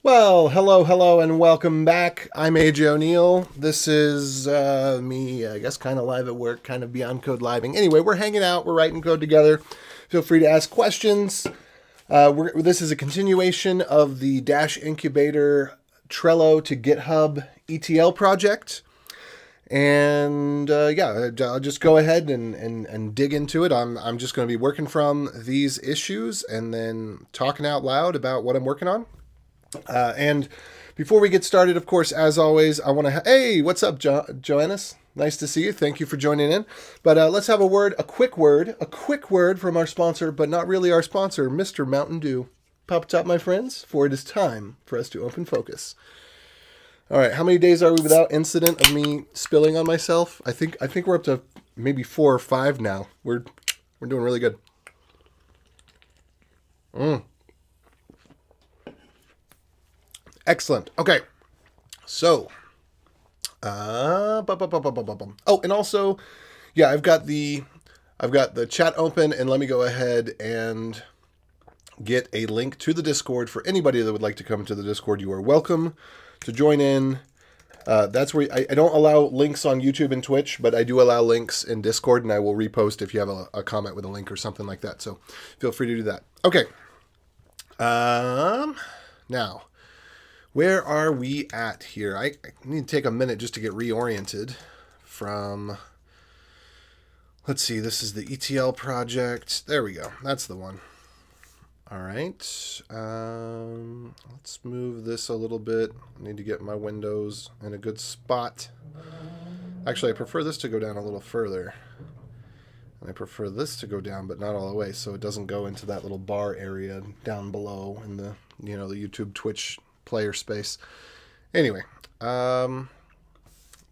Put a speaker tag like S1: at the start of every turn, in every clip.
S1: Well, hello, and welcome back. I'm AJ O'Neill. This is me, I guess, kind of live at work, kind of beyond code living. Anyway, we're hanging out, we're writing code together. Feel free to ask questions. This is a continuation of the Dash Incubator Trello to GitHub ETL project. And I'll just go ahead and dig into it. I'm just going to be working from these issues and then talking out loud about what I'm working on. And before we get started, of course, as always, I want to... Hey, what's up, Joannis? Nice to see you. Thank you for joining in. But let's have a quick word from our sponsor, but not really our sponsor, Mr. Mountain Dew. Pop top, my friends, for it is time for us to open focus. All right, how many days are we without incident of me spilling on myself? I think we're up to maybe 4 or 5 now. We're doing really good. Excellent. Okay. So, oh, and also, yeah, I've got the chat open, and let me go ahead and get a link to the Discord for anybody that would like to come to the Discord. You are welcome to join in. That's where I don't allow links on YouTube and Twitch, but I do allow links in Discord, and I will repost if you have a comment with a link or something like that. So feel free to do that. Okay. Now, where are we at here? I need to take a minute just to get reoriented from... Let's see, this is the ETL project. There we go. That's the one. All right. Let's move this a little bit. I need to get my windows in a good spot. Actually, I prefer this to go down a little further. And I prefer this to go down, but not all the way, so it doesn't go into that little bar area down below in the, the YouTube, Twitch player space. Anyway,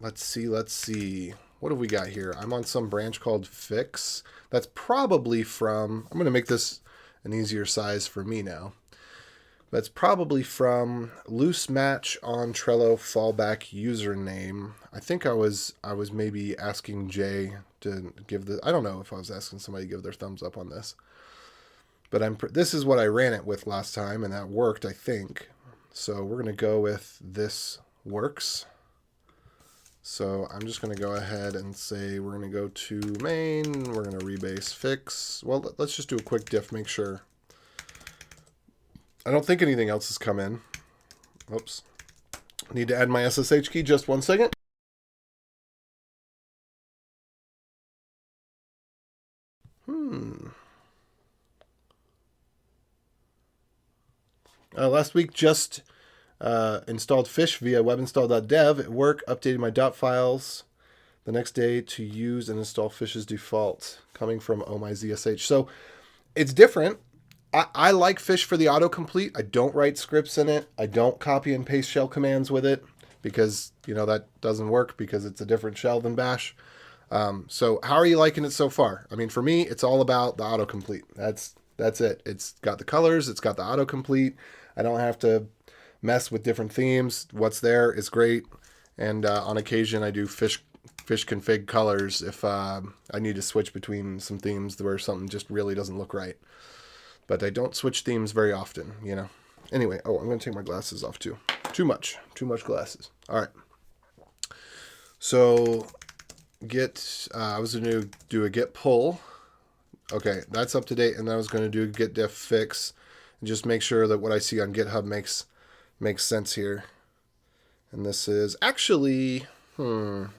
S1: let's see. What have we got here? I'm on some branch called fix. That's probably from... I'm going to make this an easier size for me now. That's probably from loose match on Trello fallback username. I think I was maybe asking Jay to give the... I don't know if I was asking somebody to give their thumbs up on this. But this is what I ran it with last time, and that worked, I think. So we're going to go with this works. So I'm just going to go ahead and say we're going to go to main. We're going to rebase fix. Well, let's just do a quick diff, make sure. I don't think anything else has come in. Oops. Need to add my SSH key. Just 1 second. Last week, just installed fish via webinstall.dev at work, updated my dot files the next day to use and install fish as default, coming from ohmyzsh. So it's different. I like fish for the autocomplete. I don't write scripts in it. I don't copy and paste shell commands with it because, that doesn't work because it's a different shell than bash. So how are you liking it so far? I mean, for me, it's all about the autocomplete. That's it. It's got the colors. It's got the autocomplete. I don't have to mess with different themes. What's there is great. And on occasion, I do fish config colors if I need to switch between some themes where something just really doesn't look right. But I don't switch themes very often, Anyway, I'm going to take my glasses off too. Too much glasses. All right. So I was going to do a git pull. Okay, that's up to date. And I was going to do a git diff fix and just make sure that what I see on GitHub makes sense here. And this is actually, if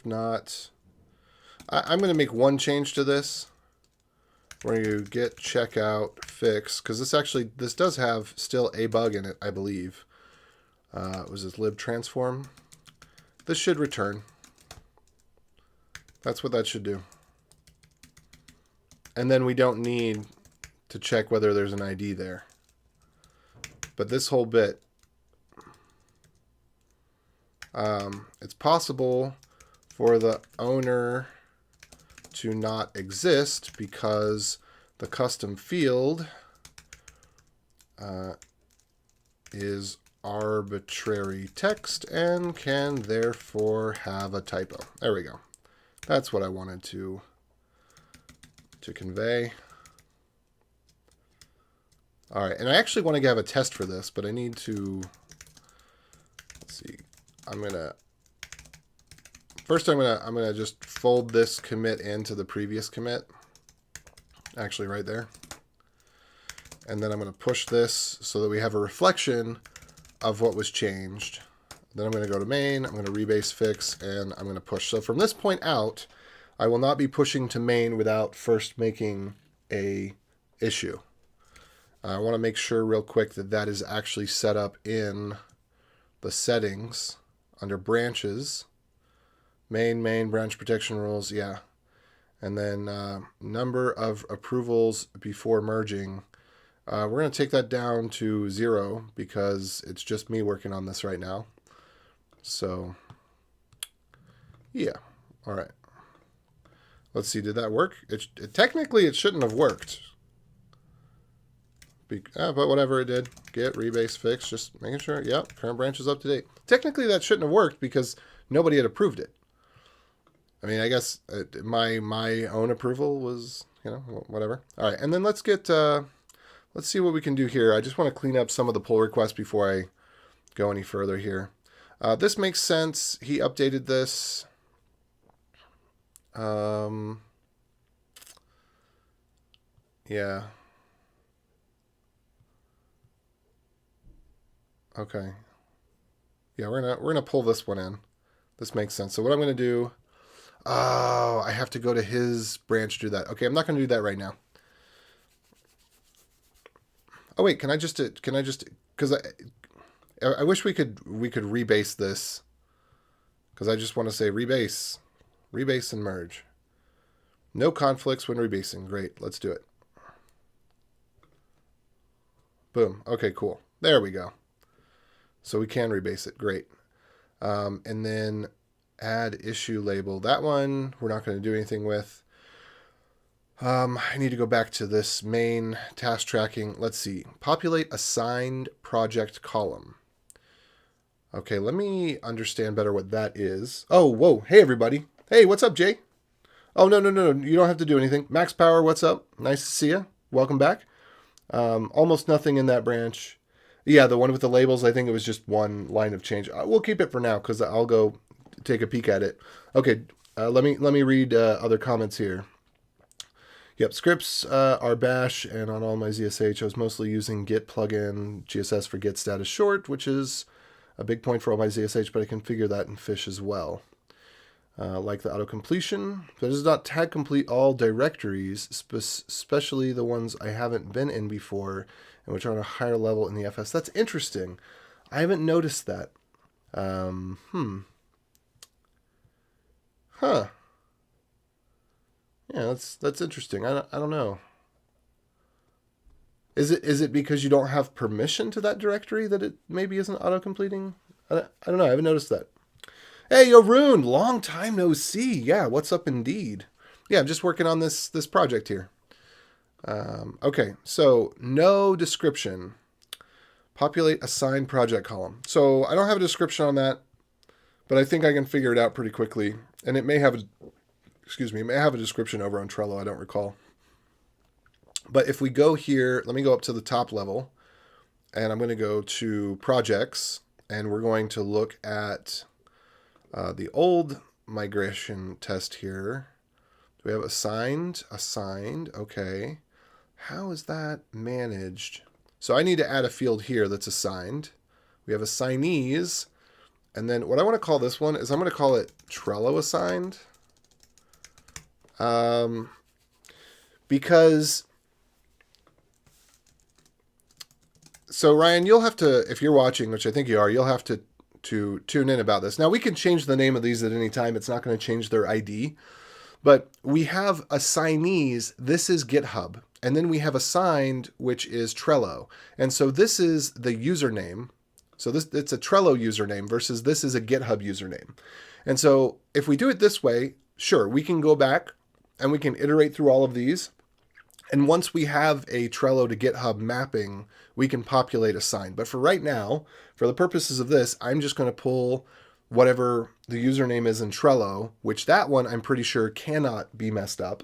S1: not, I'm going to make one change to this. We're going to git checkout fix, because this does have still a bug in it, I believe. Was this lib transform? This should return. That's what that should do. And then we don't need to check whether there's an ID there. But this whole bit, it's possible for the owner to not exist because the custom field is arbitrary text and can therefore have a typo. There we go. That's what I wanted to convey. All right, and I actually want to have a test for this, but I need to, let's see. First I'm gonna just fold this commit into the previous commit. Actually right there. And then I'm going to push this so that we have a reflection of what was changed. Then I'm going to go to main, I'm going to rebase fix, and I'm going to push. So from this point out, I will not be pushing to main without first making a issue. I want to make sure real quick that that is actually set up in the settings under branches. Main, branch protection rules, yeah. And then number of approvals before merging. We're going to take that down to 0 because it's just me working on this right now. So, yeah. All right. Let's see. Did that work? Technically, it shouldn't have worked. But whatever it did. Get rebase fix. Just making sure. Yep. Current branch is up to date. Technically, that shouldn't have worked because nobody had approved it. I mean, I guess my own approval was, whatever. All right. And then let's get... let's see what we can do here. I just want to clean up some of the pull requests before I go any further here. This makes sense. He updated this. Yeah. Okay. Yeah, we're gonna pull this one in. This makes sense. So what I'm gonna do? Oh, I have to go to his branch to do that. Okay, I'm not gonna do that right now. Oh wait, can I just because I wish we could rebase this, because I just want to say rebase and merge. No conflicts when rebasing. Great, let's do it. Boom. Okay, cool. There we go. So we can rebase it. Great. And then add issue label. That one we're not going to do anything with. I need to go back to this main task tracking. Let's see. Populate assigned project column. Okay, let me understand better what that is. Oh, whoa. Hey, everybody. Hey, what's up, Jay? Oh, no. You don't have to do anything. Max Power, what's up? Nice to see you. Welcome back. Almost nothing in that branch. Yeah, the one with the labels, I think it was just one line of change. We'll keep it for now because I'll go take a peek at it. Okay, let me read other comments here. Yep, scripts are bash, and on all my ZSH, I was mostly using Git plugin GSS for Git status short, which is a big point for all my ZSH, but I configure that in Fish as well. Like the auto completion, but it does not tag complete all directories, especially the ones I haven't been in before and which are on a higher level in the FS. That's interesting. I haven't noticed that. Huh. Yeah, that's interesting. I don't know. Is it because you don't have permission to that directory that it maybe isn't auto-completing? I don't know. I haven't noticed that. Hey, Arun, long time no see. Yeah, what's up indeed? Yeah, I'm just working on this project here. Okay, so no description. Populate assigned project column. So I don't have a description on that, but I think I can figure it out pretty quickly. And it may have a description over on Trello. I don't recall. But if we go here, let me go up to the top level, and I'm going to go to projects, and we're going to look at the old migration test here. Do we have assigned? Assigned. Okay. How is that managed? So I need to add a field here that's assigned. We have assignees. And then what I want to call this one is I'm going to call it Trello assigned. Because... So Ryan, you'll have to, if you're watching, which I think you are, you'll have to tune in about this. Now, we can change the name of these at any time. It's not going to change their ID. But we have assignees. This is GitHub. And then we have assigned, which is Trello. And so this is the username. So it's a Trello username versus this is a GitHub username. And so if we do it this way, sure, we can go back and we can iterate through all of these. And once we have a Trello to GitHub mapping, we can populate assigned. But for right now, for the purposes of this, I'm just going to pull whatever the username is in Trello, which that one I'm pretty sure cannot be messed up.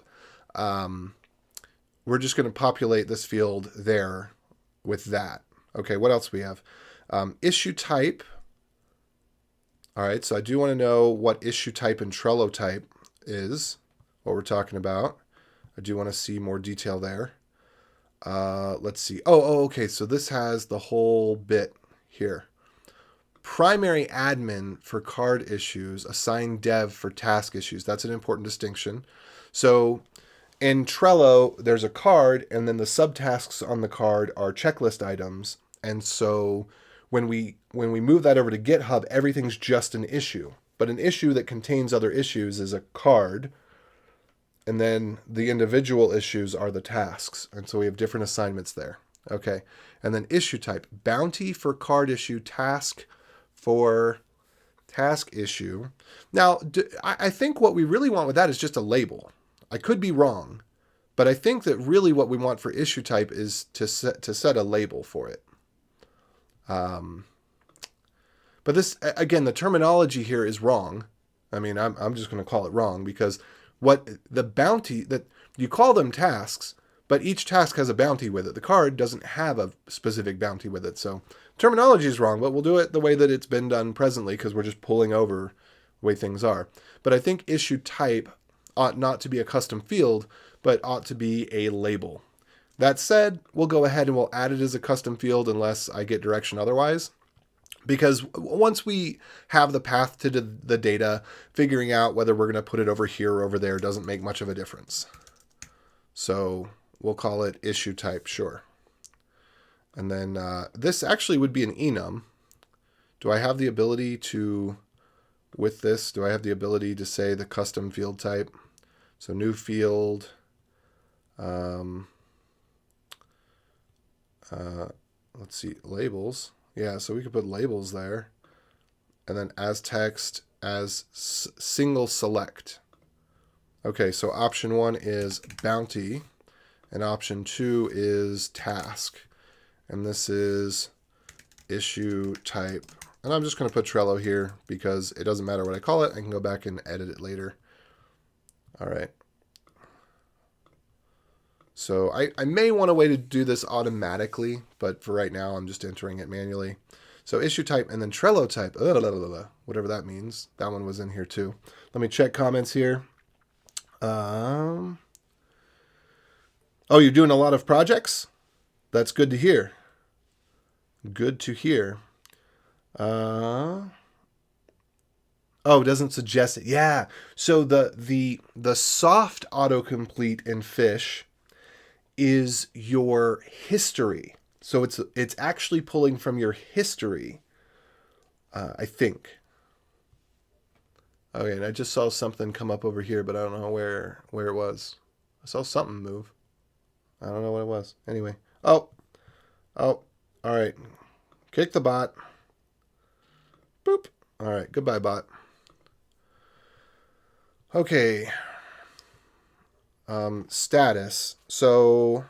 S1: We're just going to populate this field there. with that. Okay, what else we have? Issue type. All right, so I do want to know what issue type and Trello type is, what we're talking about. I do want to see more detail there. Let's see. Okay, so this has the whole bit here. Primary admin for card issues, assign dev for task issues. That's an important distinction. So in Trello, there's a card, and then the subtasks on the card are checklist items. And so when we move that over to GitHub, everything's just an issue. But an issue that contains other issues is a card, and then the individual issues are the tasks. And so we have different assignments there. Okay. And then issue type, bounty for card issue, task for task issue. Now, I think what we really want with that is just a label. I could be wrong, but I think that really what we want for issue type is to set a label for it. But this, again, the terminology here is wrong. I mean, I'm just going to call it wrong, because what the bounty, that you call them tasks, but each task has a bounty with it. The card doesn't have a specific bounty with it. So terminology is wrong, but we'll do it the way that it's been done presently, because we're just pulling over the way things are. But I think issue type ought not to be a custom field, but ought to be a label. That said, we'll go ahead and we'll add it as a custom field unless I get direction otherwise. Because once we have the path to the data, figuring out whether we're going to put it over here or over there doesn't make much of a difference. So we'll call it issue type, sure. And then this actually would be an enum. Do I have the ability to, with this, do I have the ability to say the custom field type? So new field. Let's see, labels. Yeah, so we could put labels there. And then as text, as single select. Okay, so option 1 is bounty, and option 2 is task. And this is issue type. And I'm just going to put Trello here because it doesn't matter what I call it. I can go back and edit it later. All right. So I may want a way to do this automatically, but for right now, I'm just entering it manually. So issue type and then Trello type, whatever that means. That one was in here too. Let me check comments here. Oh, you're doing a lot of projects? That's good to hear. Good to hear. Oh, it doesn't suggest it. Yeah. So the soft autocomplete in Fish is your history. So it's actually pulling from your history, I think. Okay, and I just saw something come up over here, but I don't know where it was. I saw something move. I don't know what it was. Anyway. Oh, all right. Kick the bot. Boop. All right, goodbye, bot. Okay. Status. So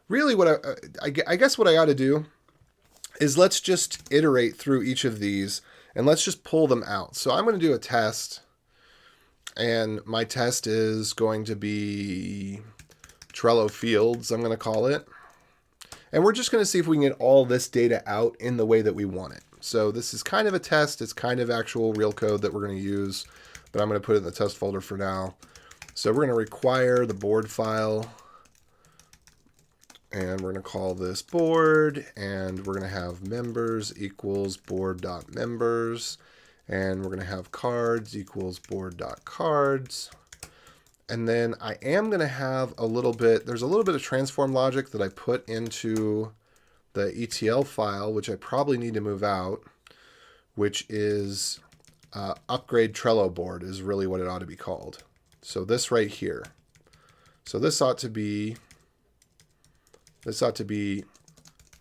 S1: really what I guess what I ought to do is let's just iterate through each of these and let's just pull them out. So I'm going to do a test, and my test is going to be Trello fields, I'm going to call it. And we're just going to see if we can get all this data out in the way that we want it. So this is kind of a test. It's kind of actual real code that we're going to use, but I'm going to put it in the test folder for now. So we're going to require the board file, and we're going to call this board, and we're going to have members equals board.members, and we're going to have cards equals board.cards. And then I am going to have there's a little bit of transform logic that I put into the ETL file, which I probably need to move out, which is upgrade Trello board is really what it ought to be called. So this right here. So this ought to be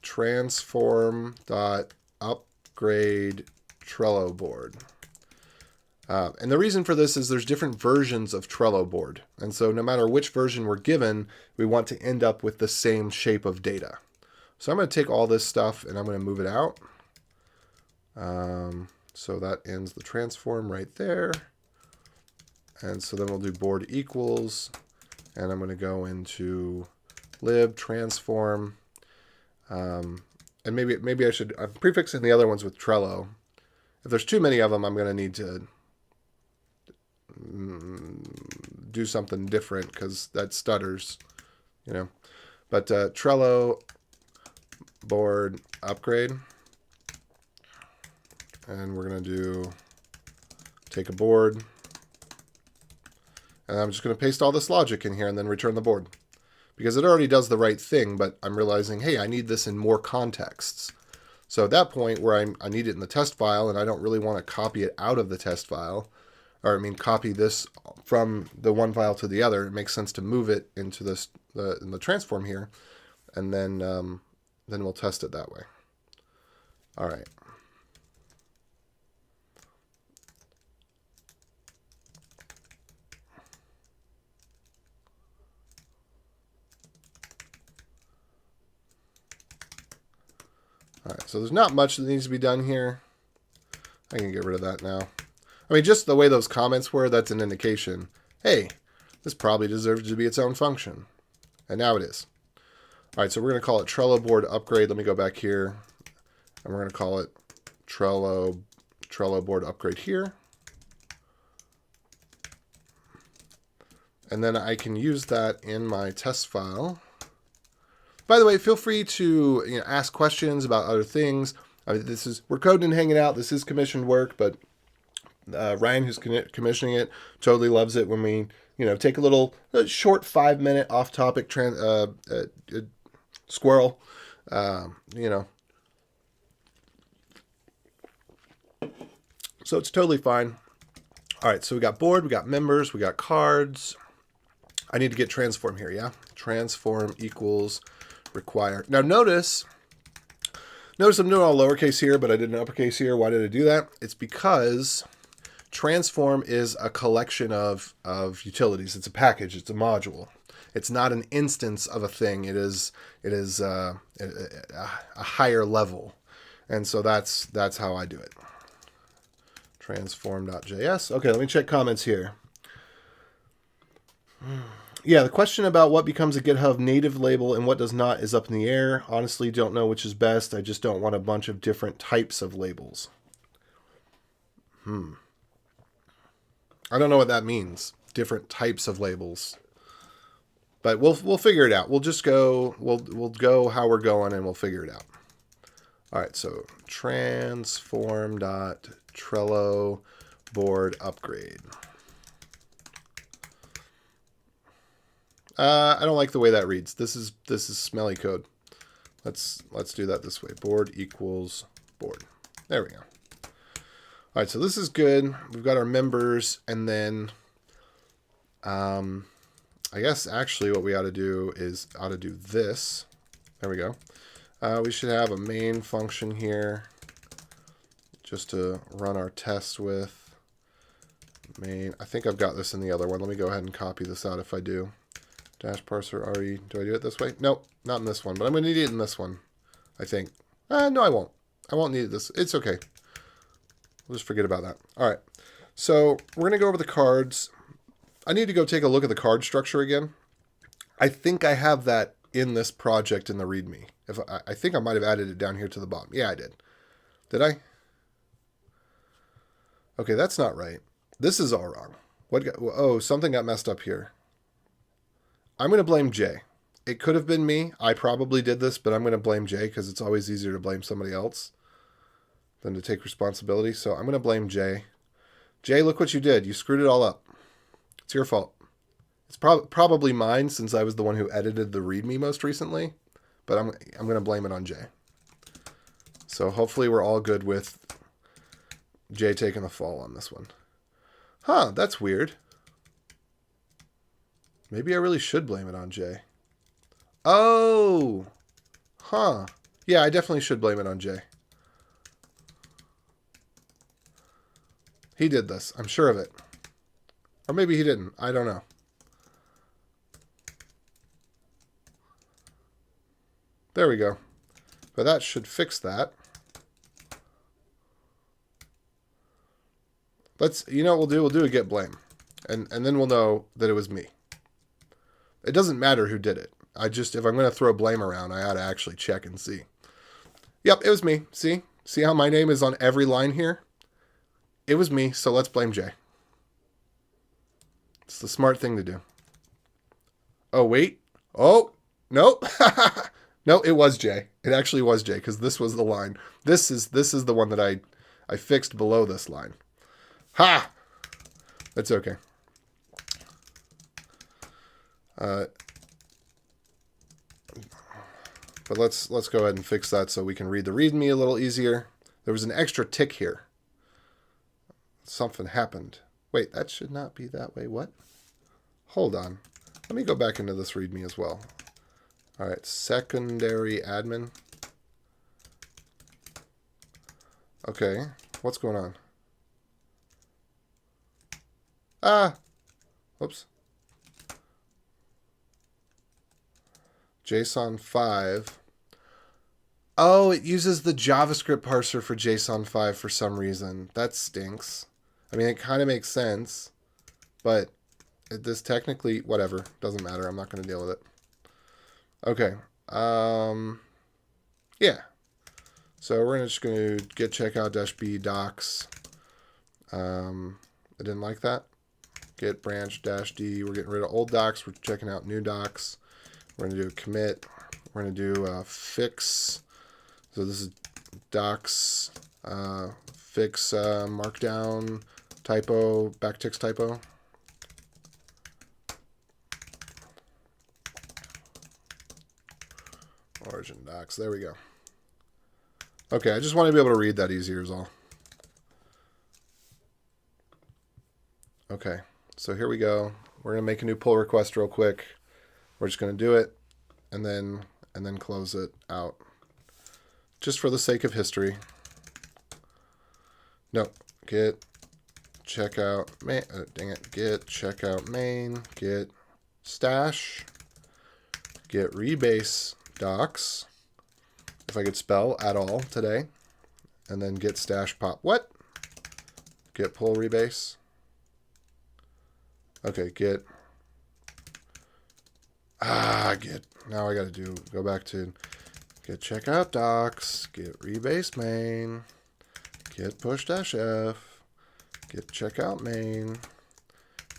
S1: transform.upgrade Trello board. And the reason for this is there's different versions of Trello board. And so no matter which version we're given, we want to end up with the same shape of data. So I'm going to take all this stuff and I'm going to move it out. So that ends the transform right there. And so then we'll do board equals, and I'm going to go into lib transform, And maybe I should, I'm prefixing the other ones with Trello. If there's too many of them, I'm going to need to do something different because that stutters, you know. But Trello board upgrade. And we're going to do take a board. And I'm just going to paste all this logic in here and then return the board. Because it already does the right thing, but I'm realizing, hey, I need this in more contexts. So at that point where I need it in the test file and I don't really want to copy it out of the test file, or I mean copy this from the one file to the other, it makes sense to move it into this in the transform here, and then we'll test it that way. All right. All right, so there's not much that needs to be done here. I can get rid of that now. I mean, just the way those comments were, that's an indication. Hey, this probably deserves to be its own function. And now it is. All right, so we're going to call it Trello board upgrade. Let me go back here. And we're going to call it Trello board upgrade here. And then I can use that in my test file. By the way, feel free to ask questions about other things. I mean, we're coding and hanging out. This is commissioned work, but Ryan, who's commissioning it, totally loves it when we take a short 5-minute off-topic squirrel. So it's totally fine. All right, so we got board, we got members, we got cards. I need to get transform here, yeah? Transform equals require. Now notice I'm doing all lowercase here, but I did an uppercase here. Why did I do that? It's because transform is a collection of utilities. It's a package. It's a module. It's not an instance of a thing. It is a higher level, and so that's how I do it. Transform.js. Okay, let me check comments here. Yeah, the question about what becomes a GitHub native label and what does not is up in the air. Honestly, don't know which is best. I just don't want a bunch of different types of labels. I don't know what that means. Different types of labels. But we'll figure it out. We'll just go, we'll go how we're going and we'll figure it out. All right, so transform.trello board upgrade. I don't like the way that reads. This is smelly code. Let's do that this way. Board equals board. There we go. All right, so this is good. We've got our members, and then I guess actually what we ought to do is this. There we go. We should have a main function here just to run our test with. Main. I think I've got this in the other one. Let me go ahead and copy this out if I do. Dash parser RE. Do I do it this way? Nope, not in this one, but I'm going to need it in this one, I think. No, I won't. I won't need this. It's okay. We'll just forget about that. All right. So we're going to go over the cards. I need to go take a look at the card structure again. I think I have that in this project in the README. I think I might have added it down here to the bottom. Yeah, I did. Did I? Okay, that's not right. This is all wrong. Something got messed up here. I'm going to blame Jay. It could have been me. I probably did this, but I'm going to blame Jay because it's always easier to blame somebody else than to take responsibility. So I'm going to blame Jay. Jay, look what you did. You screwed it all up. It's your fault. It's probably mine since I was the one who edited the README most recently, but I'm going to blame it on Jay. So hopefully we're all good with Jay taking the fall on this one. Huh, that's weird. Maybe I really should blame it on Jay. Oh, huh. Yeah, I definitely should blame it on Jay. He did this. I'm sure of it. Or maybe he didn't. I don't know. There we go. But that should fix that. You know what we'll do? We'll do a get blame. And then we'll know that it was me. It doesn't matter who did it. if I'm going to throw blame around, I ought to actually check and see. Yep, it was me. See how my name is on every line here? It was me, so let's blame Jay. It's the smart thing to do. Oh, wait. Oh, nope. No, it was Jay. It actually was Jay, because this was the line. This is the one that I fixed below this line. Ha! That's okay. But let's go ahead and fix that so we can read the README a little easier. There was an extra tick here. Something happened. Wait, that should not be that way. What? Hold on. Let me go back into this README as well. All right, secondary admin. Okay, what's going on? Ah! Whoops. JSON 5. Oh, it uses the JavaScript parser for JSON 5 for some reason. That stinks. I mean, it kind of makes sense, but this technically, whatever, doesn't matter. I'm not going to deal with it. Okay. Yeah. So we're just going to get checkout-b docs. I didn't like that. Get branch-d. We're getting rid of old docs. We're checking out new docs. We're going to do a commit. We're going to do fix. So this is docs fix markdown typo, backticks typo. Origin docs. There we go. Okay, I just want to be able to read that easier is all. Okay, so here we go. We're going to make a new pull request real quick. We're just going to do it and then close it out. Just for the sake of history. No, get checkout main, dang it, get checkout main, get stash, get rebase docs, if I could spell at all today, and then get stash pop. What? Get pull rebase. Okay, get, get, now I got to go back to get checkout docs, get rebase main, get push dash f, get checkout main,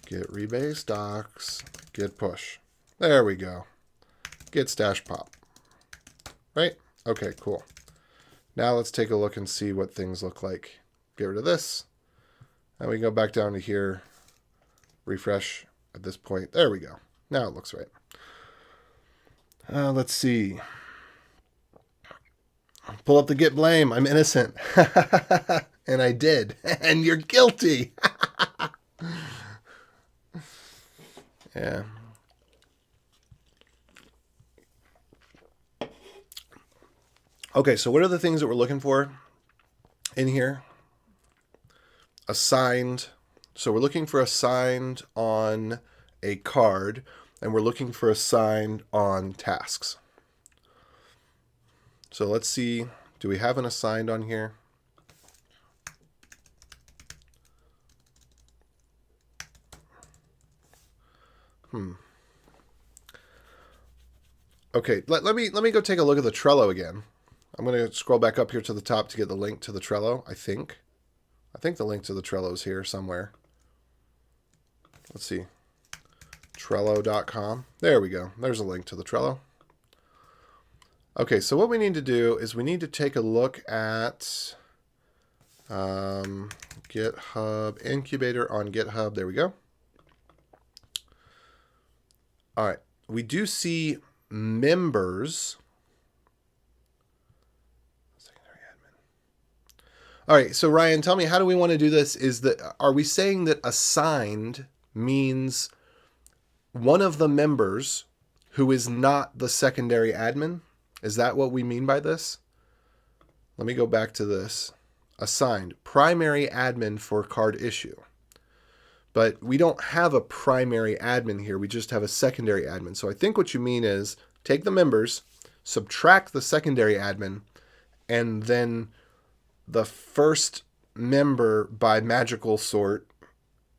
S1: get rebase docs, get push. There we go. Get stash pop. Right? Okay, cool. Now let's take a look and see what things look like. Get rid of this. And we can go back down to here. Refresh at this point. There we go. Now it looks right. Let's see. Pull up the git blame. I'm innocent. And I did. And you're guilty. Yeah. Okay, so what are the things that we're looking for in here? Assigned. So we're looking for assigned on a card, and we're looking for assigned on tasks. So let's see, do we have an assigned on here? Okay, let me go take a look at the Trello again. I'm going to scroll back up here to the top to get the link to the Trello, I think. I think the link to the Trello is here somewhere. Let's see. Trello.com. There we go. There's a link to the Trello. Okay, so what we need to do is we need to take a look at GitHub incubator on GitHub. There we go. All right. We do see members. All right, so Ryan, tell me, how do we want to do this? Are we saying that assigned means one of the members who is not the secondary admin? Is that what we mean by this? Let me go back to this. Assigned, primary admin for card issue. But we don't have a primary admin here. We just have a secondary admin. So I think what you mean is take the members, subtract the secondary admin, and then the first member by magical sort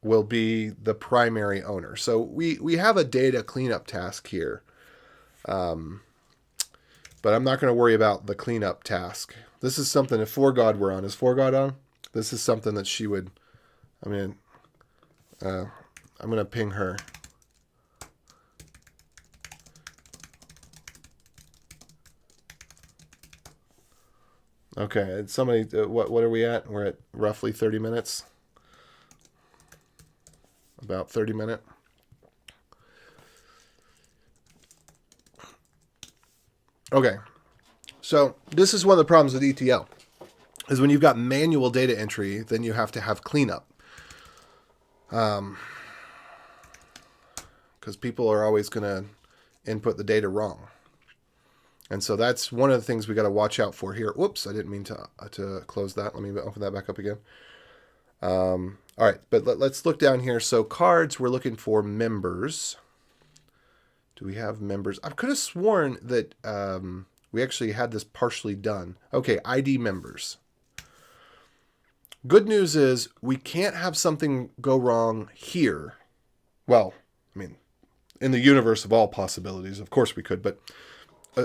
S1: will be the primary owner. So we have a data cleanup task here. But I'm not going to worry about the cleanup task. This is something, if ForGod were on, is ForGod on? This is something that she would, I'm going to ping her. Okay, somebody, what are we at? We're at roughly 30 minutes. About 30 minutes. Okay, so this is one of the problems with ETL, is when you've got manual data entry, then you have to have cleanup. Because people are always going to input the data wrong. And so that's one of the things we got to watch out for here. Whoops, I didn't mean to close that. Let me open that back up again. All right, but let's look down here. So cards, we're looking for members. Do we have members? I could have sworn that we actually had this partially done. Okay, ID members. Good news is we can't have something go wrong here. Well, I mean, in the universe of all possibilities, of course we could, but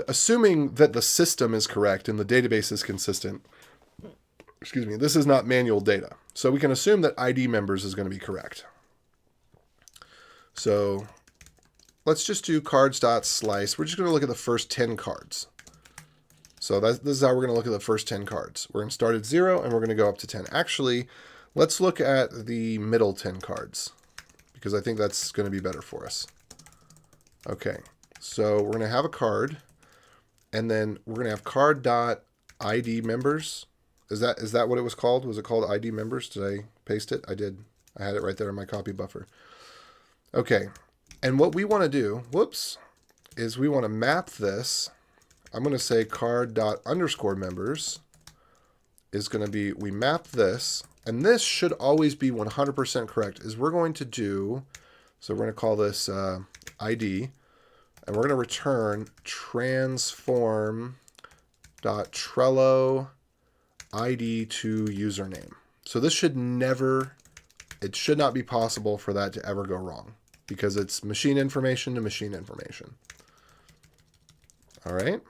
S1: assuming that the system is correct and the database is consistent, excuse me, this is not manual data. So we can assume that ID members is going to be correct. So let's just do cards.slice. We're just going to look at the first 10 cards. So this is how we're going to look at the first 10 cards. We're going to start at 0 and we're going to go up to 10. Actually, let's look at the middle 10 cards because I think that's going to be better for us. Okay, so we're going to have a card and then we're going to have card.ID members. Is that what it was called? Was it called ID members? Did I paste it? I did. I had it right there in my copy buffer. Okay, and what we want to do, whoops, is we want to map this. I'm going to say card._members is going to be, we map this, and this should always be 100% correct, is we're going to do, so we're going to call this ID, and we're going to return transform.Trello ID to username. So this should never, it should not be possible for that to ever go wrong because it's machine information to machine information. All right.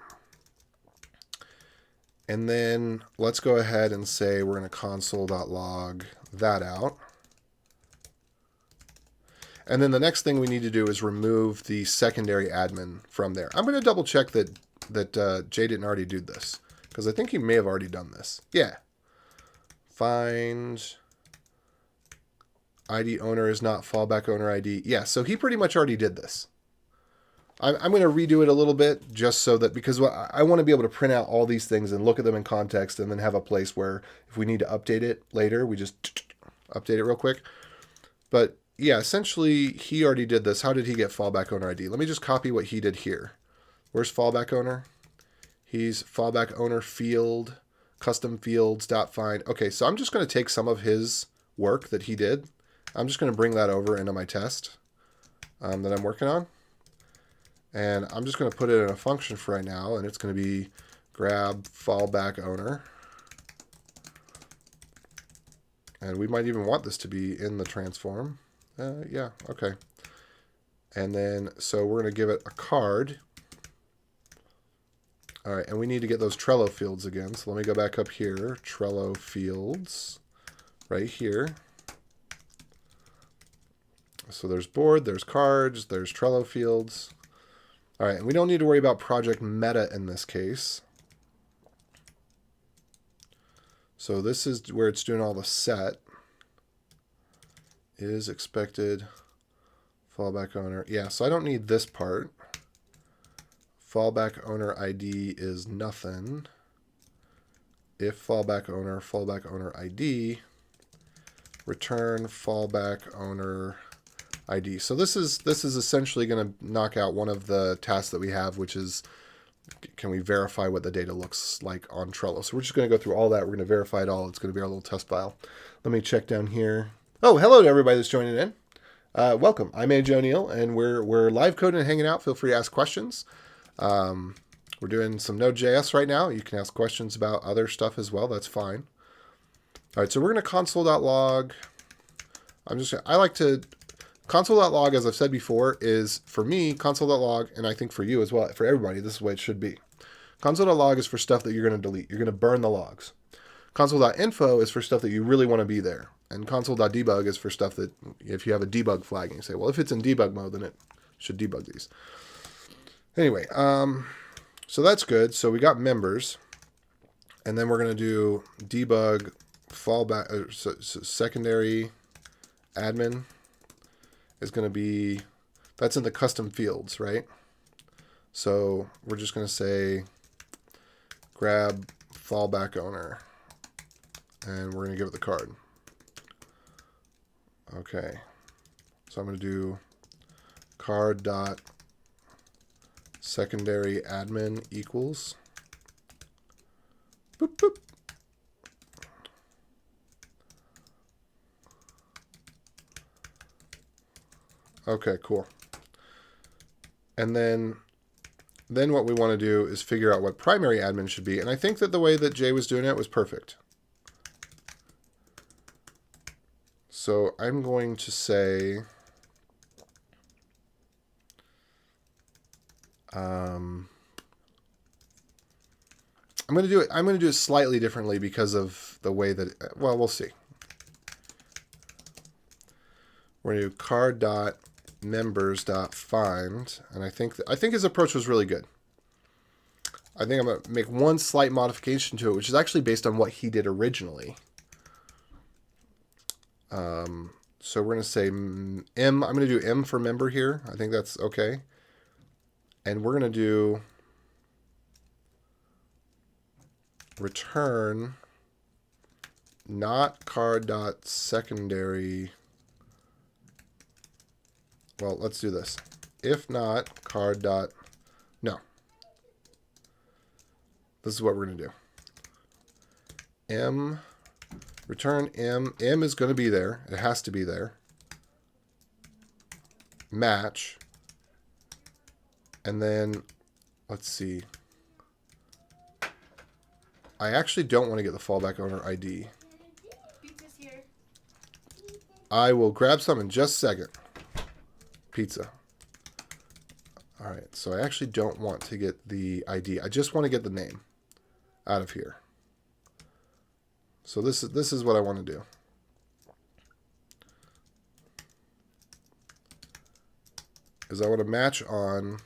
S1: And then let's go ahead and say we're going to console.log that out. And then the next thing we need to do is remove the secondary admin from there. I'm going to double check that Jay didn't already do this because I think he may have already done this. Yeah. Find ID owner is not fallback owner ID. Yeah, so he pretty much already did this. I'm going to redo it a little bit just so that, because I want to be able to print out all these things and look at them in context and then have a place where if we need to update it later, we just update it real quick. But yeah, essentially he already did this. How did he get fallback owner ID? Let me just copy what he did here. Where's fallback owner? He's fallback owner field, custom fields.find. Okay, so I'm just going to take some of his work that he did. I'm just going to bring that over into my test that I'm working on. And I'm just going to put it in a function for right now, and it's going to be grab fallback owner. And we might even want this to be in the transform. Yeah, okay. And then, so we're going to give it a card. All right, and we need to get those Trello fields again. So let me go back up here, Trello fields, right here. So there's board, there's cards, there's Trello fields. All right, and we don't need to worry about project meta in this case. So this is where it's doing all the set. Is expected fallback owner. Yeah, so I don't need this part. Fallback owner ID is nothing. If fallback owner ID, return fallback owner ID. So this is essentially going to knock out one of the tasks that we have, which is, can we verify what the data looks like on Trello? So we're just going to go through all that. We're going to verify it all. It's going to be our little test file. Let me check down here. Oh, hello to everybody that's joining in. Welcome. I'm AJ O'Neill, and we're live coding and hanging out. Feel free to ask questions. We're doing some Node.js right now. You can ask questions about other stuff as well. That's fine. All right, so we're going to console.log. I like to console.log, as I've said before, is for me, console.log, and I think for you as well, for everybody, this is the way it should be. Console.log is for stuff that you're going to delete. You're going to burn the logs. Console.info is for stuff that you really want to be there. And console.debug is for stuff that if you have a debug flag and you say, well, if it's in debug mode, then it should debug these. Anyway, so that's good. So we got members. And then we're going to do debug fallback, so secondary admin is going to be, that's in the custom fields, right? So we're just going to say grab fallback owner, and we're going to give it the card. Okay, so I'm going to do card dot secondary admin equals boop boop. Okay, cool. And then what we want to do is figure out what primary admin should be. And I think that the way that Jay was doing it was perfect. So I'm going to say, I'm going to do it slightly differently because of the way that, well, we'll see. We're going to do card.members.find, and I think his approach was really good. I think I'm going to make one slight modification to it, which is actually based on what he did originally. So we're going to say M. I'm going to do M for member here. I think that's okay. And we're going to do return not card.secondary. Well, let's do this. If not card dot, no. This is what we're going to do. M, return M. M is going to be there. It has to be there. Match. And then, let's see. I actually don't want to get the fallback owner ID.
S2: Pizza's here.
S1: I will grab some in just a second. Pizza. All right, so I actually don't want to get the ID. I just want to get the name out of here. So this is what I want to do. Is I want to match on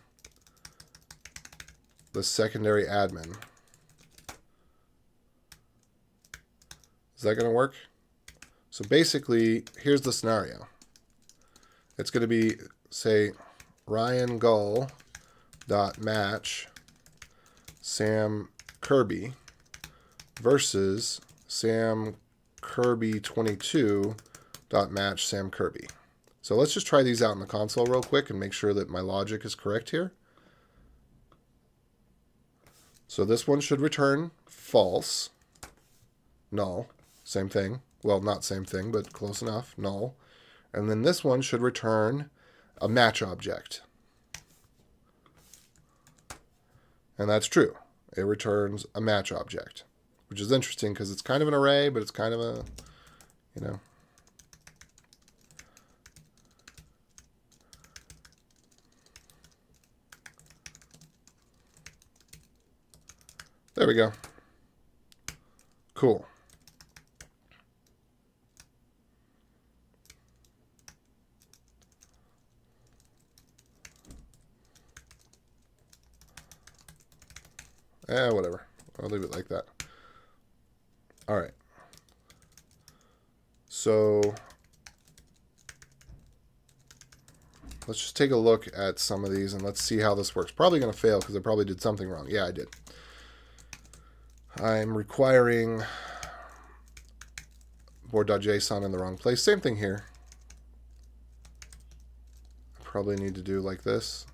S1: the secondary admin. Is that going to work? So basically, here's the scenario. It's going to be, say, Ryan Gull dot match Sam Kirby versus Sam Kirby 22 dot match Sam Kirby. So let's just try these out in the console real quick and make sure that my logic is correct here. So this one should return false, null, same thing. Well, not same thing, but close enough, null. And then this one should return a match object. And that's true. It returns a match object, which is interesting because it's kind of an array, but it's kind of a, you know. There we go. Cool. Whatever. I'll leave it like that. All right. So let's just take a look at some of these and let's see how this works. Probably going to fail because I probably did something wrong. Yeah, I did. I'm requiring board.json in the wrong place. Same thing here. I probably need to do like this.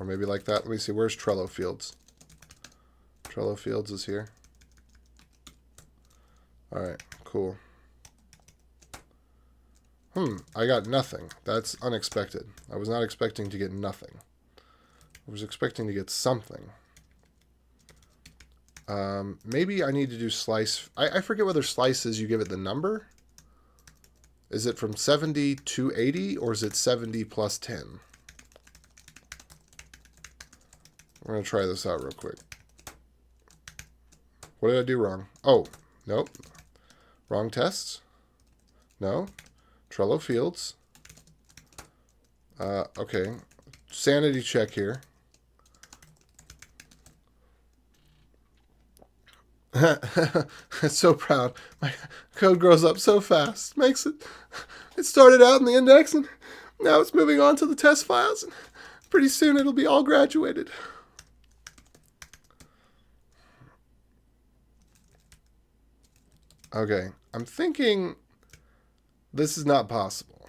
S1: Or maybe like that. Let me see. Where's Trello fields? Trello fields is here. All right, cool. I got nothing. That's unexpected. I was not expecting to get nothing. I was expecting to get something. Maybe I need to do slice. I forget whether slice is you give it the number. Is it from 70 to 80 or is it 70 plus 10? We're going to try this out real quick. What did I do wrong? Oh, nope. Wrong tests? No. Trello fields. Okay. Sanity check here. It's so proud. My code grows up so fast. It started out in the index and now it's moving on to the test files. And pretty soon it'll be all graduated. Okay, I'm thinking this is not possible.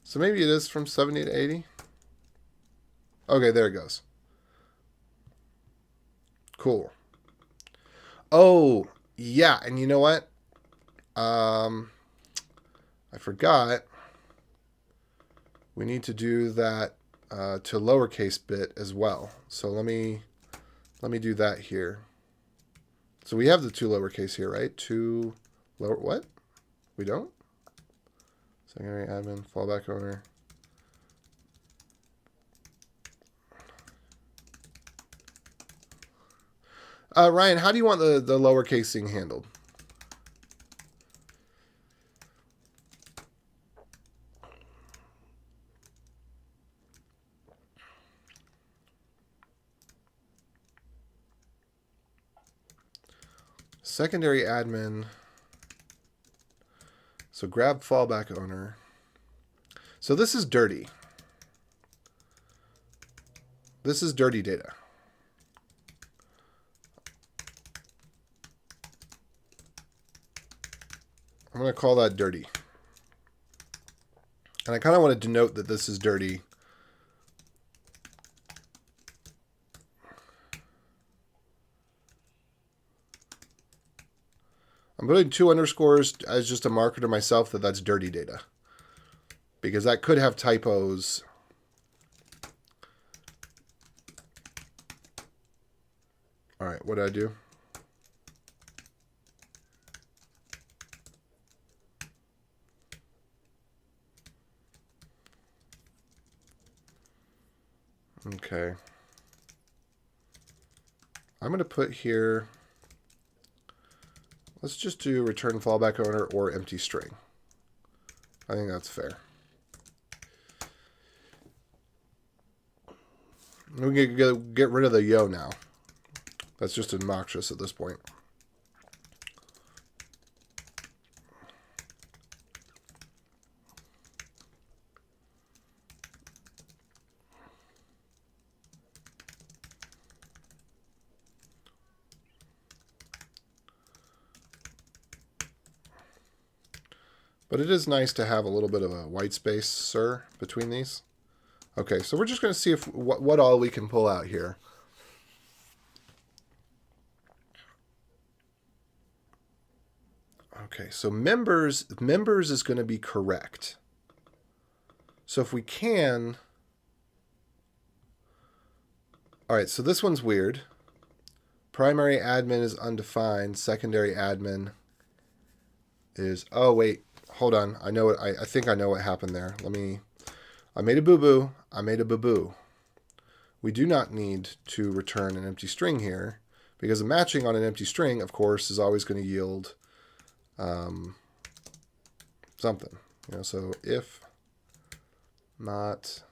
S1: So maybe it is from 70 to 80. Okay, there it goes. Cool. Oh, yeah, and you know what? I forgot. We need to do that to lowercase bit as well. So let me do that here. So we have the two lowercase here, right? Two lower, what? We don't? Secondary admin, fallback owner. Ryan, how do you want the lowercasing handled? Secondary admin. So grab fallback owner. So this is dirty. This is dirty data. I'm going to call that dirty. And I kind of want to denote that this is dirty. I'm putting 2 underscores as just a marker to myself that that's dirty data. Because that could have typos. All right, what did I do? Okay. I'm going to put here, let's just do return fallback owner or empty string. I think that's fair. We can get rid of the yo now. That's just obnoxious at this point. But it is nice to have a little bit of a white space, sir, between these. Okay, so we're just going to see if what all we can pull out here. Okay, so members is going to be correct. So if we can... All right, so this one's weird. Primary admin is undefined. Secondary admin is... Oh, wait. Hold on. I know it. I think I know what happened there. I made a boo-boo. I made a boo-boo. We do not need to return an empty string here because a matching on an empty string, of course, is always going to yield something. You know, so if not...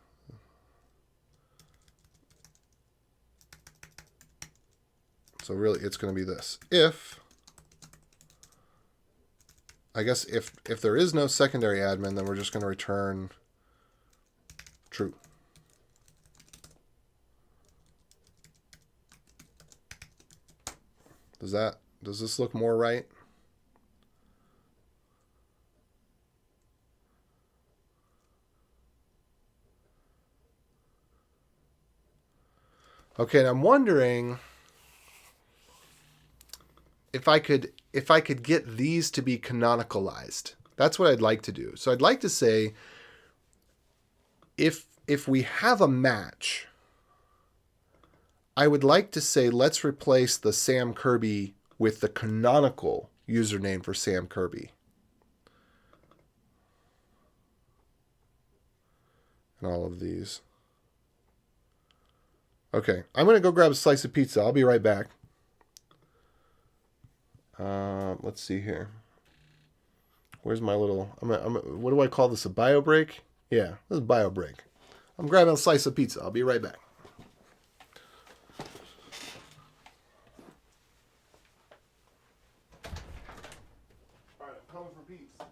S1: So really, it's going to be this. If... I guess if there is no secondary admin, then we're just going to return true. Does this look more right? Okay, and I'm wondering if I could get these to be canonicalized. That's what I'd like to do. So I'd like to say if we have a match, I would like to say let's replace the Sam Kirby with the canonical username for Sam Kirby. and all of these. Okay, I'm going to go grab a slice of pizza. I'll be right back. Let's see here. Where's my little... what do I call this? A bio break? Yeah, this is a bio break. I'm grabbing a slice of pizza. I'll be right back. All right, I'm coming for pizza.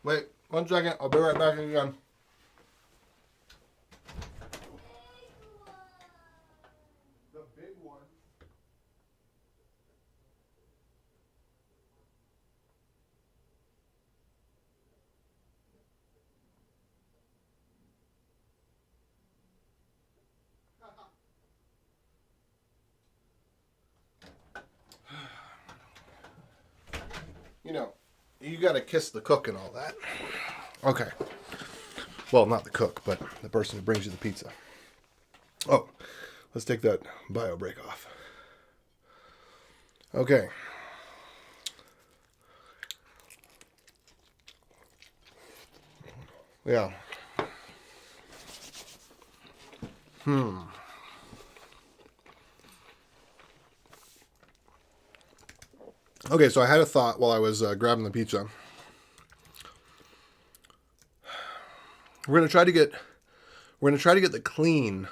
S1: Wait, 1 second. I'll be right back again. The big one. You know, you gotta kiss the cook and all that. Okay. Well, not the cook, but the person who brings you the pizza. Oh, let's take that bio break off. Okay. Yeah. Okay, so I had a thought while I was grabbing the pizza. We're gonna try to get the clean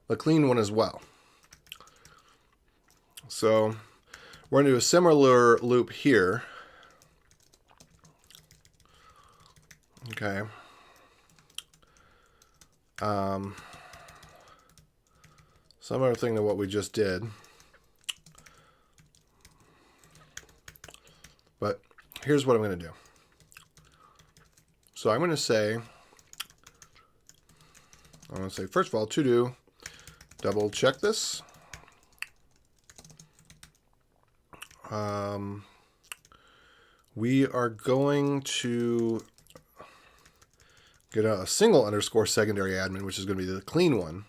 S1: one as well. So we're gonna do a similar loop here. Okay. Similar thing to what we just did. But here's what I'm going to do. So I'm going to say, first of all, to do, double check this. We are going to get a single underscore secondary admin, which is going to be the clean one.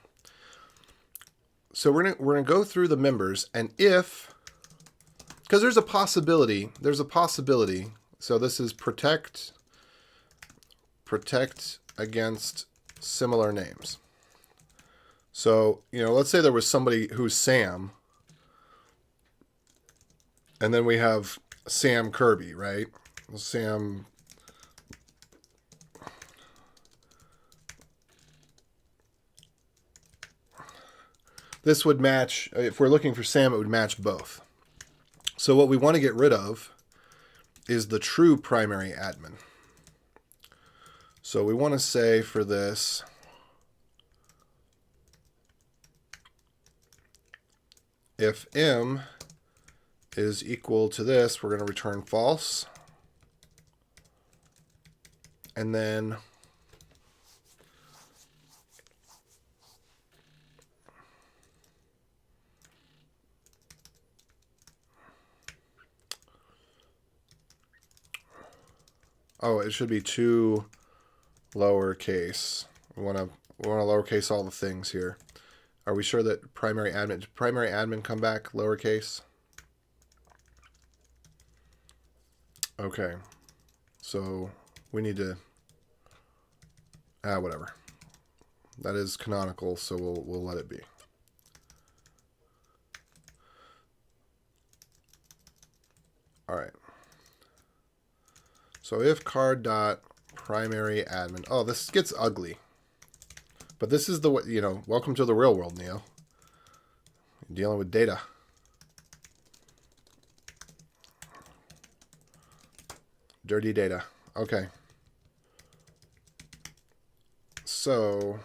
S1: So we're gonna go through the members, and if, because there's a possibility. So this is protect against similar names. So, let's say there was somebody who's Sam, and then we have Sam Kirby, right? Sam. This would match, if we're looking for Sam, it would match both. So what we want to get rid of is the true primary admin. So we want to say for this, if m is equal to this, we're going to return false. And then it should be 2 lowercase. We want to lowercase all the things here. Are we sure that primary admin come back lowercase? Okay. So we need to whatever. That is canonical, so we'll let it be. All right. So if card dot primary admin. Oh, this gets ugly. But this is the, welcome to the real world, Neo. You're dealing with data. Dirty data. Okay. So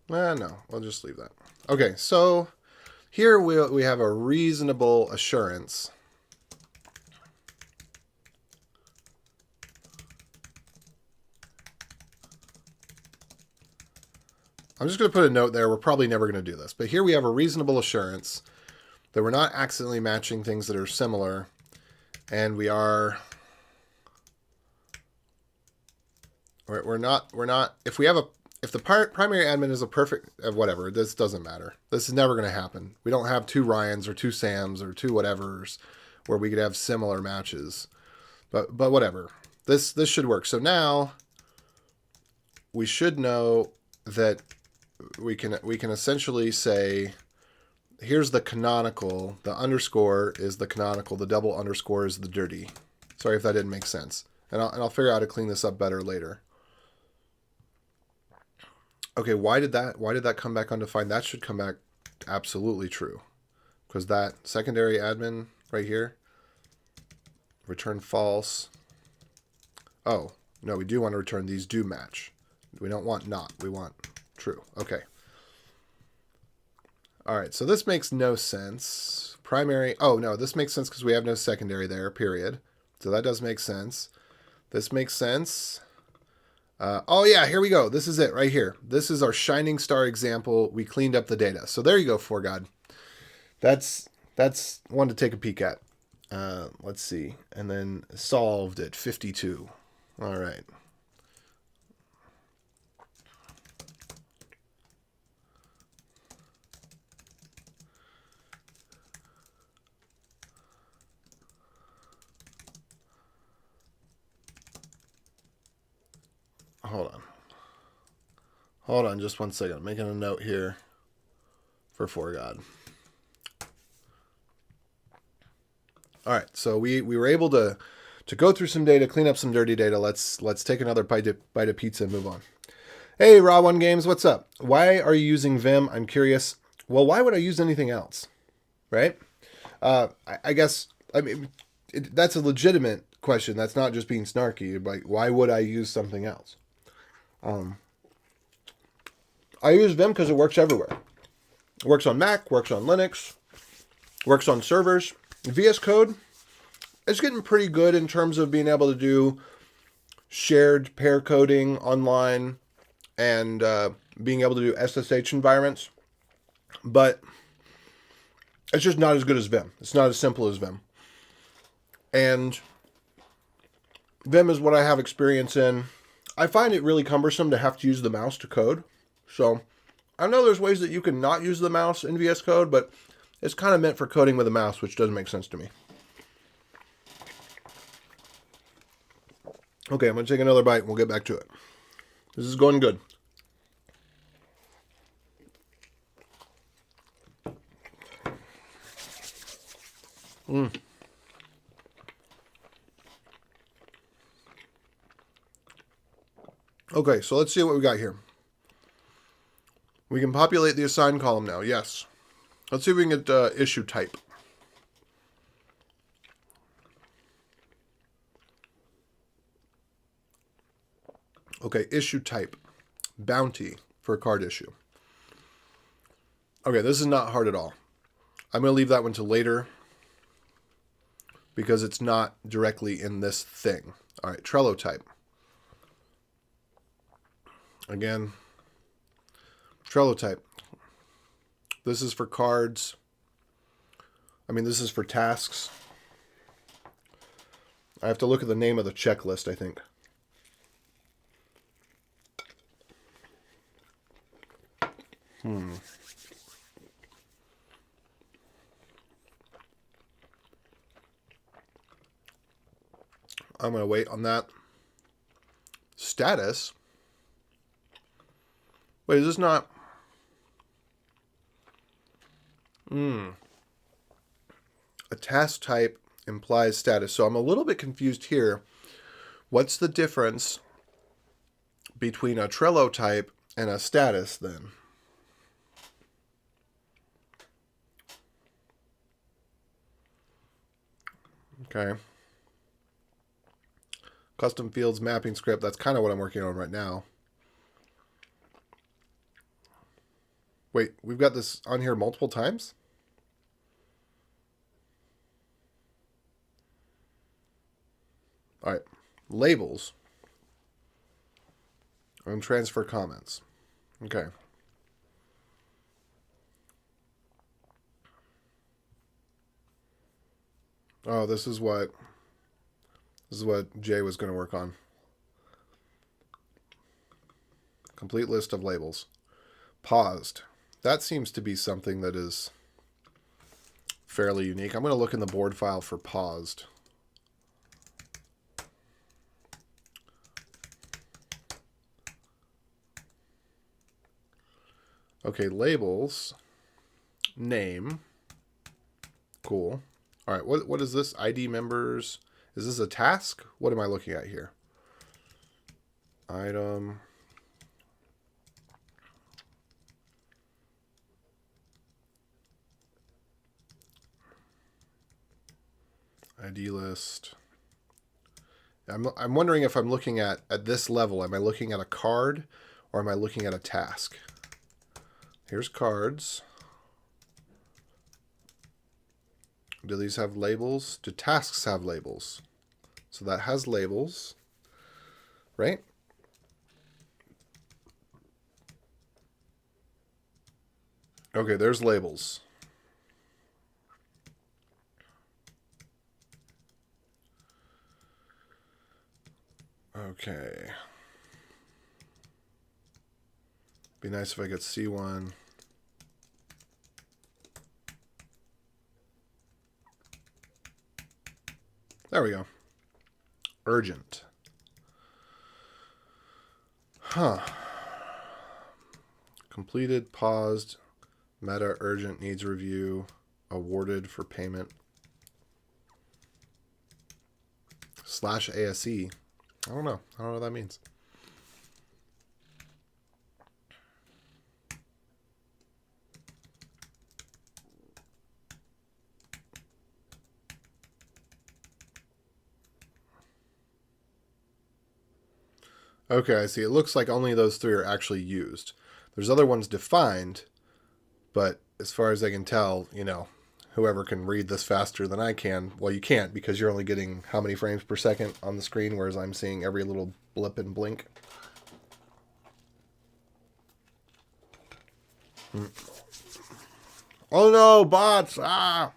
S1: no, we'll just leave that. Okay, so here we have a reasonable assurance. I'm just going to put a note there. We're probably never going to do this. But here we have a reasonable assurance that we're not accidentally matching things that are similar. And we're not, if the primary admin is a perfect, whatever, this doesn't matter. This is never going to happen. We don't have two Ryans or two Sams or two whatevers where we could have similar matches. But whatever. This should work. So now we should know that we can essentially say, here's the canonical, the underscore is the canonical, the double underscore is the dirty. Sorry if that didn't make sense. And I'll figure out how to clean this up better later. Okay, why did that come back undefined? That should come back absolutely true. Because that secondary admin right here, return false. Oh, no, we do want to return these do match. We don't want not, we want true. Okay. All right, so this makes no sense. Primary, oh no, this makes sense because we have no secondary there, period. So that does make sense. This makes sense. Oh yeah, here we go. This is it right here. This is our shining star example. We cleaned up the data. So there you go, For God. That's one to take a peek at. Let's see. And then solved at 52. All right. Hold on just one second. I'm making a note here for God. All right, so we were able to go through some data, clean up some dirty data. Let's take another bite of pizza and move on. Hey, Raw One Games, what's up? Why are you using Vim? I'm curious. Well, why would I use anything else, right? I guess, I mean, that's a legitimate question. That's not just being snarky. Like, why would I use something else? I use Vim because it works everywhere. It works on Mac, works on Linux, works on servers. VS Code, it's getting pretty good in terms of being able to do shared pair coding online and being able to do SSH environments. But it's just not as good as Vim. It's not as simple as Vim. And Vim is what I have experience in. I find it really cumbersome to have to use the mouse to code. So I know there's ways that you can not use the mouse in VS Code, but it's kind of meant for coding with a mouse, which doesn't make sense to me. Okay, I'm going to take another bite and we'll get back to it. This is going good. Okay, so let's see what we got here. We can populate the assigned column now. Yes. Let's see if we can get issue type. Okay, issue type. Bounty for a card issue. Okay, this is not hard at all. I'm going to leave that one to later because it's not directly in this thing. All right, Trello type. Again, Trello type. This is for cards. I mean, this is for tasks. I have to look at the name of the checklist, I think. I'm going to wait on that. Status. Wait, is this not? A task type implies status. So I'm a little bit confused here. What's the difference between a Trello type and a status then? Okay. Custom fields mapping script. That's kind of what I'm working on right now. Wait, we've got this on here multiple times? All right. Labels. And transfer comments. Okay. Oh, this is what Jay was going to work on. Complete list of labels. Paused. That seems to be something that is fairly unique. I'm going to look in the board file for paused. Okay, labels. Name. Cool. All right, what is this? ID members. Is this a task? What am I looking at here? Item. ID list. I'm wondering if I'm looking at this level, am I looking at a card or am I looking at a task? Here's cards. Do these have labels? Do tasks have labels? So that has labels, right? Okay, there's labels. Okay. Be nice if I could see one. There we go. Urgent. Huh. Completed, paused, meta, urgent, needs review, awarded for payment. /ASE. I don't know. I don't know what that means. Okay, I see. It looks like only those three are actually used. There's other ones defined, but as far as I can tell, you know, whoever can read this faster than I can, well, you can't because you're only getting how many frames per second on the screen, whereas I'm seeing every little blip and blink. Oh no, bots! Ah!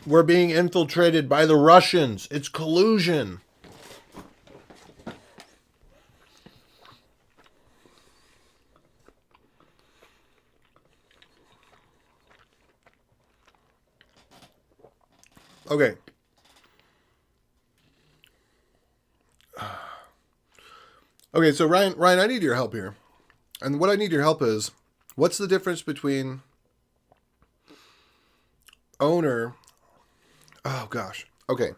S1: We're being infiltrated by the Russians. It's collusion. Okay. Okay, so Ryan, I need your help here. And what I need your help is, what's the difference between owner... Oh, gosh. Okay.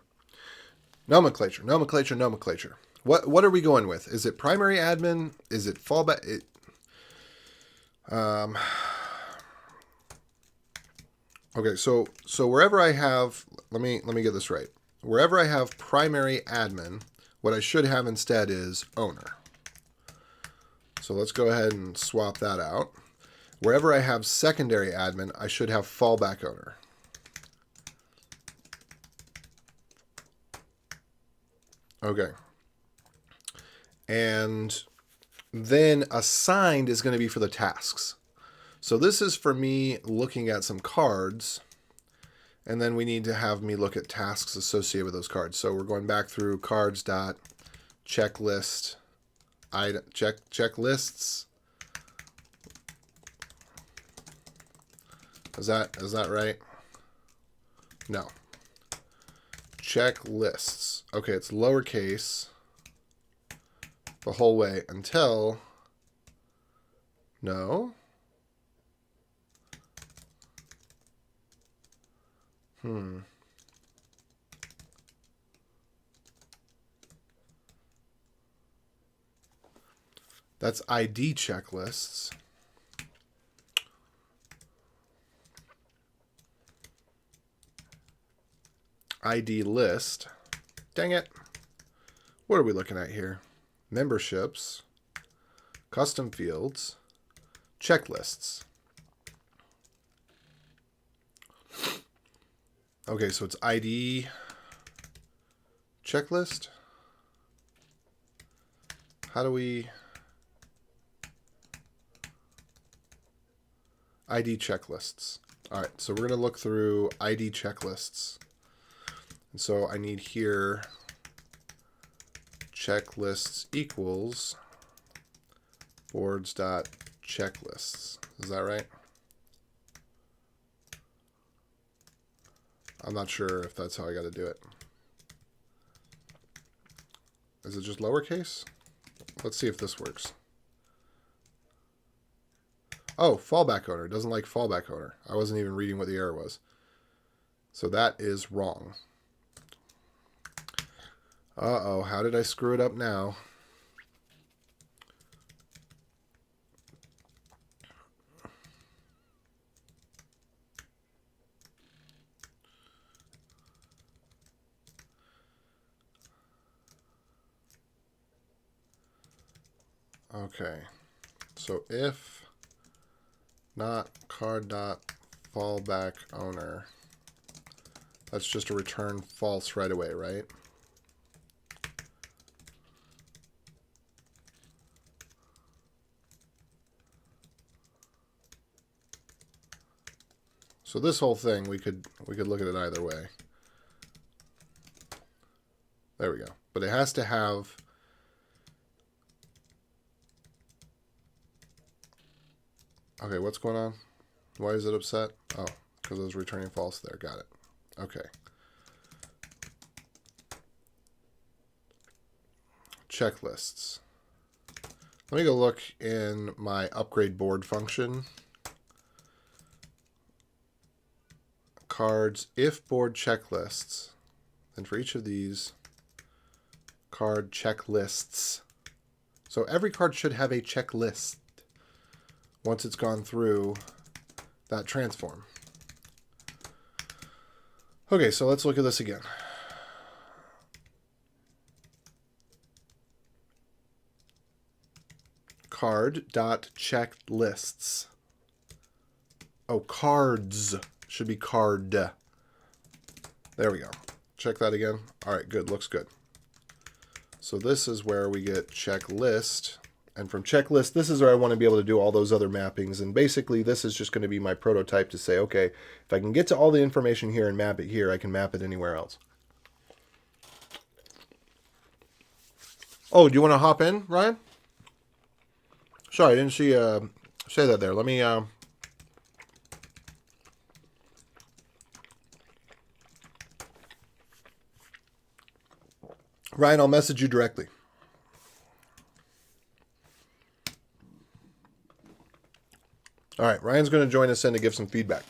S1: Nomenclature. What are we going with? Is it primary admin? Is it fallback? Okay, so wherever I have, let me get this right. Wherever I have primary admin, what I should have instead is owner. So let's go ahead and swap that out. Wherever I have secondary admin, I should have fallback owner. Okay. And then assigned is going to be for the tasks. So this is for me looking at some cards, and then we need to have me look at tasks associated with those cards. So we're going back through cards.checklist, checklists, Is that right? No. Checklists. Okay, it's lowercase the whole way until... No. That's ID checklists. ID list. Dang it. What are we looking at here? Memberships, custom fields, checklists. Okay, so it's ID checklist. How do we... ID checklists. All right, so we're going to look through ID checklists. And so I need here checklists equals boards.checklists. Is that right? I'm not sure if that's how I got to do it. Is it just lowercase? Let's see if this works. Oh, fallback owner. Doesn't like fallback owner. I wasn't even reading what the error was. So that is wrong. Uh-oh, how did I screw it up now? Okay, so if not card.fallback owner, that's just a return false right away, right? So this whole thing, we could look at it either way. There we go. But it has to have... Okay, what's going on? Why is it upset? Oh, because it was returning false there. Got it. Okay. Checklists. Let me go look in my upgrade board function. Cards, if board checklists, then for each of these, card checklists. So every card should have a checklist once it's gone through that transform. Okay, so let's look at this again. Card.checklists. Oh, cards. Should be card. There we go. Check that again. All right, good. Looks good. So this is where we get checklist. And from checklist, this is where I want to be able to do all those other mappings. And basically, this is just going to be my prototype to say, okay, if I can get to all the information here and map it here, I can map it anywhere else. Oh, do you want to hop in, Ryan? Sorry, I didn't see say that there. Let me... Ryan, I'll message you directly. All right, Ryan's going to join us in to give some feedback.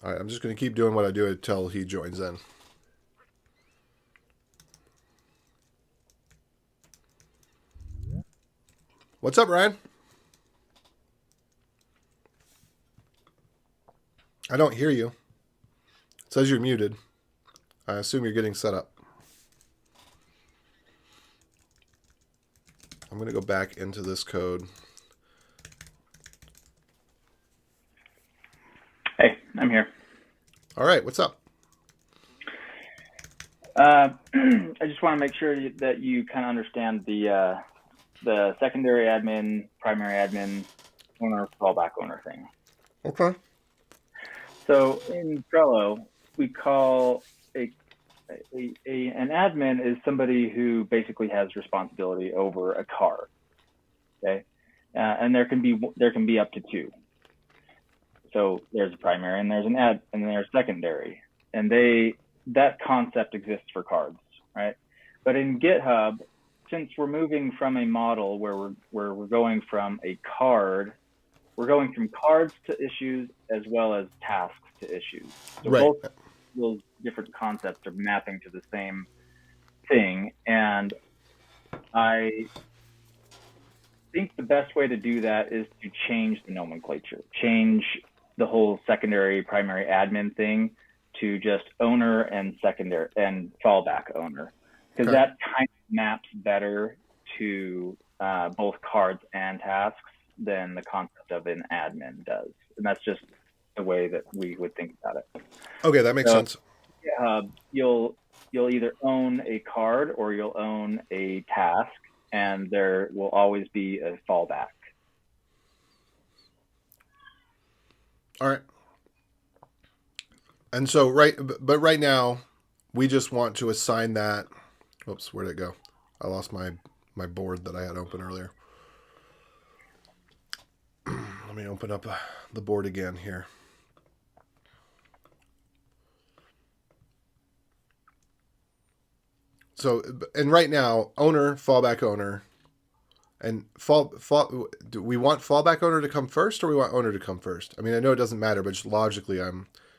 S1: All right, I'm just going to keep doing what I do until he joins in. What's up, Ryan? I don't hear you. It says you're muted. I assume you're getting set up. I'm going to go back into this code.
S3: Hey, I'm here.
S1: All right, what's up?
S3: I just want to make sure that you kind of understand the secondary admin, primary admin, owner, fallback owner thing.
S1: Okay.
S3: So in Trello, we call a an admin is somebody who basically has responsibility over a card. Okay, and there can be up to two. So there's a primary and there's and there's secondary, and that concept exists for cards, right? But in GitHub, since we're moving from a model where we're going from a card, we're going from cards to issues as well as tasks to issues. So
S1: right.
S3: Both those different concepts are mapping to the same thing, and I think the best way to do that is to change the nomenclature, change the whole secondary primary admin thing to just owner and secondary and fallback owner, because that kind of maps better to both cards and tasks than the concept of an admin does. And that's just the way that we would think about it.
S1: Okay, that makes sense.
S3: You'll either own a card or you'll own a task, and there will always be a fallback.
S1: All right. And so right now, we just want to assign that. Oops, where'd it go? I lost my board that I had open earlier. Let me open up the board again here. So, and right now, owner, fallback owner, and do we want fallback owner to come first, or we want owner to come first? I mean, I know it doesn't matter, but just logically,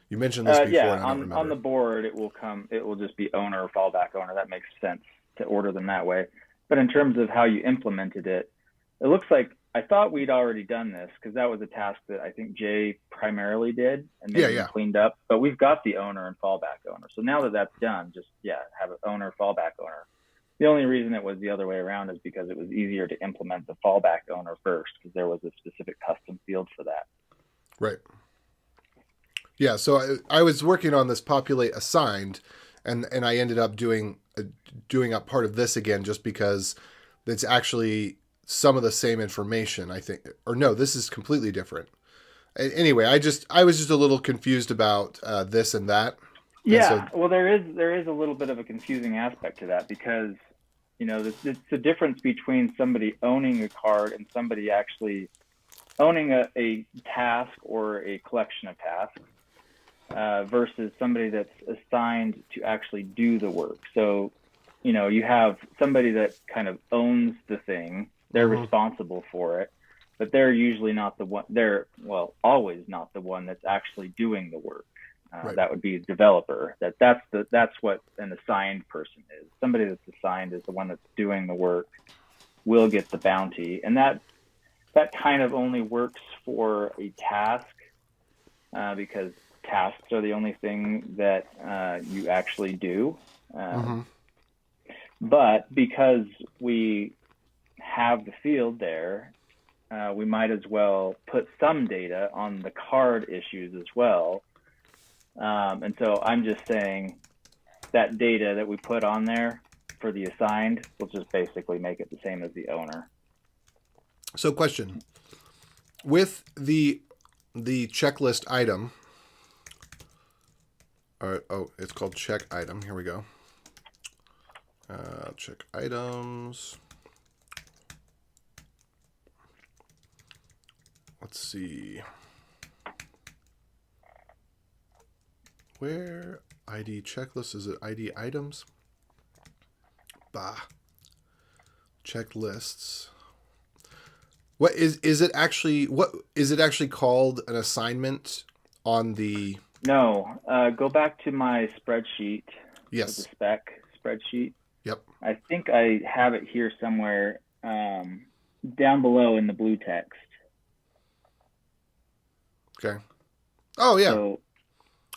S1: you mentioned this before.
S3: Yeah,
S1: and I don't remember.
S3: On the board, it will just be owner or fallback owner. That makes sense to order them that way. But in terms of how you implemented it, it looks like I thought we'd already done this, because that was a task that I think Jay primarily did and maybe cleaned up. But we've got the owner and fallback owner. So now that that's done, just have an owner, fallback owner. The only reason it was the other way around is because it was easier to implement the fallback owner first, because there was a specific custom field for that.
S1: Right. Yeah. So I was working on this populate assigned, and I ended up doing a part of this again, just because it's actually some of the same information, I think. Or no, this is completely different. Anyway, I was just a little confused about this and that.
S3: Yeah, well, there is a little bit of a confusing aspect to that, because it's the difference between somebody owning a card and somebody actually owning a task or a collection of tasks versus somebody that's assigned to actually do the work. So, you have somebody that kind of owns the thing, they're responsible for it, but they're usually not the one. They're always not the one that's actually doing the work. That would be a developer. That's what an assigned person is. Somebody that's assigned is the one that's doing the work, will get the bounty, and that kind of only works for a task because tasks are the only thing that you actually do. But because we have the field there, we might as well put some data on the card issues as well. And so I'm just saying that data that we put on there for the assigned, we'll just basically make it the same as the owner.
S1: So question, with the checklist item, it's called check item. Here we go. Check items. Let's see. Where ID checklist, is it ID items? Checklists. What is it actually called an assignment on the?
S3: No, go back to my spreadsheet.
S1: Yes.
S3: The spec spreadsheet.
S1: Yep.
S3: I think I have it here somewhere down below in the blue text.
S1: Okay. Oh yeah.
S3: So,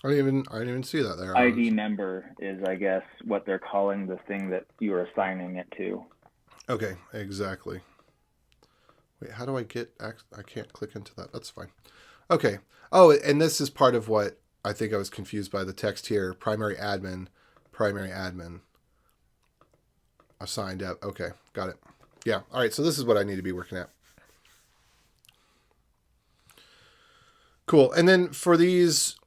S1: I didn't even see that there.
S3: ID member is, I guess, what they're calling the thing that you are assigning it to.
S1: Okay, exactly. Wait, how do I get? I can't click into that. That's fine. Okay. Oh, and this is part of what I think I was confused by the text here. Primary admin, assigned app. Okay, got it. Yeah. All right. So this is what I need to be working at. Cool. And then for these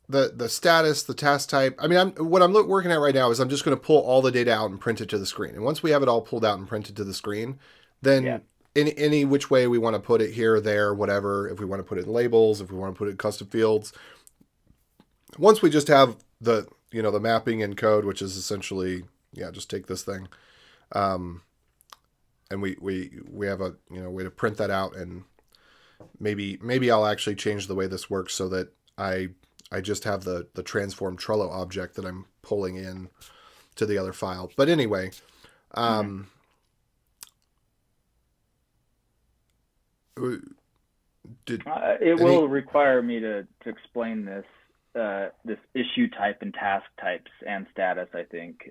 S1: the status, the task type. I mean, what I'm working at right now is I'm just going to pull all the data out and print it to the screen. And once we have it all pulled out and printed to the screen,
S3: Yeah.
S1: then in any which way we want to put it, here, there, whatever, if we want to put it in labels, if we want to put it in custom fields, once we just have the the mapping in code, which is essentially just take this thing, and we have a way to print that out, and maybe I'll actually change the way this works so that I just have the transform Trello object that I'm pulling in to the other file. But anyway,
S3: it will require me to explain this this issue type and task types and status, I think,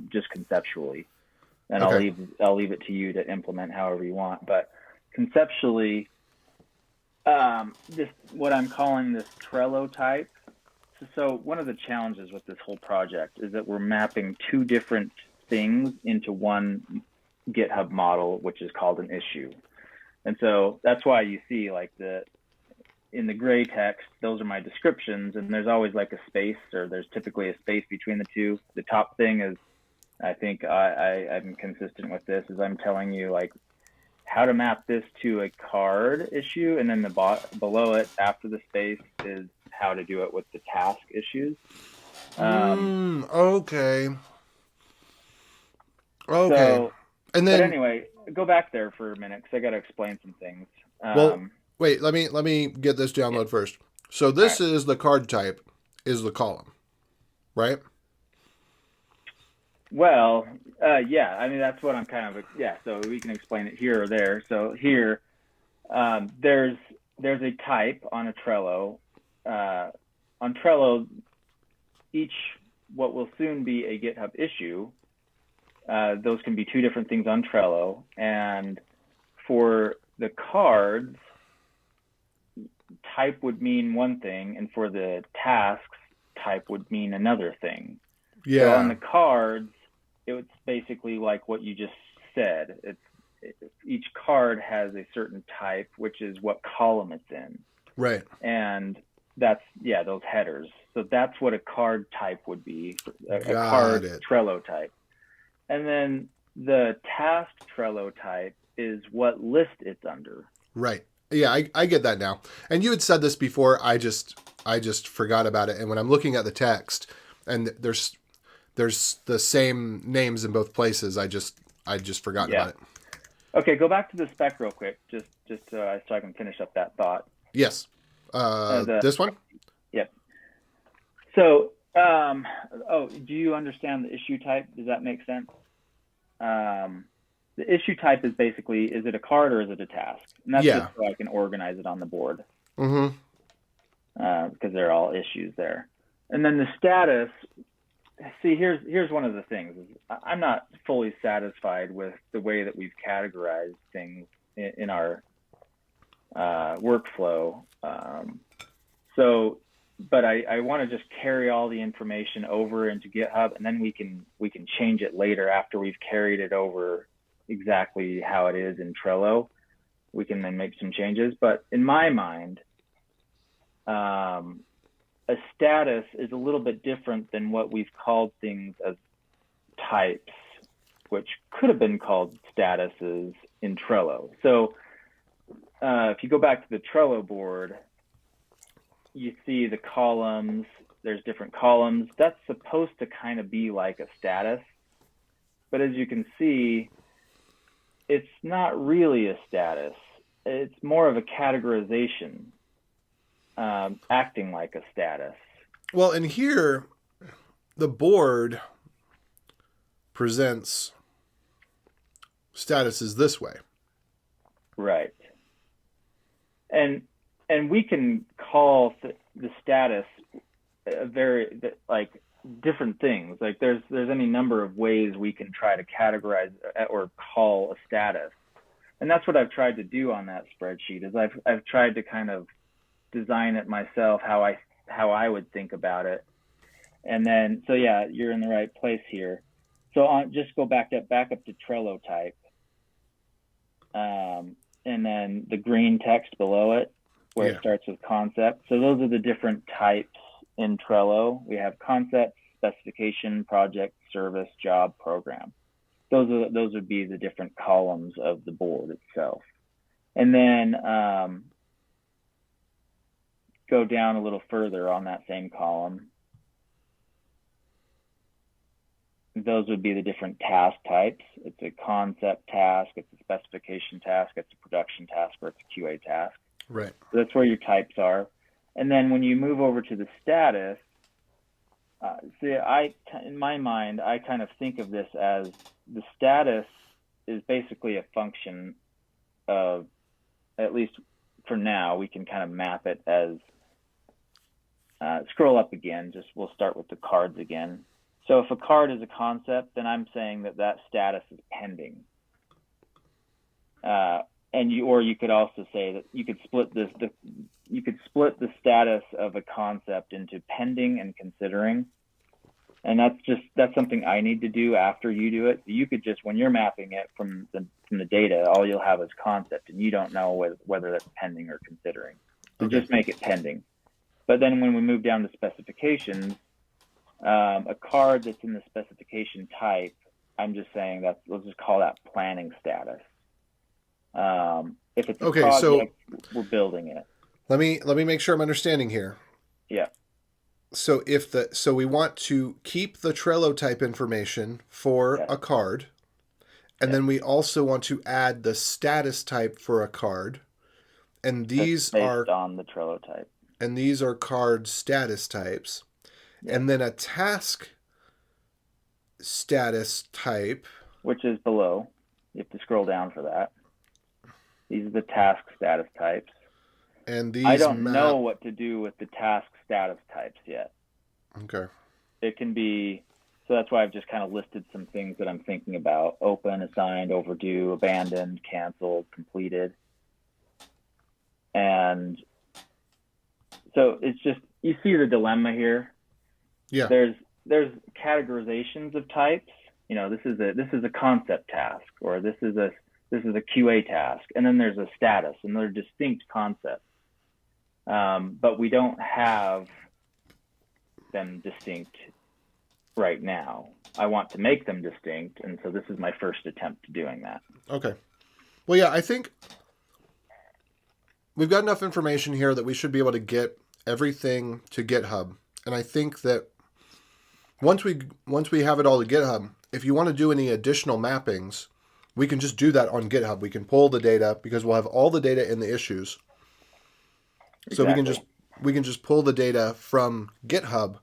S3: just conceptually. And
S1: okay.
S3: I'll leave it to you to implement however you want. But conceptually, this what I'm calling this Trello type. So one of the challenges with this whole project is that we're mapping two different things into one GitHub model, which is called an issue. And so that's why you see like in the gray text, those are my descriptions, and there's always like a space, or there's typically a space between the two. The top thing is, I think I'm consistent with this, is I'm telling you like how to map this to a card issue, and then below it, after the space, is how to do it with the task issues.
S1: Okay.
S3: So,
S1: and then,
S3: but anyway, go back there for a minute because I got to explain some things.
S1: well, wait. Let me get this download first. So this is the card type, is the column, right?
S3: Well, yeah. I mean, that's what I'm kind of So we can explain it here or there. So here, there's a type on a Trello. On Trello, each what will soon be a GitHub issue. Those can be two different things on Trello. And for the cards, type would mean one thing, and for the tasks, type would mean another thing.
S1: Yeah.
S3: So on the cards, it's basically like what you just said. Each card has a certain type, which is what column it's in.
S1: Right.
S3: And that's those headers. So that's what a card type would be, a card Trello type. And then the task Trello type is what list it's under.
S1: Right. Yeah, I get that now. And you had said this before. I just forgot about it. And when I'm looking at the text, and there's the same names in both places, I just forgot about it.
S3: Okay, go back to the spec real quick, just so I can finish up that thought.
S1: Yes. This one?
S3: Yep. So, do you understand the issue type? Does that make sense? The issue type is basically, is it a card or is it a task? And that's just so I can organize it on the board.
S1: Mm-hmm.
S3: Because they're all issues there. And then the status, see, here's one of the things. I'm not fully satisfied with the way that we've categorized things in our workflow. But I want to just carry all the information over into GitHub, and then we can change it later after we've carried it over exactly how it is in Trello. We can then make some changes. But in my mind, a status is a little bit different than what we've called things as types, which could have been called statuses in Trello. So if you go back to the Trello board, you see the columns, there's different columns. That's supposed to kind of be like a status. But as you can see, it's not really a status. It's more of a categorization, acting like a status.
S1: Well, and here, the board presents statuses this way.
S3: Right. And we can call the status different things. Like there's any number of ways we can try to categorize or call a status. And that's what I've tried to do on that spreadsheet, is I've tried to kind of design it myself how I would think about it. And then, so yeah, you're in the right place here. So just go back up to Trello type. And then the green text below it, where it starts with concept. So those are the different types in Trello, we have concept, specification, project, service, job, program. Those would be the different columns of the board itself. And then go down a little further on that same column. Those would be the different task types. It's a concept task, it's a specification task, it's a production task, or it's a QA task.
S1: Right.
S3: So that's where your types are. And then when you move over to the status, in my mind, I kind of think of this as the status is basically a function of, at least for now, we can kind of map it as, scroll up again, we'll start with the cards again. So if a card is a concept, then I'm saying that status is pending. Or you could also say that you could split the status of a concept into pending and considering. And that's something I need to do after you do it. You could just, when you're mapping it from the data, all you'll have is concept, and you don't know whether that's pending or considering. So
S1: Okay.
S3: just make it pending. But then when we move down to specifications, a card that's in the specification type, I'm just saying let's just call that planning status. If it's a project, we're building it.
S1: Let me make sure I'm understanding here.
S3: Yeah.
S1: So so we want to keep the Trello type information for a card, and then we also want to add the status type for a card, and these
S3: are based on the Trello type.
S1: And these are card status types. Yeah. And then a task status type,
S3: which is below. You have to scroll down for that. These are the task status types.
S1: And these
S3: I don't know what to do with the task status types yet.
S1: Okay.
S3: It can be, so that's why I've just kind of listed some things that I'm thinking about: open, assigned, overdue, abandoned, canceled, completed. And so it's just, you see the dilemma here.
S1: Yeah.
S3: There's categorizations of types. You know, this is a concept task, or this is a QA task, and then there's a status, and they're distinct concepts. But we don't have them distinct right now. I want to make them distinct, and so this is my first attempt at doing that.
S1: Okay. Well, yeah, I think we've got enough information here that we should be able to get everything to GitHub. And I think that once we have it all to GitHub, if you want to do any additional mappings, we can just do that on GitHub. We can pull the data because we'll have all the data in the issues.
S3: Exactly.
S1: So we can just pull the data from GitHub,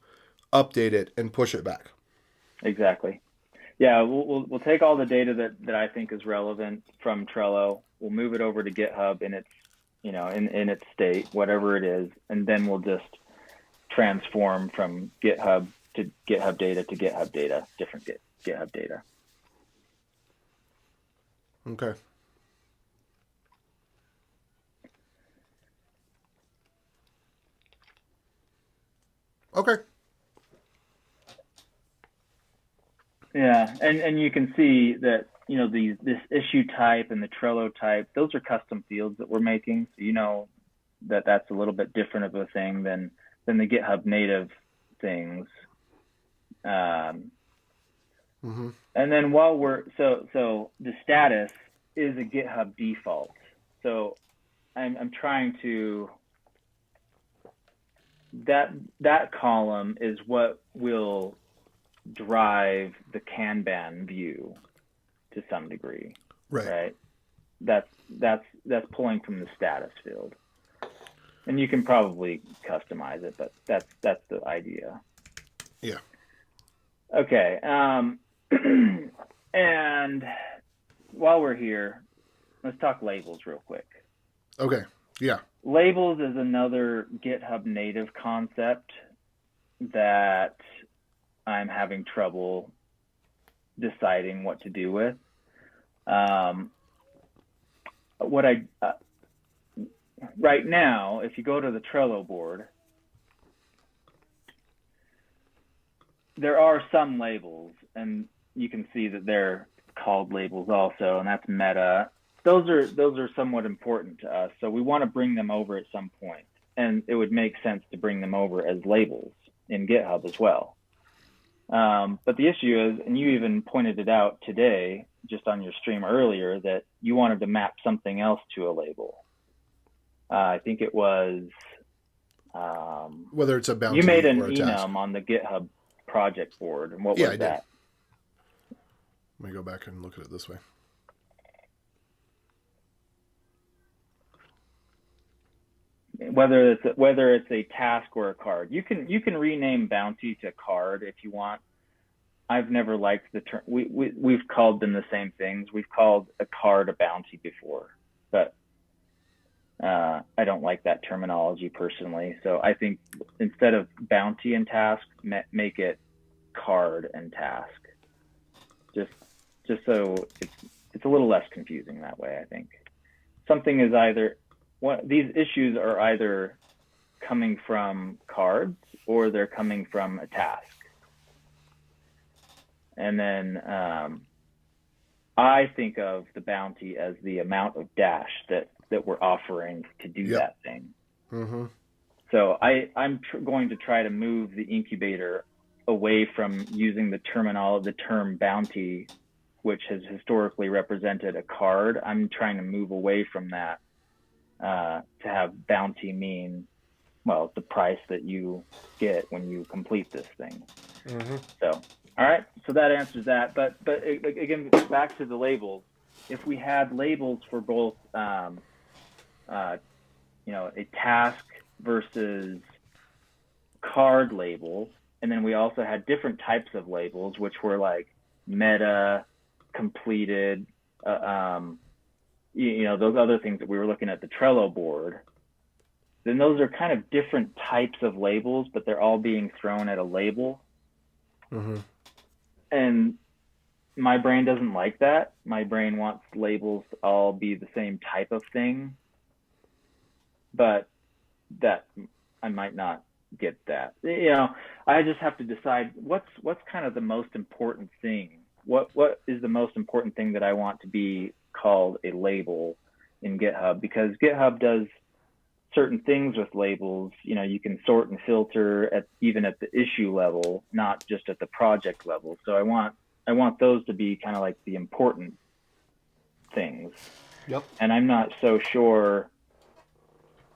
S1: update it, and push it back.
S3: Exactly. Yeah, we'll take all the data that I think is relevant from Trello. We'll move it over to GitHub in its, you know, in its state, whatever it is, and then we'll just transform from GitHub to GitHub data to GitHub data, different GitHub data.
S1: Okay. Okay.
S3: Yeah, and you can see that, you know, this issue type and the Trello type, those are custom fields that we're making. So you know that that's a little bit different of a thing than the GitHub native things.
S1: Mm-hmm.
S3: And then while we're so the status is a GitHub default. So I'm trying to, that column is what will drive the Kanban view to some degree. Right? That's pulling from the status field. And you can probably customize it, but that's the idea.
S1: Yeah.
S3: Okay. And while we're here, let's talk labels real quick.
S1: Okay. Yeah.
S3: Labels is another GitHub native concept that I'm having trouble deciding what to do with. Right now, if you go to the Trello board, there are some labels, and you can see that they're called labels also, and that's meta. Those are somewhat important to us, so we want to bring them over at some point. and it would make sense to bring them over as labels in GitHub as well. But the issue is, and you even pointed it out today, just on your stream earlier, that you wanted to map something else to a label. I think it was
S1: whether it's a bounty
S3: you made an
S1: or a task.
S3: enum on the GitHub project board, and what was
S1: I did.
S3: that?
S1: Let me go back and look at it this way.
S3: Whether it's a task or a card, you can rename bounty to card if you want. I've never liked the term. We've called them the same things. We've called a card a bounty before, but I don't like that terminology personally. So I think instead of bounty and task, make it card and task. Just so it's a little less confusing that way. I think something is these issues are either coming from cards or they're coming from a task. And then I think of the bounty as the amount of dash that we're offering to do that thing.
S1: Mm-hmm.
S3: So I'm going to try to move the incubator away from using the term bounty, which has historically represented a card. I'm trying to move away from that to have bounty mean, well, the price that you get when you complete this thing.
S1: Mm-hmm.
S3: So, all right, so that answers that. But again, back to the labels. If we had labels for both, a task versus card labels, and then we also had different types of labels, which were like meta, completed, those other things that we were looking at the Trello board, then those are kind of different types of labels, but they're all being thrown at a label.
S1: Mm-hmm.
S3: And my brain doesn't like that. My brain wants labels to all be the same type of thing, but that I might not get that. I just have to decide what's kind of the most important thing. What is the most important thing that I want to be called a label in GitHub? Because GitHub does certain things with labels. You can sort and filter even at the issue level, not just at the project level. So I want those to be kind of like the important things.
S1: Yep.
S3: And I'm not sure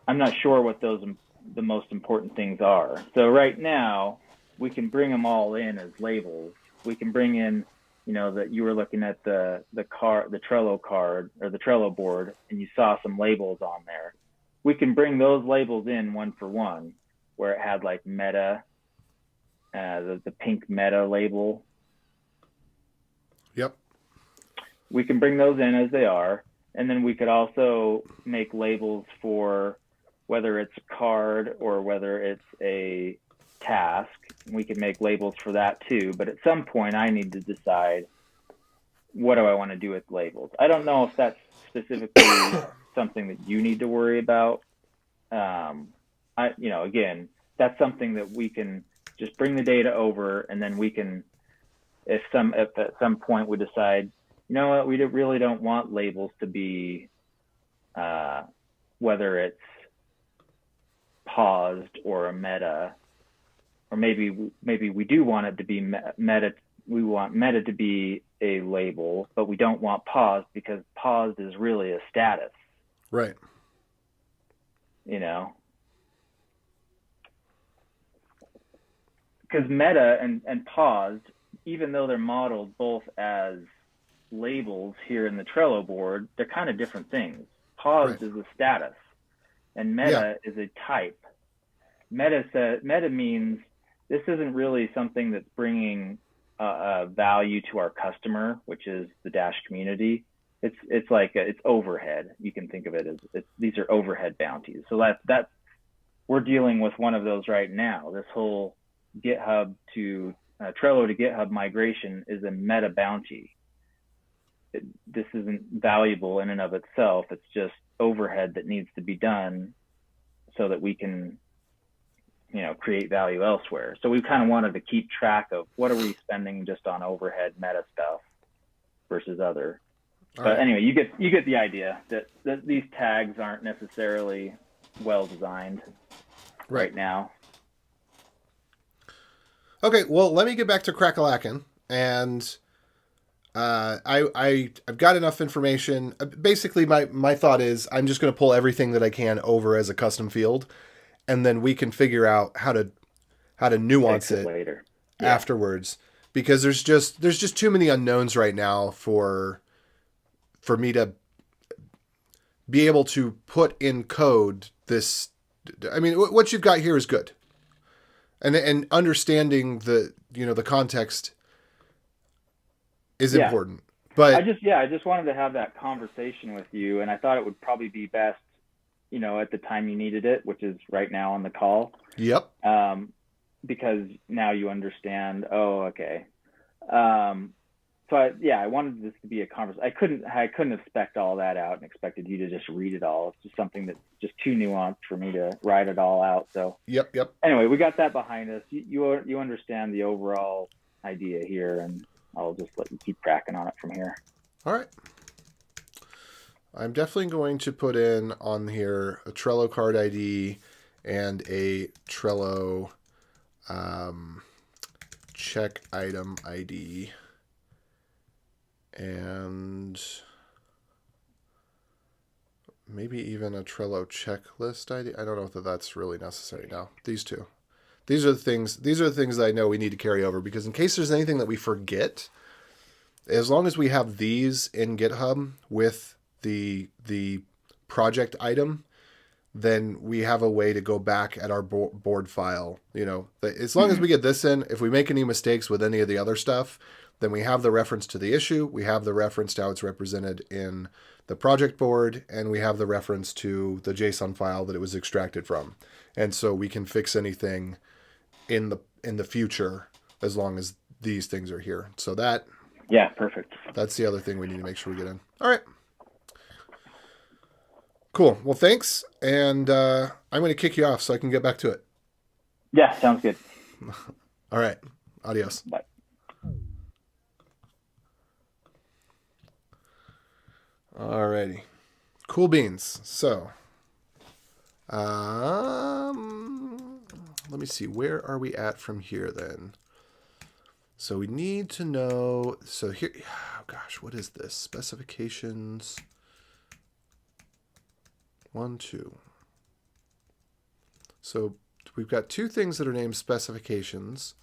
S3: what the most important things are. So right now we can bring them all in as labels. We can bring in, that you were looking at the Trello card or the Trello board, and you saw some labels on there. We can bring those labels in one for one, where it had like meta, the pink meta label.
S1: Yep.
S3: We can bring those in as they are. And then we could also make labels for whether it's a card or whether it's a task. We could make labels for that too. But at some point, I need to decide, what do I want to do with labels? I don't know if that's specifically something that you need to worry about. Again, that's something that we can just bring the data over, and then we can, if at some point we decide, what, we really don't want labels to be, whether it's paused or a meta, or maybe we do want it to be meta. We want meta to be a label, but we don't want paused, because paused is really a status.
S1: Right.
S3: Because meta and paused, even though they're modeled both as labels here in the Trello board, they're kind of different things. Paused is a status, and meta is a type. Meta means this isn't really something that's bringing value to our customer, which is the Dash community. It's like it's overhead. You can think of it as these are overhead bounties. So that we're dealing with one of those right now. This whole GitHub to Trello to GitHub migration is a meta bounty. This isn't valuable in and of itself. It's just overhead that needs to be done so that we can, create value elsewhere. So we kind of wanted to keep track of what are we spending just on overhead meta stuff versus other. But anyway, you get the idea that these tags aren't necessarily well designed. right now.
S1: Okay, well, let me get back to Crackalacken, and I've got enough information. Basically, my thought is I'm just going to pull everything that I can over as a custom field, and then we can figure out how to nuance
S3: Fix it
S1: it
S3: later.
S1: afterwards, because there's just too many unknowns right now for me to be able to put in code this. I mean, what you've got here is good. And understanding the context is important. But
S3: I just wanted to have that conversation with you, and I thought it would probably be best, at the time you needed it, which is right now on the call.
S1: Yep.
S3: Because now you understand. Oh, okay. So I wanted this to be a conversation. I couldn't have spec'd all that out and expected you to just read it all. It's just something that's just too nuanced for me to write it all out. So
S1: yep.
S3: Anyway, we got that behind us. You understand the overall idea here, and I'll just let you keep cracking on it from here.
S1: All right. I'm definitely going to put in on here a Trello card ID and a Trello check item ID. And maybe even a Trello checklist ID. I don't know if that's really necessary now. These two. These are the things that I know we need to carry over, because in case there's anything that we forget, as long as we have these in GitHub with the project item, then we have a way to go back at our board file. As long as we get this in, if we make any mistakes with any of the other stuff, then we have the reference to the issue, we have the reference to how it's represented in the project board, and we have the reference to the JSON file that it was extracted from. And so we can fix anything in the future as long as these things are here. So
S3: perfect.
S1: That's the other thing we need to make sure we get in. All right. Cool. Well, thanks. And I'm going to kick you off so I can get back to it.
S3: Yeah, sounds good.
S1: All right. Adios.
S3: Bye.
S1: Alrighty. Cool beans. So, let me see. Where are we at from here then? So we need to know. So here, oh gosh, what is this? Specifications. 1, 2. So we've got two things that are named specifications,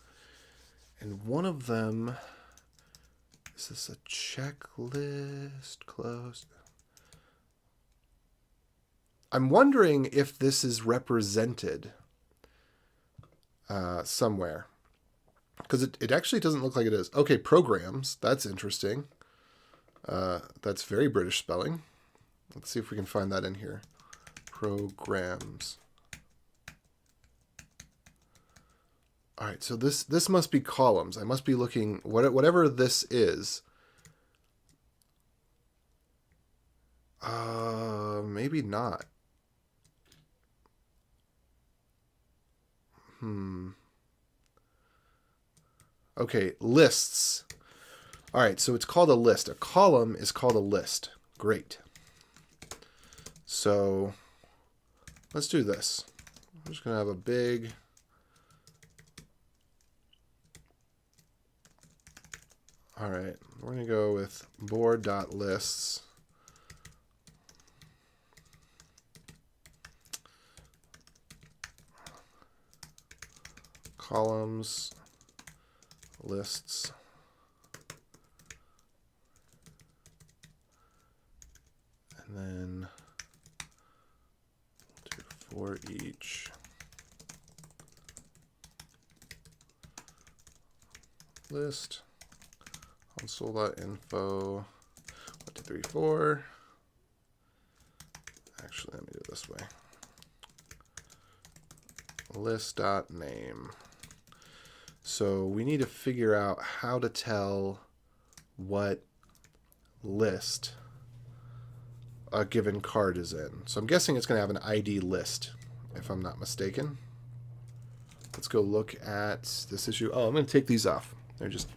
S1: and one of them. Is this a checklist? Closed. I'm wondering if this is represented somewhere, because it actually doesn't look like it is. Okay, programs. That's interesting. That's very British spelling. Let's see if we can find that in here. Programs. All right, so this must be columns. I must be looking, whatever this is. Maybe not. Okay, lists. All right, so it's called a list. A column is called a list. Great. So let's do this. I'm just going to have a big... All right, we're going to go with board.lists. Columns, lists. And then do for each list. Console.info 1, 2, 3, 4. Actually, let me do it this way. List.name. So we need to figure out how to tell what list a given card is in. So I'm guessing it's going to have an ID list, if I'm not mistaken. Let's go look at this issue. Oh, I'm going to take these off. They're just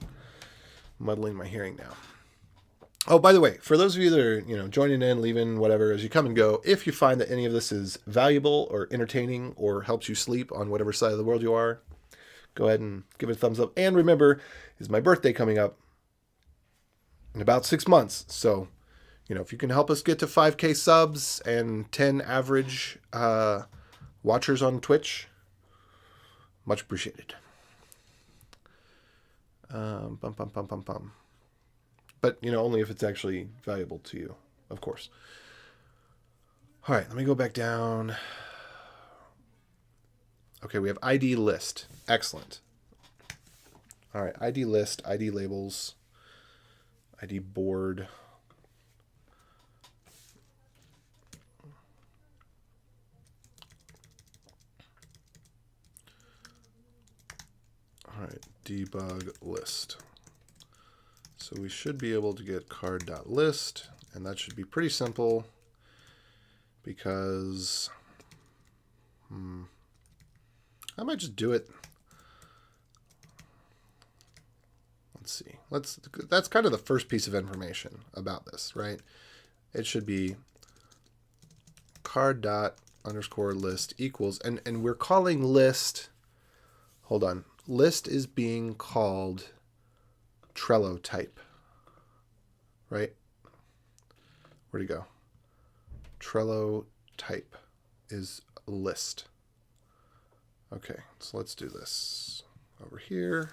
S1: muddling my hearing now. Oh, by the way, for those of you that are, joining in, leaving, whatever, as you come and go, if you find that any of this is valuable or entertaining or helps you sleep on whatever side of the world you are, go ahead and give it a thumbs up. And remember, it's my birthday coming up in about 6 months. So, if you can help us get to 5K subs and 10 average watchers on Twitch, much appreciated. Bum, bum, bum, bum, bum. But, only if it's actually valuable to you, of course. All right, let me go back down. Okay, we have ID list. Excellent. All right, ID list, ID labels, ID board. All right, debug list. So we should be able to get card.list, and that should be pretty simple because I might just do it. Let's see. That's kind of the first piece of information about this, right? It should be card._list equals, and we're calling list, hold on, list is being called Trello type, right? Where'd it go? Trello type is list. Okay, so let's do this over here.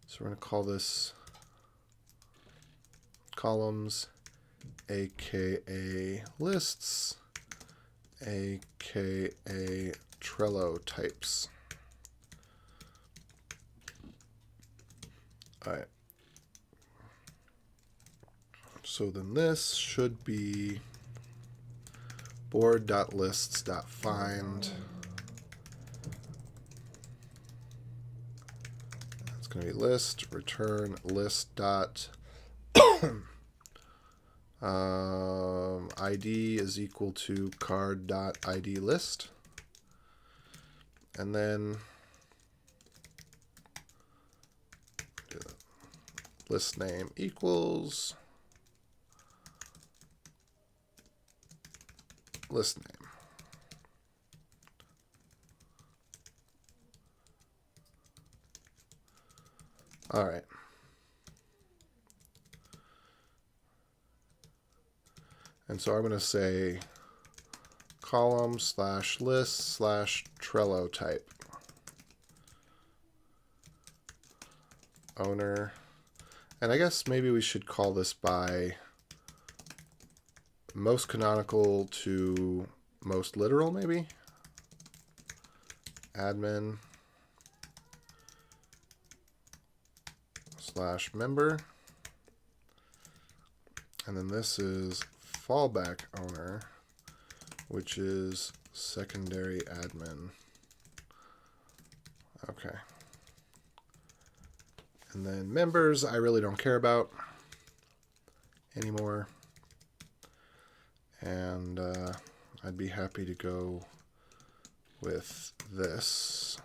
S1: So we're going to call this columns, aka lists, aka Trello types. All right. So then this should be board.lists.find. It's going to be list, return list dot ID is equal to card.id list. And then list name equals list name. All right. And so I'm going to say column / list / Trello type. Owner. And I guess maybe we should call this by most canonical to most literal, maybe. Admin / member. And then this is fallback owner, which is secondary admin. Okay. And then members, I really don't care about anymore. And I'd be happy to go with this.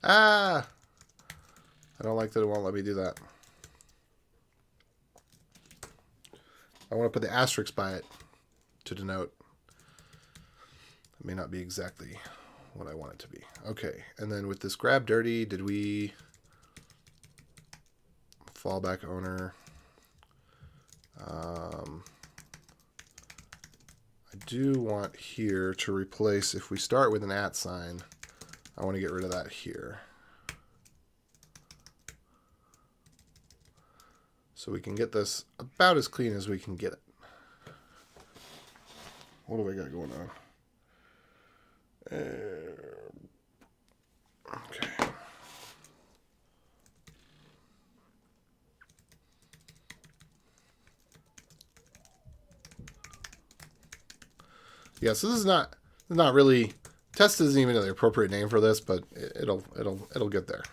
S1: Ah! I don't like that it won't let me do that. I want to put the asterisk by it to denote. It may not be exactly what I want it to be. Okay, and then with this grab dirty, did we fallback owner? I do want here to replace, if we start with an @ sign, I want to get rid of that here. So we can get this about as clean as we can get it. What do I got going on? Okay. Yeah, so this is not really, test isn't even the appropriate name for this, but it'll get there.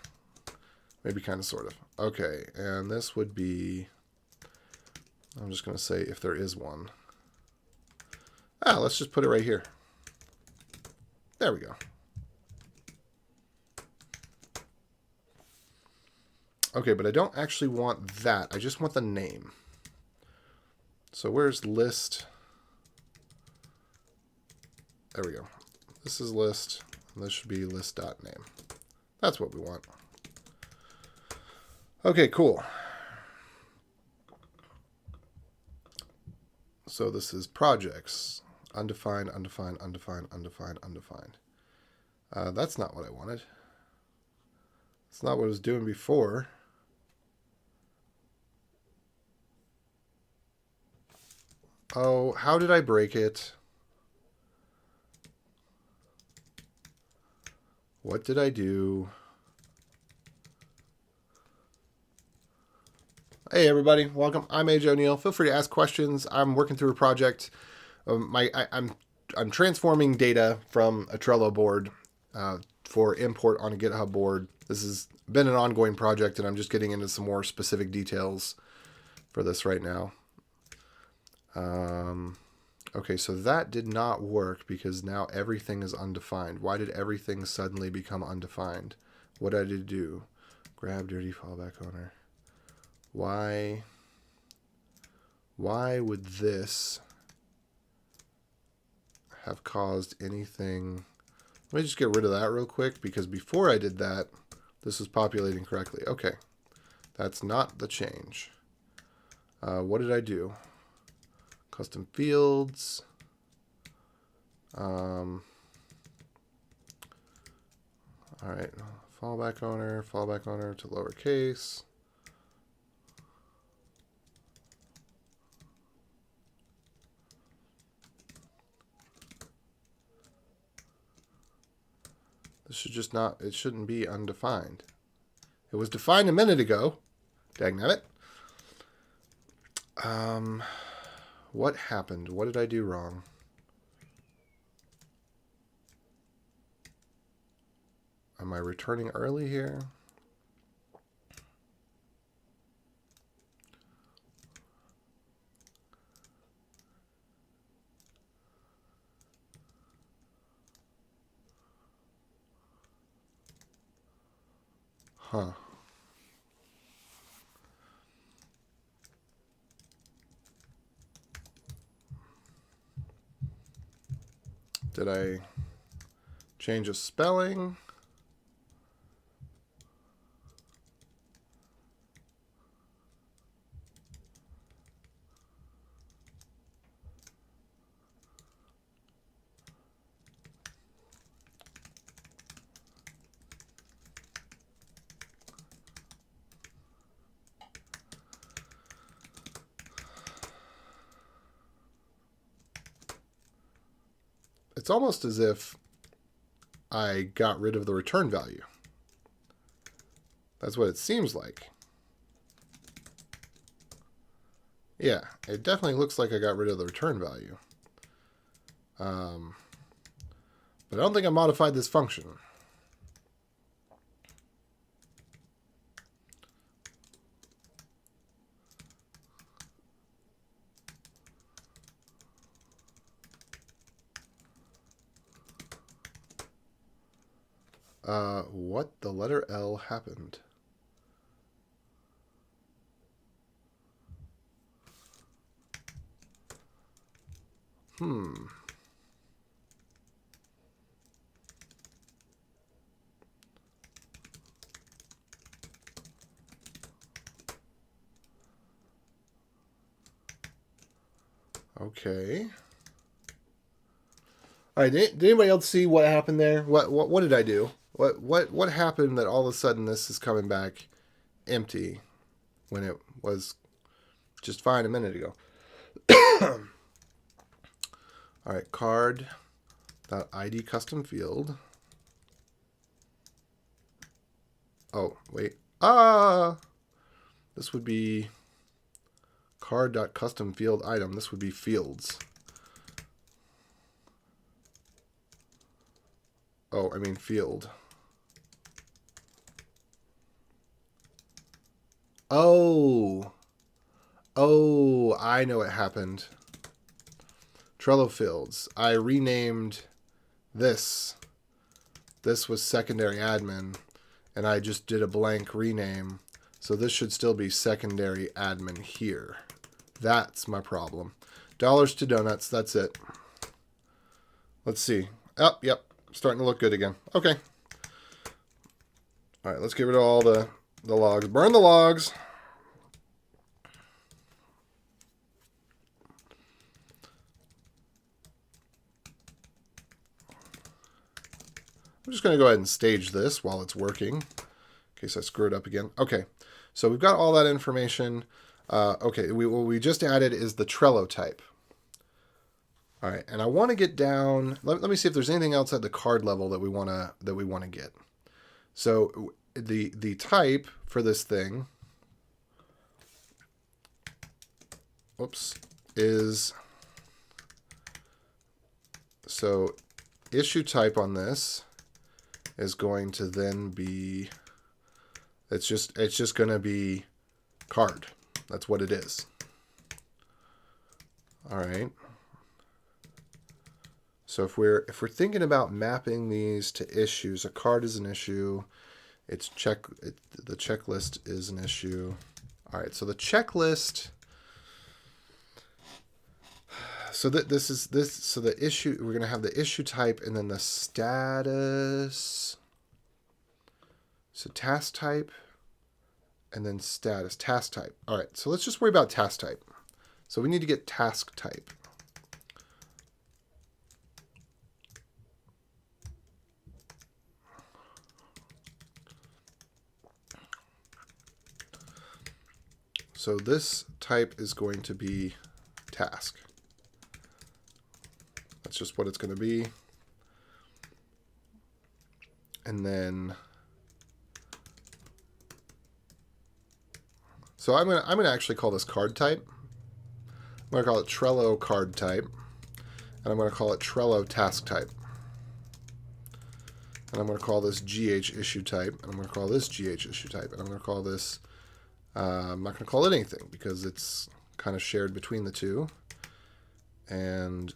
S1: Maybe kind of, sort of. Okay, and this would be, I'm just going to say if there is one. Let's just put it right here. There we go. Okay, but I don't actually want that. I just want the name. So where's list? There we go. This is list. And this should be list.name. That's what we want. Okay, cool. So this is projects. Undefined, undefined, undefined, undefined, undefined. That's not what I wanted. It's not what I was doing before. Oh, how did I break it? What did I do? Hey everybody, welcome. I'm AJ O'Neill. Feel free to ask questions. I'm working through a project. I'm transforming data from a Trello board for import on a GitHub board. This has been an ongoing project, and I'm just getting into some more specific details for this right now. Okay, so that did not work because now everything is undefined. Why did everything suddenly become undefined? What did I do? Grab dirty fallback owner. Why would this have caused anything? Let me just get rid of that real quick because before I did that, this was populating correctly. Okay, that's not the change. What did I do? Custom fields. All right, fallback owner to lowercase. This should just not, it shouldn't be undefined. It was defined a minute ago. Dagnabbit. What happened? What did I do wrong? Am I returning early here? Huh. Did I change a spelling? It's almost as if I got rid of the return value. That's what it seems like. Yeah, it definitely looks like I got rid of the return value. But I don't think I modified this function. What the letter L happened? Okay. All right. Did anybody else see what happened there? What did I do? What happened that all of a sudden this is coming back empty when it was just fine a minute ago? All right. Card.id custom field. Oh, wait. This would be card.custom field item. This would be fields. Oh, I mean field. Oh, I know what happened. Trello fields. I renamed this. This was secondary admin, and I just did a blank rename. So this should still be secondary admin here. That's my problem. Dollars to donuts, that's it. Let's see. Oh, yep, starting to look good again. Okay. All right, let's get rid of all the logs. Burn the logs. I'm just going to go ahead and stage this while it's working, in case I screw it up again. Okay, so we've got all that information. Okay, what we just added is the Trello type. All right, and I want to get down. Let me see if there's anything else at the card level that we want to get. So the type for this thing, whoops, is so issue type on this is going to then be, it's just going to be card. That's what it is. All right. So if we're thinking about mapping these to issues, a card is an issue. The checklist is an issue. All right. So the checklist. So so the issue, we're going to have the issue type and then the status. So task type and then status, task type. All right, so let's just worry about task type. So we need to get task type. So this type is going to be task. That's just what it's going to be. And then, so I'm gonna actually call this card type. I'm gonna call it Trello card type, and I'm gonna call it Trello task type. And I'm gonna call this GH issue type, and I'm gonna call this GH issue type, and I'm gonna call this. I'm not gonna call it anything because it's kind of shared between the two. And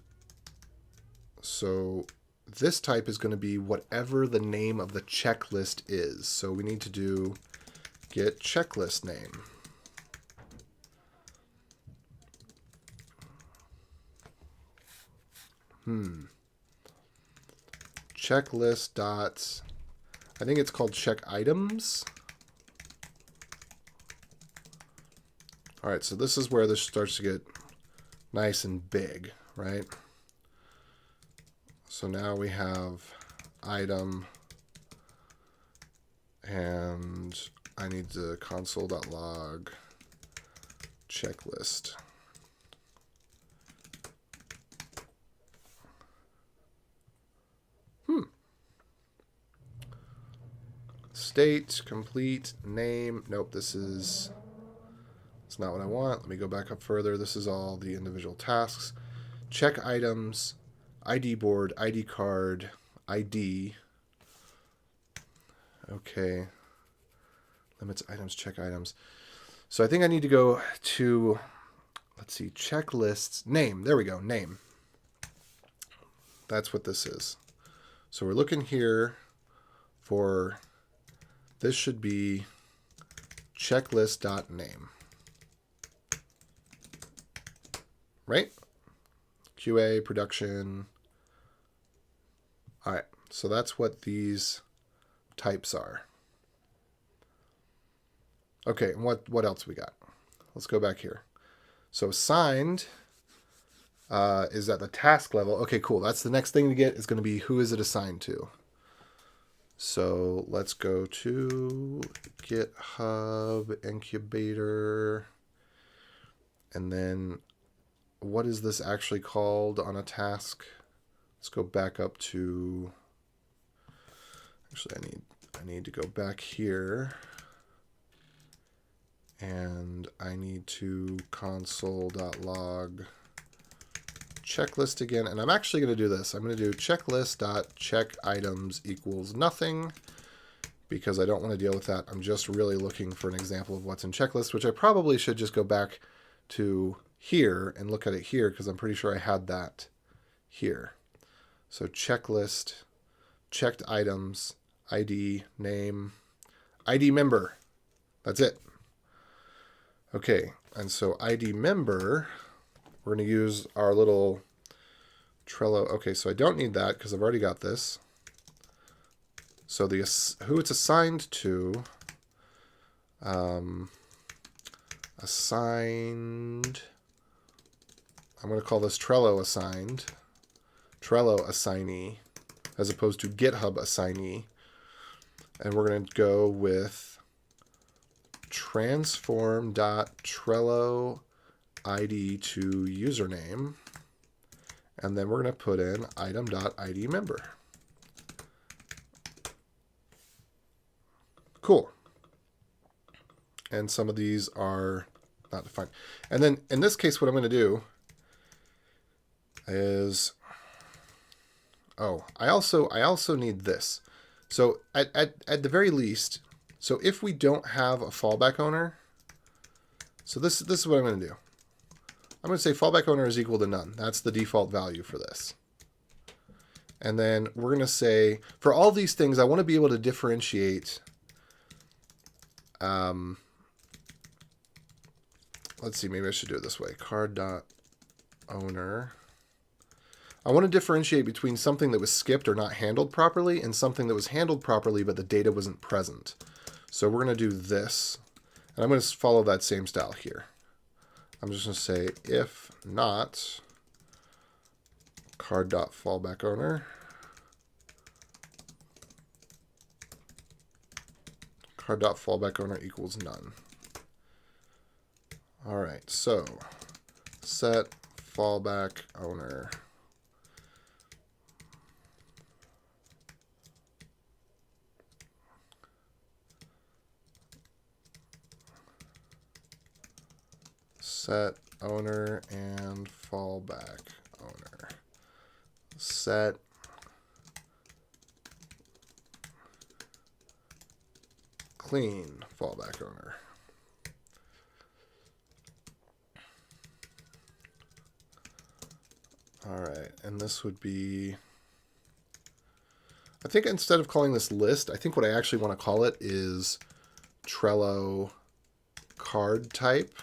S1: so this type is going to be whatever the name of the checklist is. So we need to do get checklist name. Checklist dot, I think it's called check items. All right, so this is where this starts to get nice and big, right? So now we have item, and I need to console.log checklist. State, complete, name. Nope, it's not what I want. Let me go back up further. This is all the individual tasks. Check items, ID board, ID card, ID. Okay. Limits items, check items. So I think I need to go to, let's see, checklists, name. There we go, name. That's what this is. So we're looking here for, this should be checklist.name. Right? QA, production. All right, so that's what these types are. Okay, and what else we got? Let's go back here. So assigned is at the task level. Okay, cool. That's the next thing to get is going to be who is it assigned to. So let's go to GitHub incubator. And then what is this actually called on a task? Let's go back up to, actually I need to go back here. And I need to console.log checklist again. And I'm actually going to do this. I'm going to do checklist.checkItems equals nothing because I don't want to deal with that. I'm just really looking for an example of what's in checklist, which I probably should just go back to here and look at it here because I'm pretty sure I had that here. So checklist, checked items, ID, name, ID member. That's it. Okay, and so ID member, we're going to use our little Trello. Okay, so I don't need that because I've already got this. So the who it's assigned to, assigned, I'm going to call this Trello assigned, Trello assignee, as opposed to GitHub assignee. And we're going to go with transform.Trello ID to username. And then we're going to put in item.id member. Cool. And some of these are not defined. And then in this case, what I'm going to do is, I also need this. So at the very least, so if we don't have a fallback owner, so this is what I'm going to do. I'm going to say fallback owner is equal to none. That's the default value for this. And then we're going to say, for all these things, I want to be able to differentiate. Let's see, maybe I should do it this way. Card.owner. I want to differentiate between something that was skipped or not handled properly and something that was handled properly, but the data wasn't present. So we're going to do this. And I'm going to follow that same style here. I'm just going to say if not card.fallbackOwner, card.fallbackOwner equals none. All right, so set fallback owner. Set owner and fallback owner. Set clean fallback owner. All right, and this would be, I think instead of calling this list, I think what I actually want to call it is Trello card type.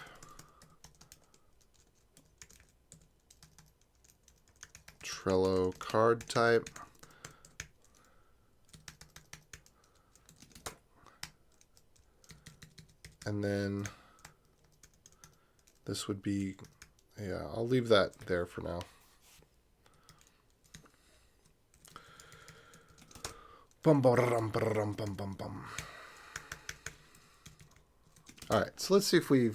S1: Trello card type. And then this would be, yeah, I'll leave that there for now. Bum, bum, bum, bum, bum, bum. All right, so let's see if we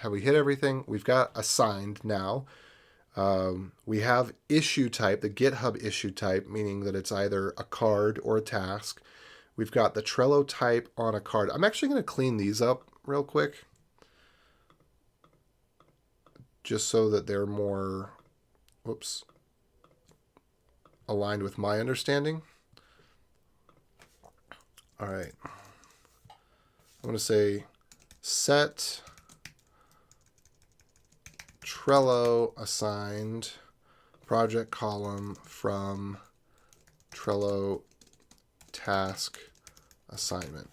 S1: hit everything. We've got assigned now. We have issue type, the GitHub issue type, meaning that it's either a card or a task. We've got the Trello type on a card. I'm actually going to clean these up real quick, just so that they're more, aligned with my understanding. All right. I'm going to say set Trello assigned project column from Trello task assignment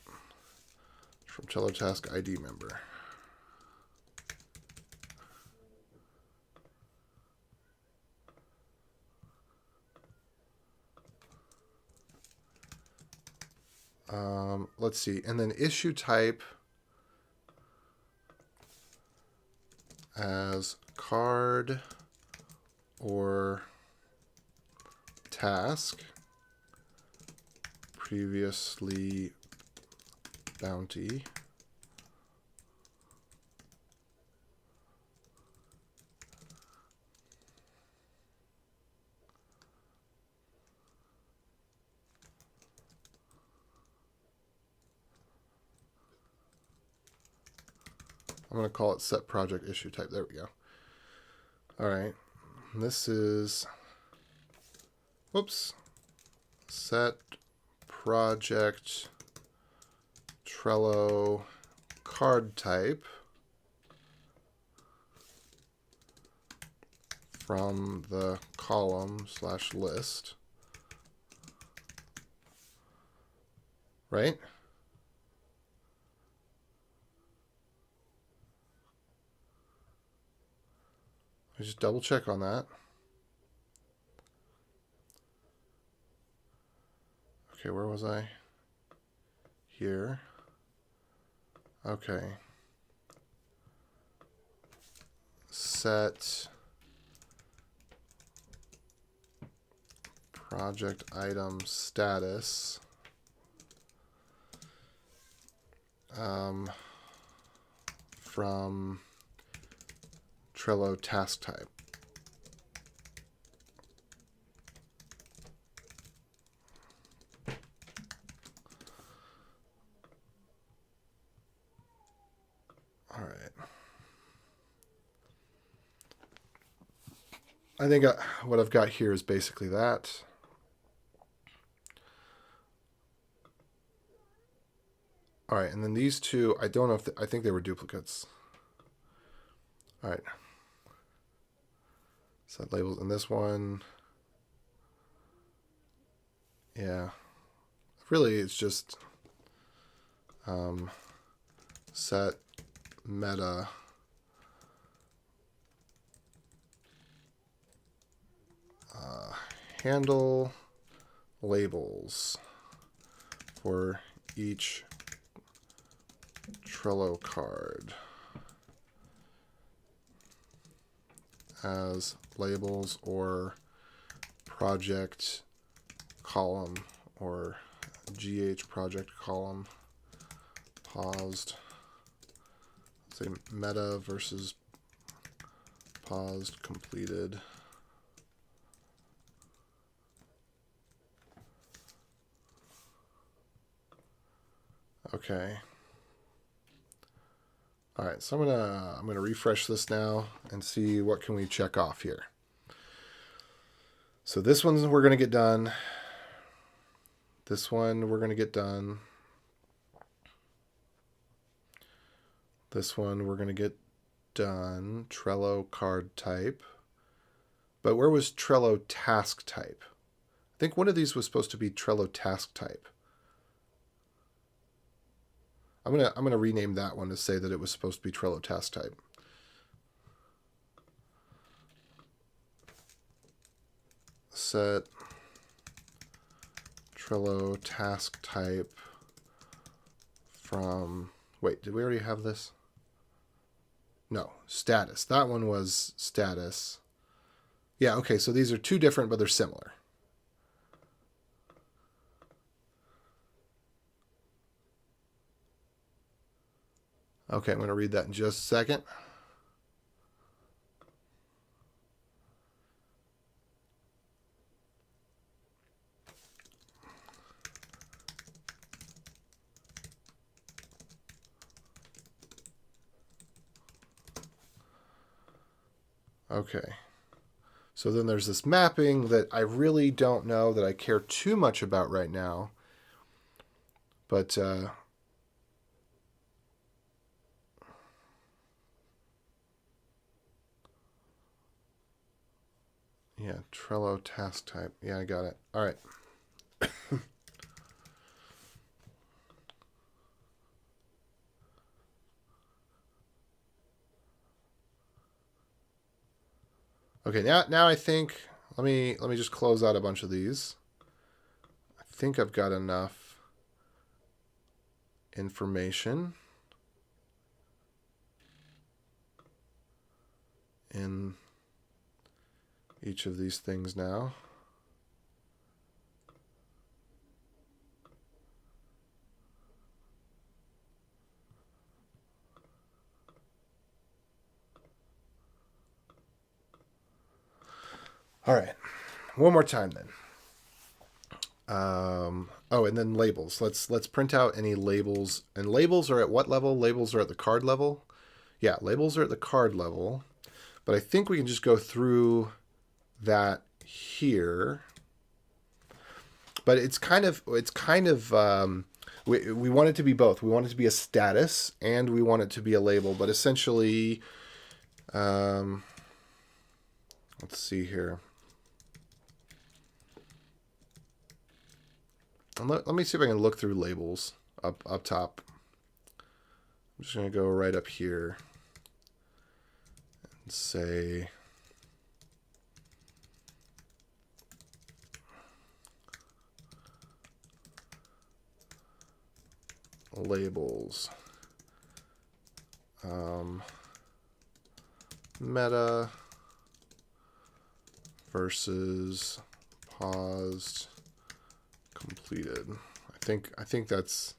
S1: from Trello task ID member. Let's see, and then issue type as card or task, previously bounty. I'm going to call it set project issue type. There we go. All right. This is, set project Trello card type from the column / list. Right? me just double check on that. Okay, where was I? Here. Okay. Set project item status from Trello task type. All right. I think what I've got here is basically that. All right, and then these two, I don't know if I think they were duplicates. All right. Set labels, and this one, yeah. Really, it's just set meta handle labels for each Trello card as labels or project column or GH project column paused. Say meta versus paused completed. Okay. All right, so I'm gonna refresh this now and see what can we check off here. So this one we're gonna get done. This one we're gonna get done. This one we're gonna get done. Trello card type. But where was Trello task type? I think one of these was supposed to be Trello task type. I'm gonna rename that one to say that it was supposed to be Trello task type. Set Trello task type from, wait, did we already have this? No, status. That one was status. Yeah, okay, so these are two different, but they're similar. Okay, I'm going to read that in just a second. Okay. So then there's this mapping that I really don't know that I care too much about right now. But yeah, Trello task type. Yeah, I got it. All right. Okay, now I think let me just close out a bunch of these. I think I've got enough information in each of these things now. All right, one more time then. Oh, and then labels. Let's print out any labels. And labels are at what level? Labels are at the card level. Yeah, labels are at the card level. But I think we can just go through that here. But it's kind of we want it to be both. We want it to be a status and we want it to be a label. But essentially, let's see here. And let me see if I can look through labels up top. I'm just going to go right up here and say labels. Meta versus paused completed. I think that's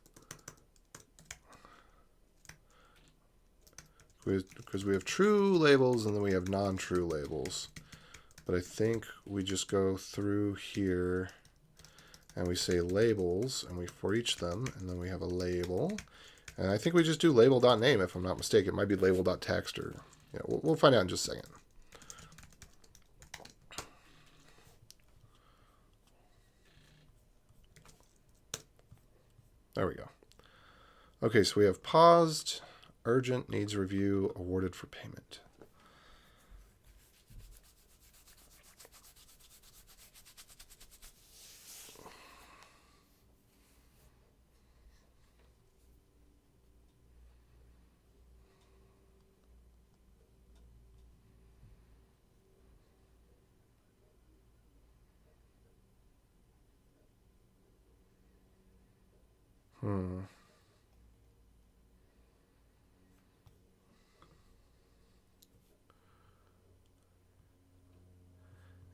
S1: because we have true labels and then we have non-true labels. But I think we just go through here and we say labels and we for each them, and then we have a label. And I think we just do label.name if I'm not mistaken. It might be label.text or we'll find out in just a second. There we go. Okay, so we have paused, urgent, needs review, awarded for payment.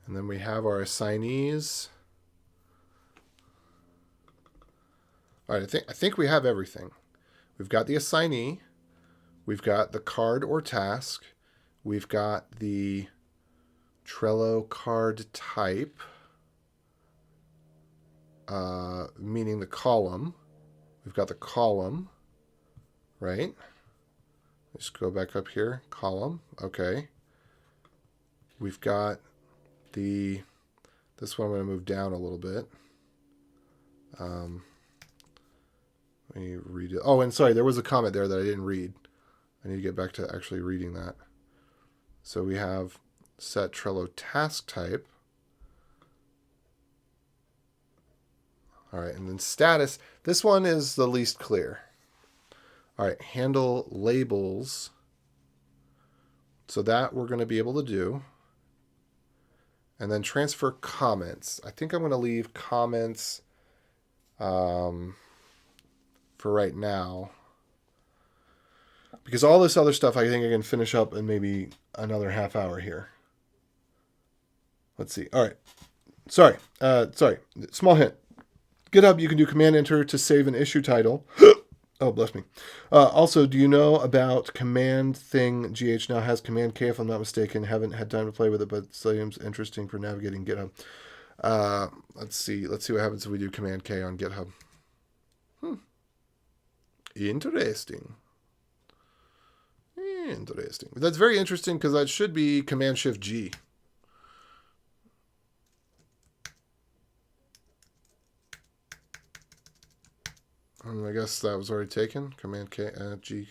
S1: And then we have our assignees. All right, I think we have everything. We've got the assignee. We've got the card or task. We've got the Trello card type, meaning the column. We've got the column, right? Let's go back up here. Column, okay. We've got this one I'm going to move down a little bit. Let me read it. Oh, and sorry, there was a comment there that I didn't read. I need to get back to actually reading that. So we have set Trello task type. All right, and then status. This one is the least clear. All right, handle labels. So that we're going to be able to do. And then transfer comments. I think I'm going to leave comments for right now. Because all this other stuff I think I can finish up in maybe another half hour here. Let's see. All right. Sorry. Small hint. GitHub, you can do command enter to save an issue title. Oh, bless me. Also, do you know about command thing? GH now has command K, if I'm not mistaken. Haven't had time to play with it, but it seems interesting for navigating GitHub. Let's see what happens if we do command K on GitHub. Interesting. That's very interesting because that should be command shift G. I guess that was already taken. Command K, G.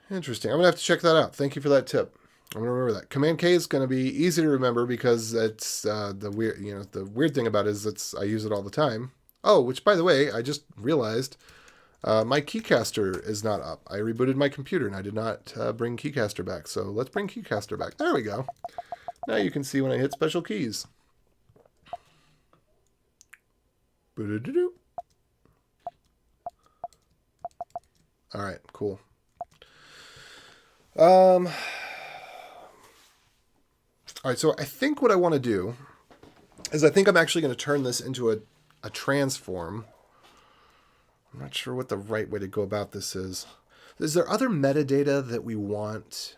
S1: Interesting. I'm going to have to check that out. Thank you for that tip. I'm going to remember that. Command K is going to be easy to remember because it's the weird thing about it is I use it all the time. Oh, which by the way, I just realized my Keycaster is not up. I rebooted my computer and I did not bring Keycaster back. So let's bring Keycaster back. There we go. Now you can see when I hit special keys. All right, cool. All right, so I think what I want to do is I think I'm actually going to turn this into a transform. I'm not sure what the right way to go about this is. Is there other metadata that we want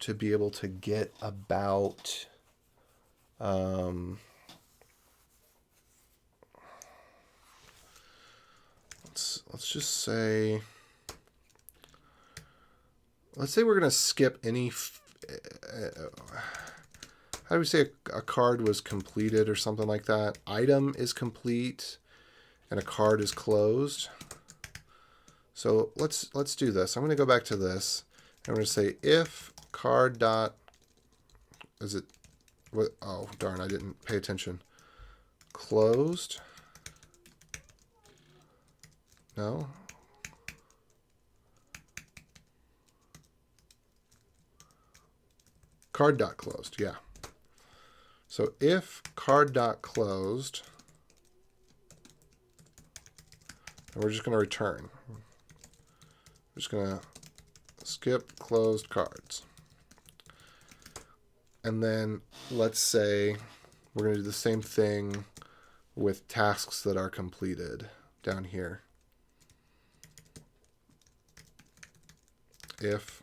S1: to be able to get about let's just say, let's say we're going to skip any, how do we say a card was completed or something like that? Item is complete and a card is closed. So let's do this. I'm going to go back to this. I'm going to say if card dot, is it, what? Oh, darn, I didn't pay attention. Closed. No. Card dot closed, yeah. So if card dot closed, And we're just going to return. We're just going to skip closed cards. And then let's say we're going to do the same thing with tasks that are completed down here. If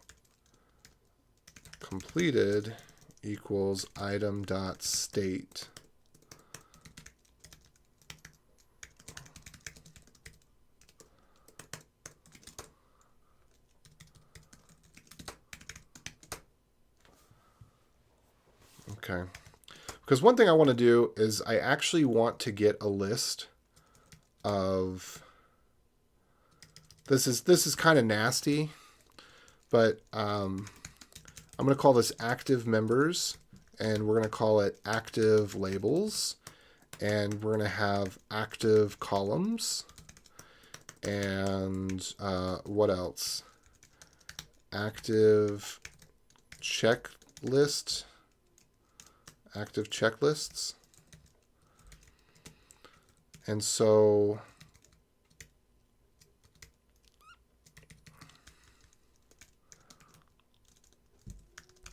S1: completed equals item.state. Okay. Because one thing I want to do is I actually want to get a list of, this is kind of nasty, but I'm going to call this active members, and we're going to call it active labels, and we're going to have active columns, and what else? Active checklist. Active checklists. And so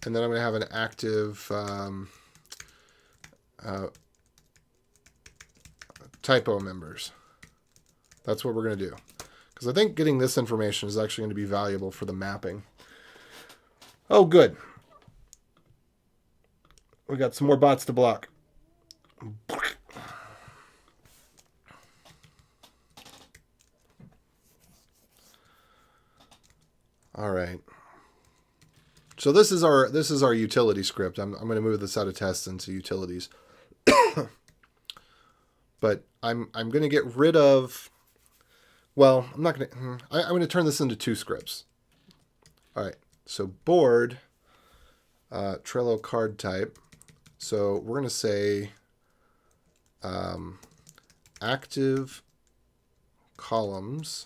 S1: and then I'm going to have an active typo members. That's what we're going to do. Because I think getting this information is actually going to be valuable for the mapping. Oh, good. We got some more bots to block. All right. So this is our utility script. I'm going to move this out of tests into utilities. But I'm going to get rid of, well, I'm not going to, I'm going to turn this into two scripts. All right. So board, Trello card type. So we're going to say active columns.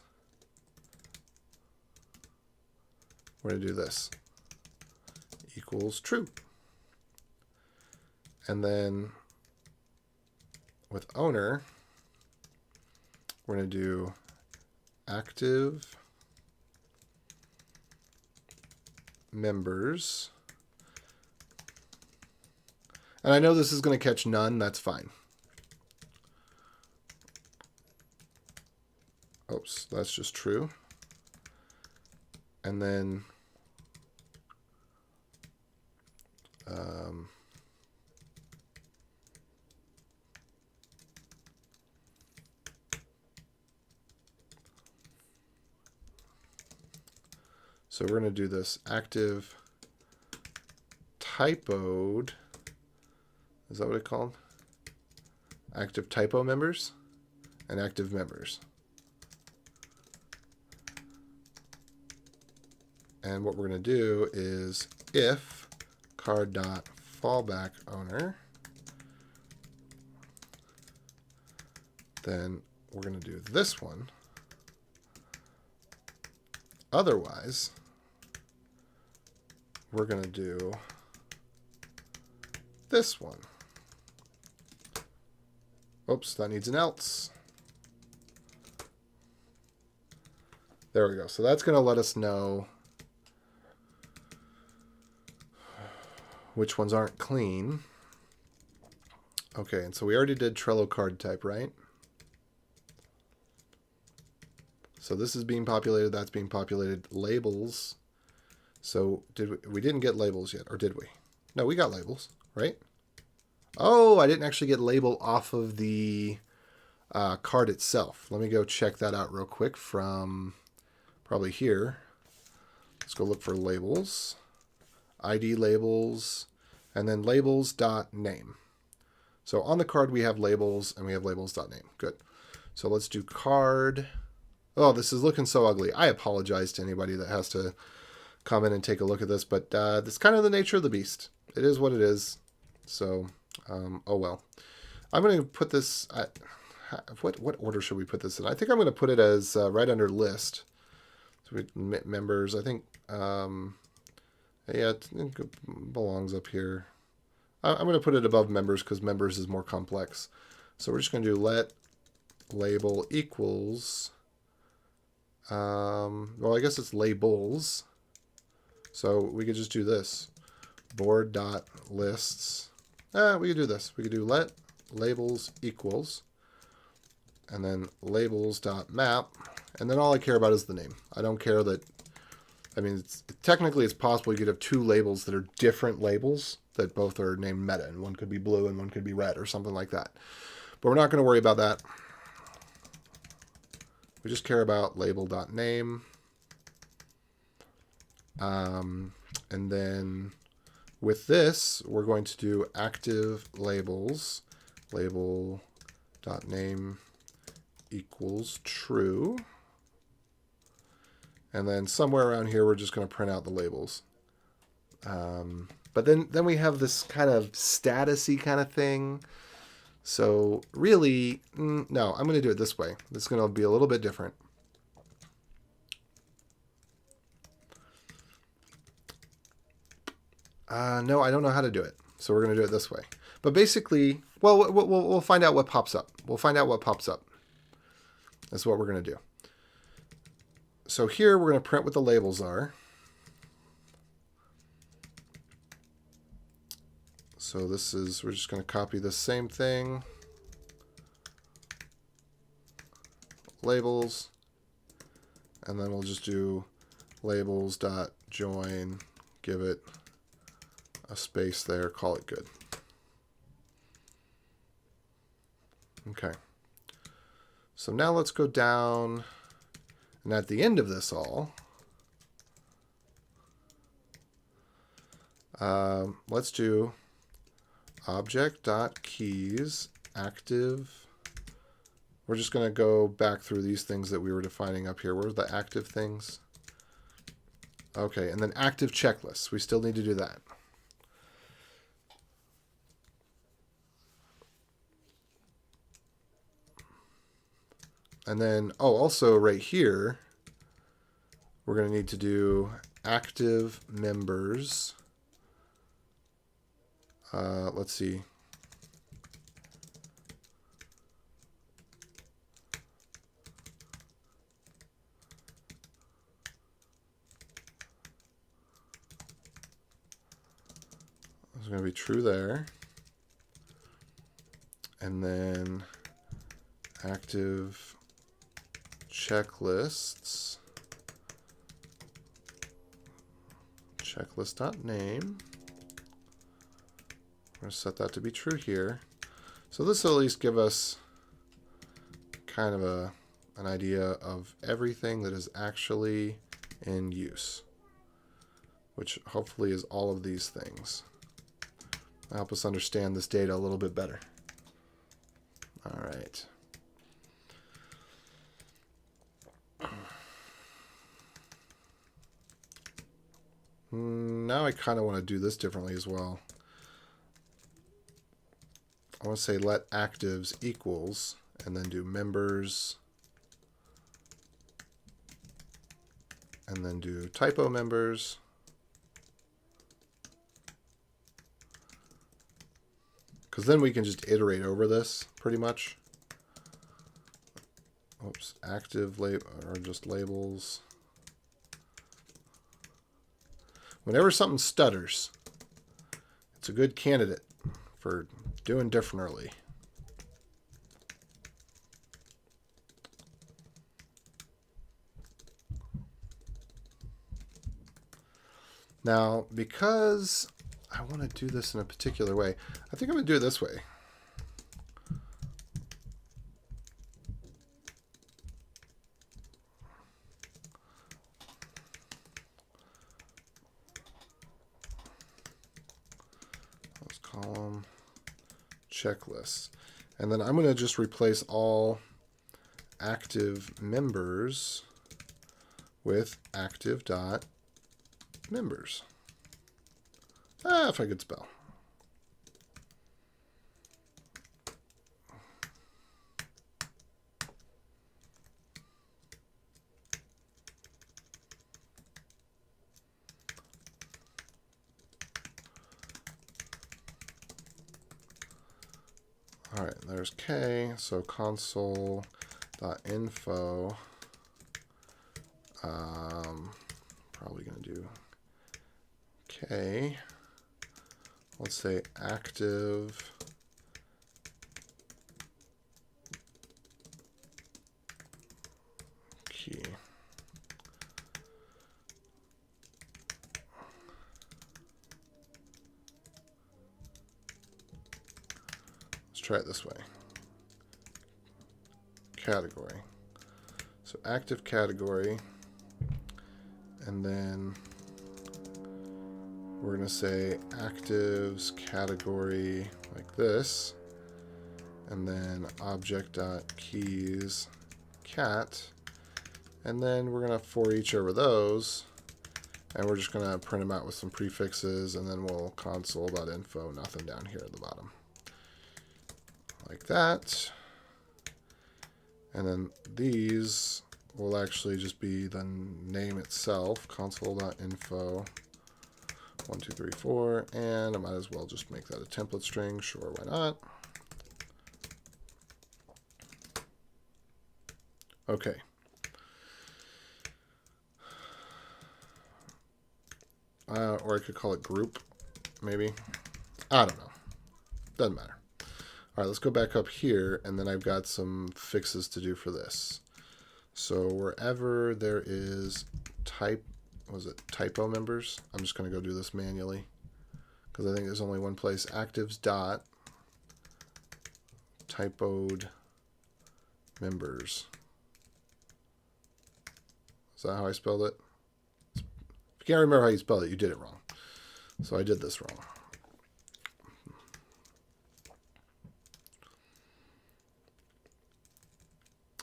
S1: We're going to do this. Equals true. And then with owner, we're going to do active members. And I know this is going to catch none. That's fine. Oops, that's just true. And then so we're going to do this active typoed. Is that what it's called? Active typo members and active members. And what we're going to do is if card.fallbackOwner, then we're going to do this one. Otherwise, we're going to do this one. Oops, that needs an else. There we go. So that's going to let us know which ones aren't clean. Okay, and so we already did Trello card type, right? So this is being populated, that's being populated. Labels. So we didn't get labels yet, or did we? No, we got labels, right? Oh, I didn't actually get label off of the card itself. Let me go check that out real quick from probably here. Let's go look for labels. ID labels, and then labels.name. So on the card we have labels, and we have labels.name. Good. So let's do card. Oh, this is looking so ugly. I apologize to anybody that has to come in and take a look at this, but that's kind of the nature of the beast. It is what it is. So, oh well. I'm going to put this at, what order should we put this in? I think I'm going to put it as right under list. So members, I think, yeah, it belongs up here. I'm going to put it above members because members is more complex. So we're just going to do let label equals Well, I guess it's labels. So we could just do this. Board.lists. We could do this. We could do let labels equals, and then labels.map, and then all I care about is the name. I don't care that, I mean, technically it's possible you could have two labels that are different labels that both are named meta, and one could be blue and one could be red or something like that. But we're not going to worry about that. We just care about label.name. And then with this, we're going to do active labels, label.name equals true. And then somewhere around here, we're just going to print out the labels. But then we have this kind of statusy kind of thing. So really, no, I'm going to do it this way. It's going to be a little bit different. No, I don't know how to do it. So we're going to do it this way. But basically, well, we'll find out what pops up. We'll find out what pops up. That's what we're going to do. So here we're going to print what the labels are. So this is, we're just going to copy the same thing. Labels. And then we'll just do labels.join, give it a space there, call it good. Okay. So now let's go down, and at the end of this all, let's do object.keys active. We're just going to go back through these things that we were defining up here. Where are the active things? Okay, and then active checklists. We still need to do that. And then, oh, also right here, we're going to need to do active members. Let's see. It's going to be true there. And then active checklists, checklist.name. We're going to set that to be true here. So this will at least give us kind of an idea of everything that is actually in use, which hopefully is all of these things. Help us understand this data a little bit better. All right. Now I kind of want to do this differently as well. I want to say let actives equals, and then do members, and then do typo members. Because then we can just iterate over this pretty much. Oops, active label or just labels. Whenever something stutters, it's a good candidate for doing differently. Now, because I want to do this in a particular way, I think I'm going to do it this way. Let's call them checklists. And then I'm going to just replace all active members with active.members. If I could spell. All right, there's K. So console.info Probably going to do K. Let's say active key. Let's try it this way. Category. So active category, and then we're going to say actives category like this, and then object.keys cat, and then we're going to for each over those, and we're just going to print them out with some prefixes, and then we'll console.info, nothing down here at the bottom. Like that. And then these will actually just be the name itself, console.info 1, 2, 3, 4, and I might as well just make that a template string. Sure, why not? Okay. Or I could call it group, maybe. I don't know. Doesn't matter. All right, let's go back up here, and then I've got some fixes to do for this. So wherever there is typo members, I'm just going to go do this manually because I think there's only one place. Actives dot typoed members. Is that how I spelled it? If you can't remember how you spelled it, you did it wrong. So I did this wrong.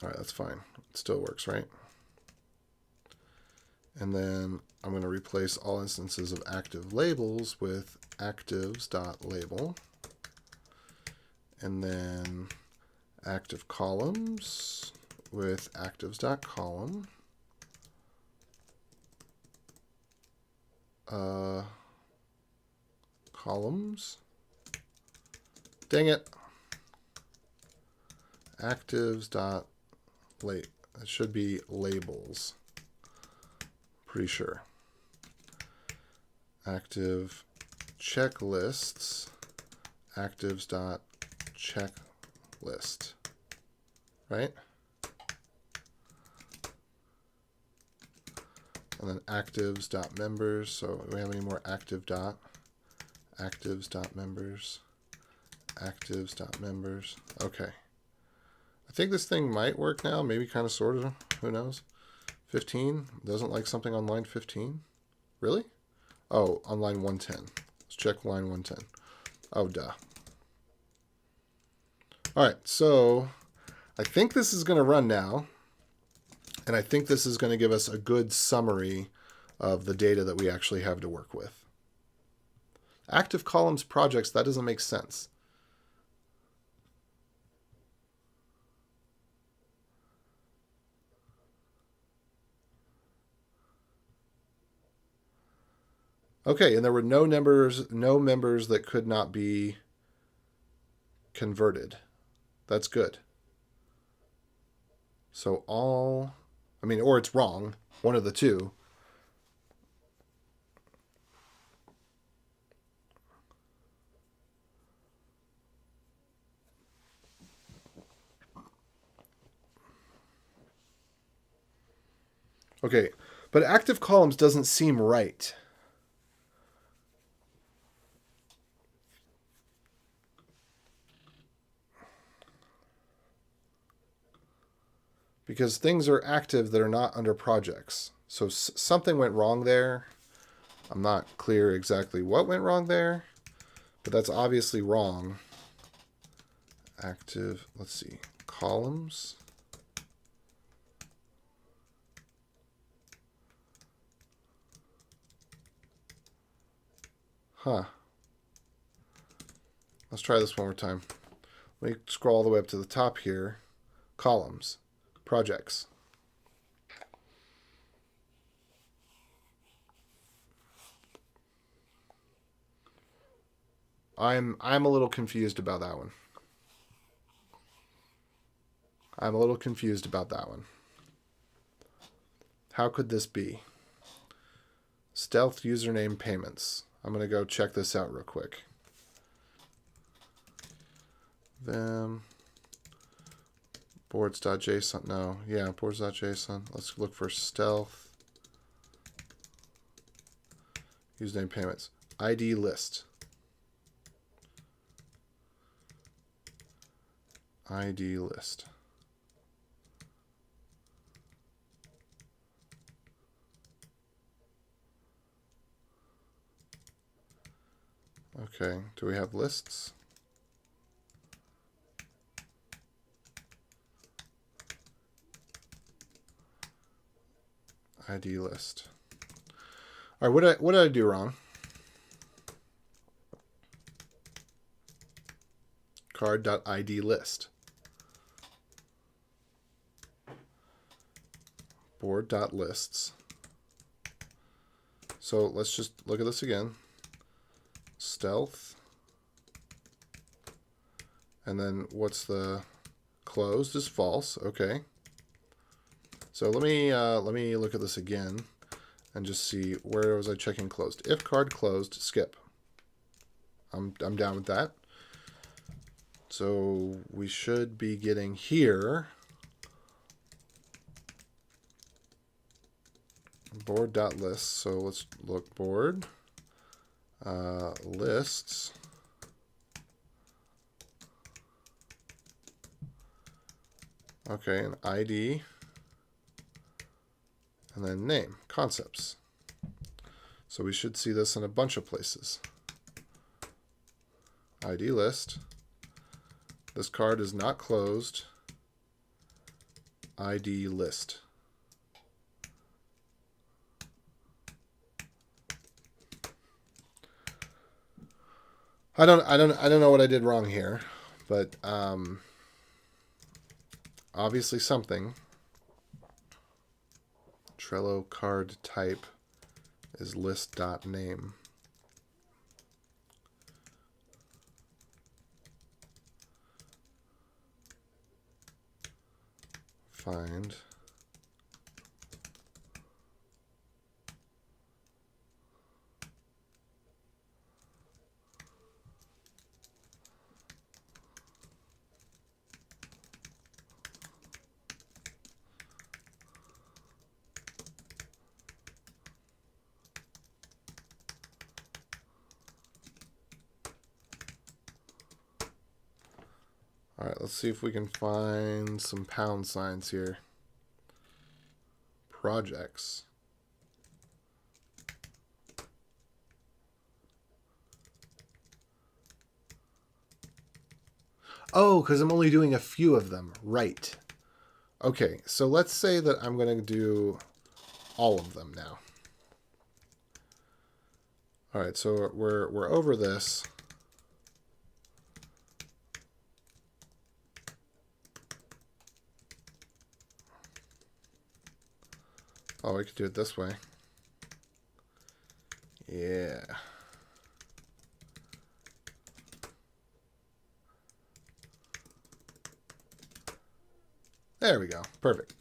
S1: All right, that's fine. It still works, right? And then I'm going to replace all instances of active labels with actives.label. And then active columns with actives.column. Columns. Dang it. Actives.label. It should be labels. Pretty sure. Active checklists. Actives.checklist. Right? And then actives.members. So do we have any more active dot? Actives.members. Actives.members. Okay. I think this thing might work now, maybe kind of sort of, who knows. 15, doesn't like something on line 15. Really? Oh, on line 110. Let's check line 110. Oh, duh. All right, so I think this is going to run now, and I think this is going to give us a good summary of the data that we actually have to work with. Active columns projects, that doesn't make sense. Okay, and there were no members that could not be converted. That's good. So all, I mean, or it's wrong, one of the two. Okay, but active columns doesn't seem right. Because things are active that are not under projects. So something went wrong there. I'm not clear exactly what went wrong there, but that's obviously wrong. Active, let's see, columns. Huh. Let's try this one more time. Let me scroll all the way up to the top here. Columns. Projects. I'm a little confused about that one. How could this be? Stealth username payments. I'm going to go check this out real quick. Them. Boards.json. No. Yeah, boards.json. Let's look for stealth. Username payments. ID list. ID list. Okay, do we have lists? ID list. All right, what did I do wrong? Card.id list. Board.lists. So let's just look at this again. Stealth. And then what's the closed is false. Okay. So let me look at this again and just see where was I checking closed. If card closed, skip. I'm down with that. So we should be getting here board.lists. So let's look board lists. Okay, an ID. And then name, concepts. So we should see this in a bunch of places. ID list. This card is not closed. ID list. I don't know what I did wrong here, but obviously something. Trello card type is list.name. Find. All right, let's see if we can find some pound signs here. Projects. Oh, because I'm only doing a few of them. Right. Okay, so let's say that I'm going to do all of them now. All right, so we're over this. Oh, we could do it this way. Yeah. There we go. Perfect.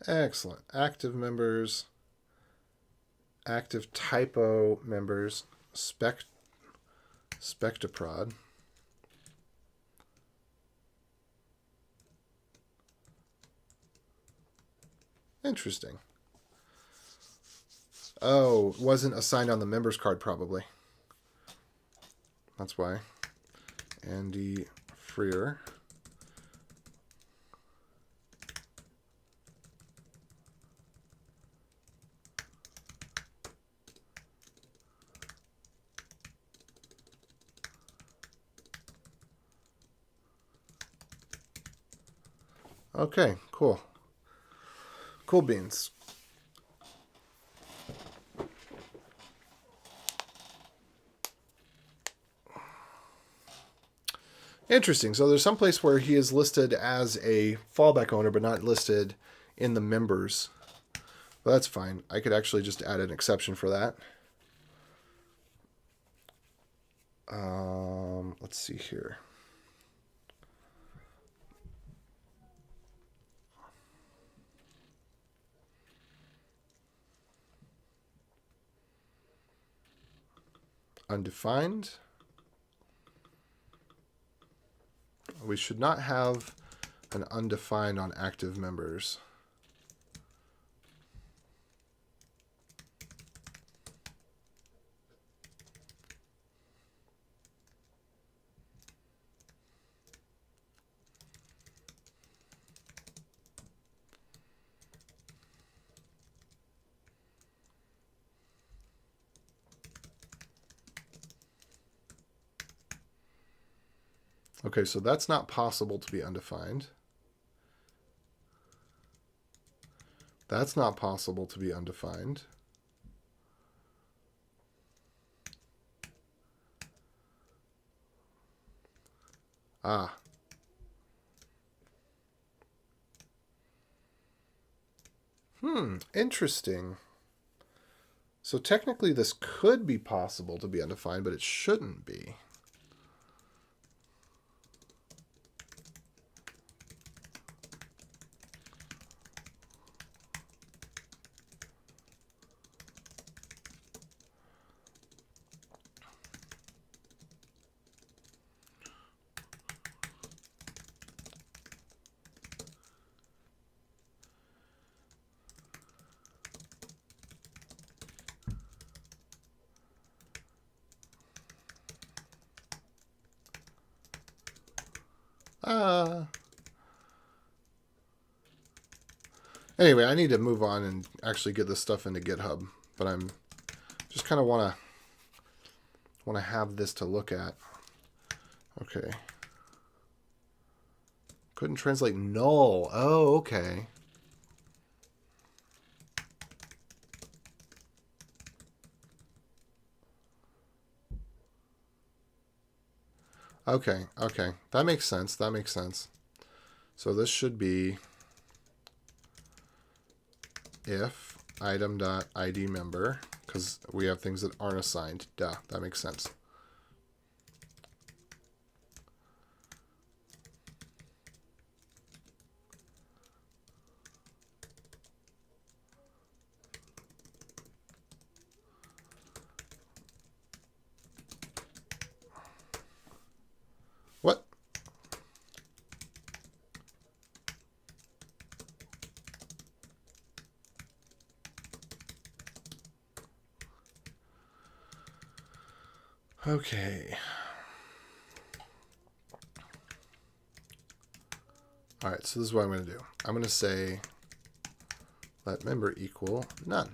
S1: Excellent. Active members, active typo members, Spectaprod. Interesting. Oh, it wasn't assigned on the members card probably. That's why. Andy Freer. Okay, cool. Cool beans. Interesting. So there's some place where he is listed as a fallback owner, but not listed in the members. Well, that's fine. I could actually just add an exception for that. Let's see here. Undefined. We should not have an undefined on active members. Okay, so that's not possible to be undefined. That's not possible to be undefined. Ah. Interesting. So technically this could be possible to be undefined, but it shouldn't be. Anyway, I need to move on and actually get this stuff into GitHub, but I'm just kind of want to have this to look at. Okay. Couldn't translate null. Oh, okay. Okay, okay. That makes sense. That makes sense. So this should be if item.id member, because we have things that aren't assigned. Duh, that makes sense. What? Okay. All right, so this is what I'm going to do. I'm going to say let member equal none.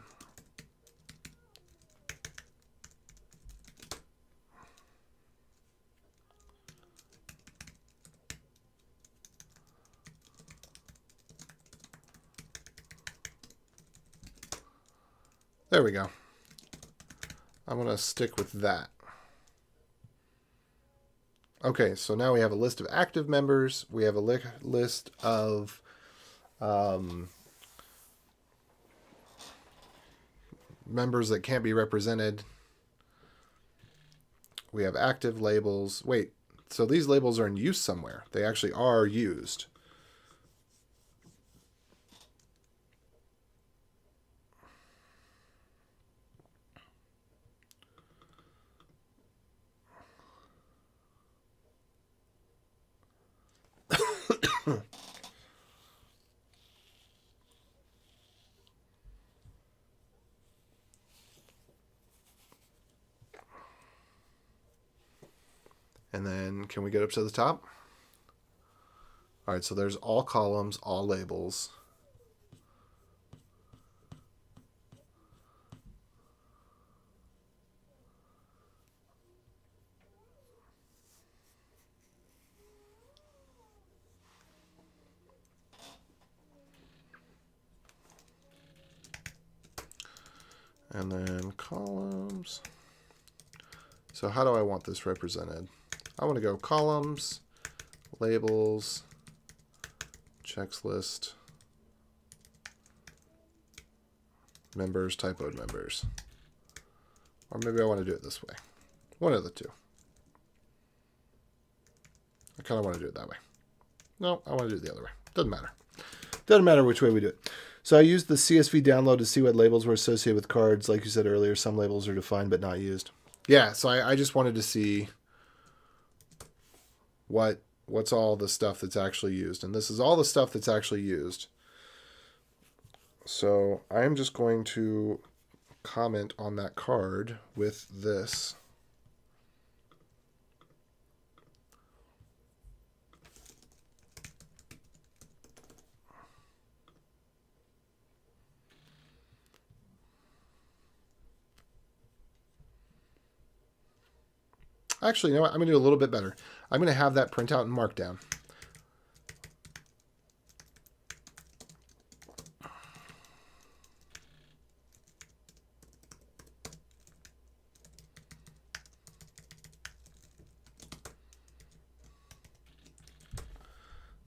S1: There we go. I'm going to stick with that. Okay, so now we have a list of active members. We have a list of members that can't be represented. We have active labels. Wait, so these labels are in use somewhere. They actually are used. And then can we get up to the top? All right, so there's all columns, all labels. And then columns. So how do I want this represented? I want to go columns, labels, checks list, members, typoed members. Or maybe I want to do it this way. One of the two. I kind of want to do it that way. No, I want to do it the other way. Doesn't matter. Doesn't matter which way we do it. So I used the CSV download to see what labels were associated with cards. Like you said earlier, some labels are defined but not used. Yeah, so I just wanted to see what's all the stuff that's actually used. And this is all the stuff that's actually used. So I'm just going to comment on that card with this. Actually, you know what? I'm going to do a little bit better. I'm going to have that print out in Markdown.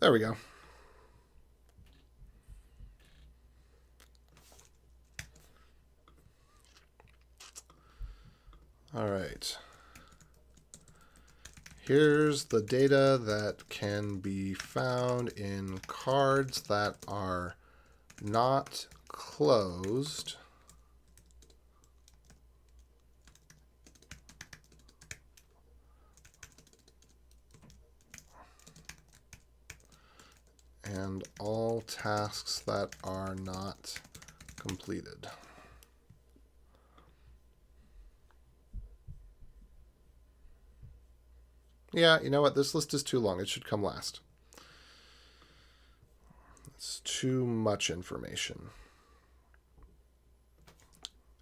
S1: There we go. All right. Here's the data that can be found in cards that are not closed. And all tasks that are not completed. Yeah, you know what? This list is too long. It should come last. It's too much information.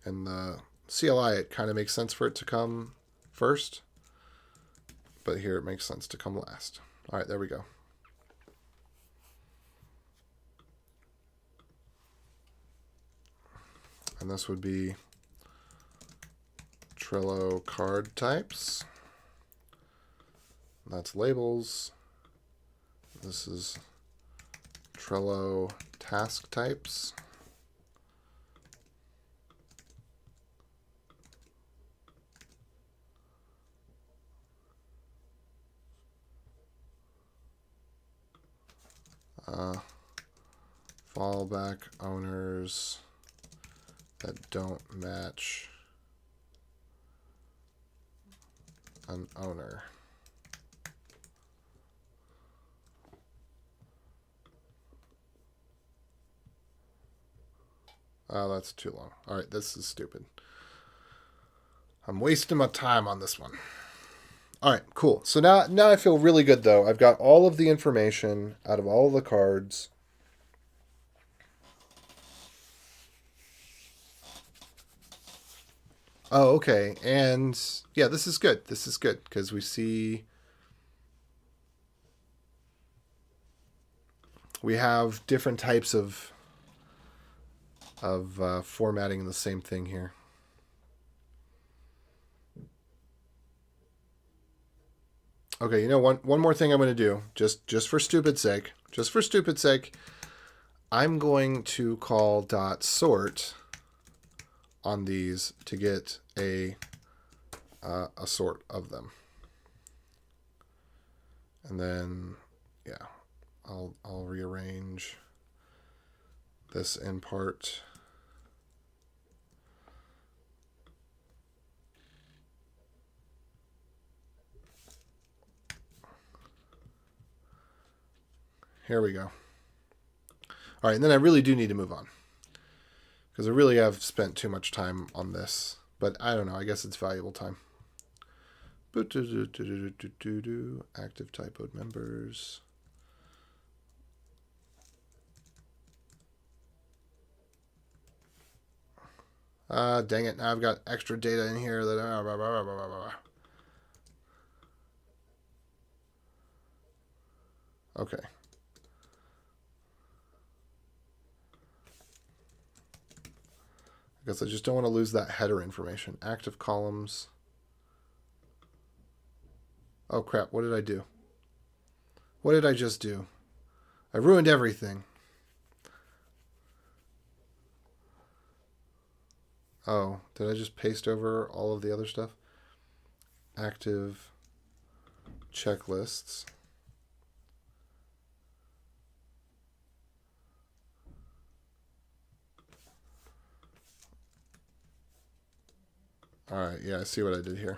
S1: And the CLI, it kind of makes sense for it to come first. But here it makes sense to come last. All right, there we go. And this would be Trello card types. That's labels. This is Trello task types. Fallback owners that don't match an owner. Oh, that's too long. All right, this is stupid. I'm wasting my time on this one. All right, cool. So now I feel really good, though. I've got all of the information out of all of the cards. Oh, okay. And yeah, this is good. This is good because we see we have different types of formatting the same thing here. Okay, you know, one more thing I'm going to do, just for stupid sake, I'm going to call .sort on these to get a sort of them. And then, yeah, I'll rearrange this in part. Here we go. All right, and then I really do need to move on because I really have spent too much time on this, but I don't know. I guess it's valuable time. Active typoed members. Dang it. Now I've got extra data in here that... Okay. I guess I just don't want to lose that header information. Active columns. Oh, crap. What did I do? What did I just do? I ruined everything. Oh, did I just paste over all of the other stuff? Active checklists. All right, yeah, I see what I did here.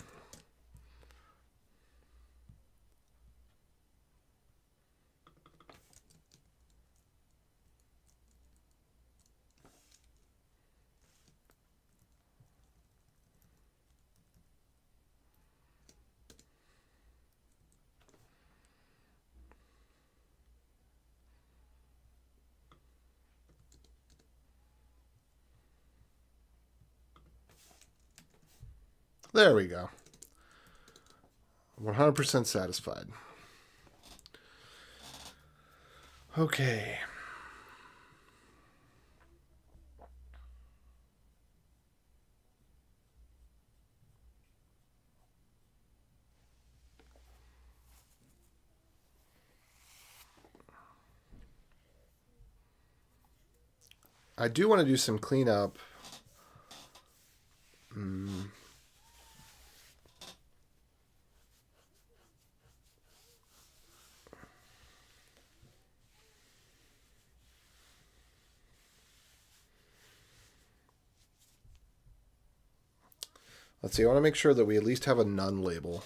S1: There we go. 100% satisfied. Okay. I do want to do some cleanup. Let's see, I want to make sure that we at least have a none label.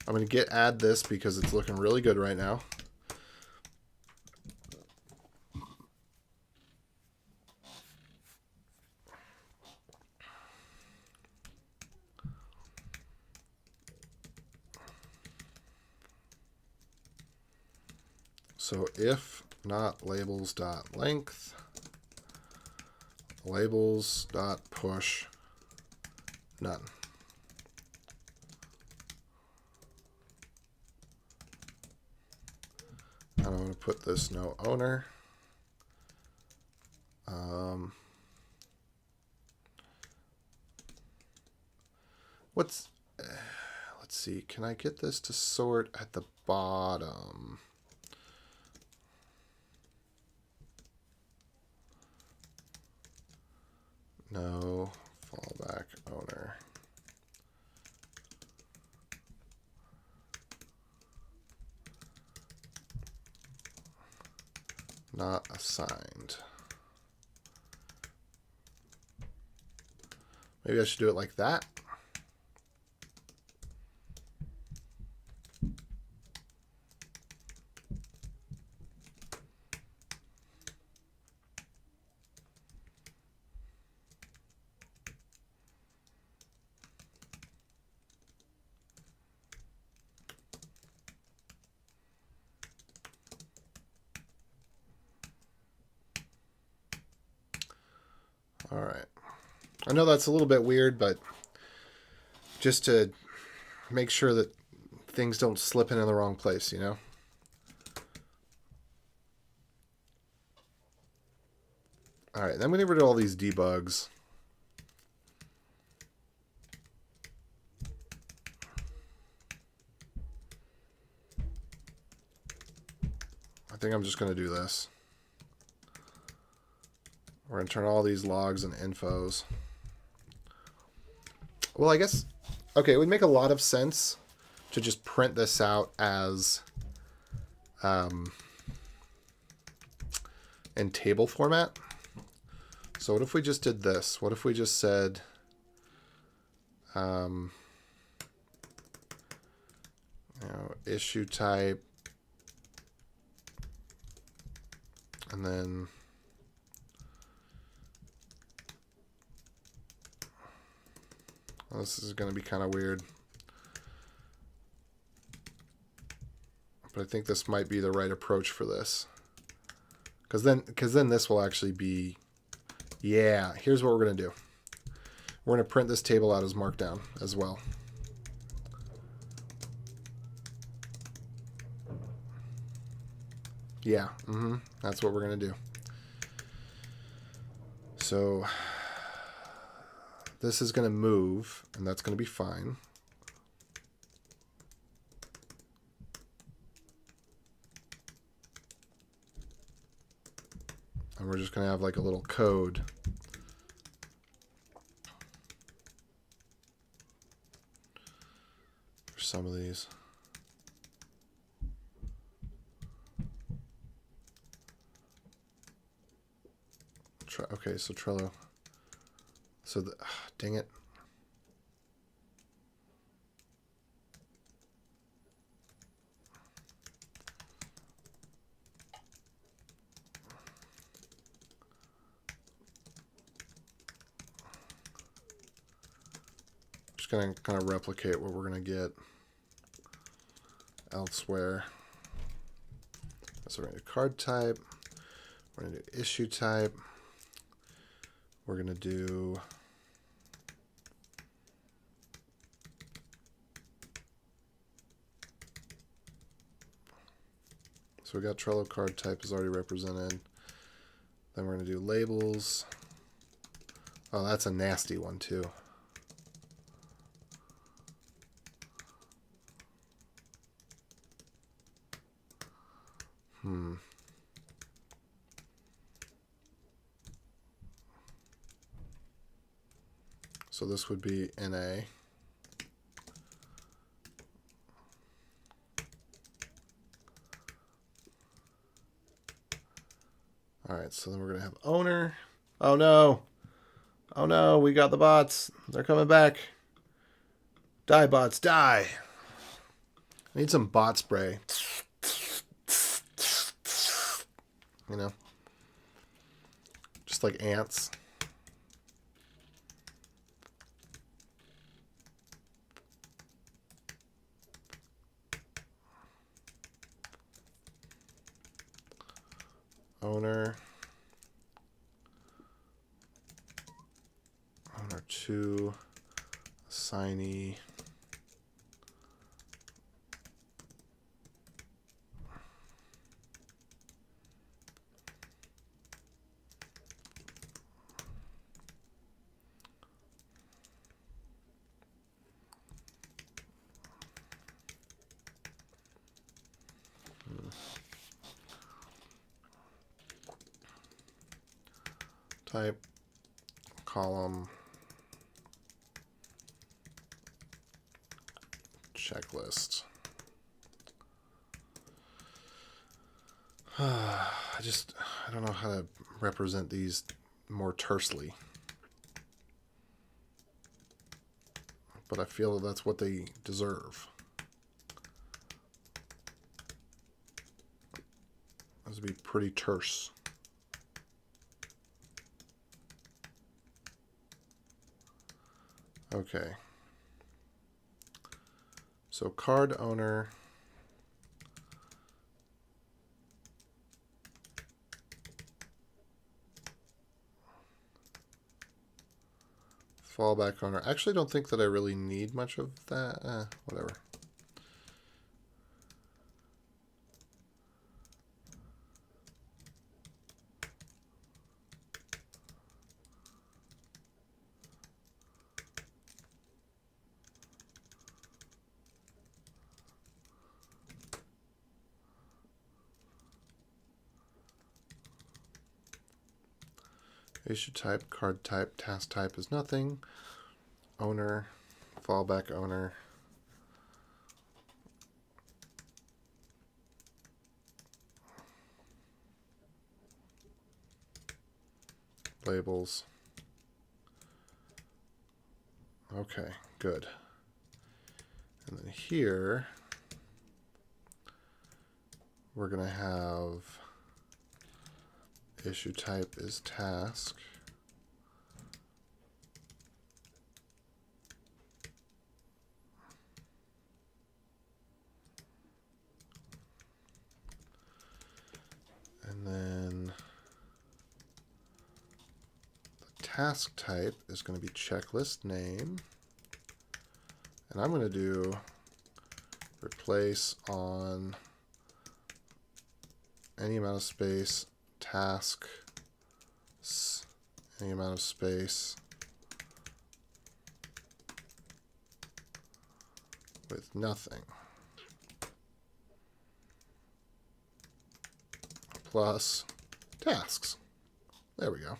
S1: I'm going to add this because it's looking really good right now. So if not labels dot length, labels dot push none. And I'm going to put this no owner. Let's see, can I get this to sort at the bottom? No fallback owner. Not assigned. Maybe I should do it like that. All right. I know that's a little bit weird, but just to make sure that things don't slip into the wrong place, you know? All right, then I'm going to get rid of all these debugs. I think I'm just going to do this. We're going to turn all these logs and infos. Well, I guess, okay, it would make a lot of sense to just print this out as in table format. So what if we just did this? What if we just said issue type, and then this is going to be kind of weird, but I think this might be the right approach for this, because then this will actually be, yeah, here's what we're going to do. We're going to print this table out as markdown as well. Yeah, that's what we're going to do. So this is going to move, and that's going to be fine. And we're just going to have like a little code. For some of these. Okay, so Trello. So, dang it. Just going to kind of replicate what we're going to get elsewhere. So we're going to do card type. We're going to do issue type. We're going to do so we got Trello card type is already represented. Then we're going to do labels. Oh, that's a nasty one too. So this would be NA. All right, so then we're going to have owner. Oh no. Oh no, we got the bots. They're coming back. Die, bots, die. I need some bot spray. You know? Just like ants. Owner 2 assignee type column checklist. I don't know how to represent these more tersely. But I feel that that's what they deserve. Those would be pretty terse. Okay. So card owner. Fallback owner. I actually don't think that I really need much of that. Whatever. Issue type, card type, task type is nothing. Owner, fallback owner. Labels. Okay, good. And then here, we're going to have issue type is task. And then the task type is going to be checklist name. And I'm going to do replace on any amount of space, task, any amount of space with nothing. Plus tasks. There we go.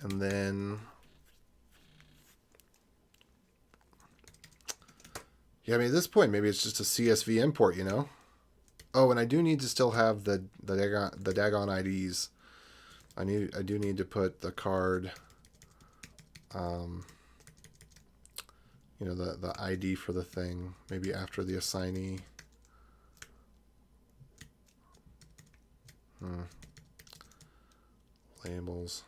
S1: And then, yeah, I mean, at this point, maybe it's just a CSV import, you know? Oh, and I do need to still have the daggone IDs I do need to put the card, you know, the ID for the thing, maybe after the assignee. Labels.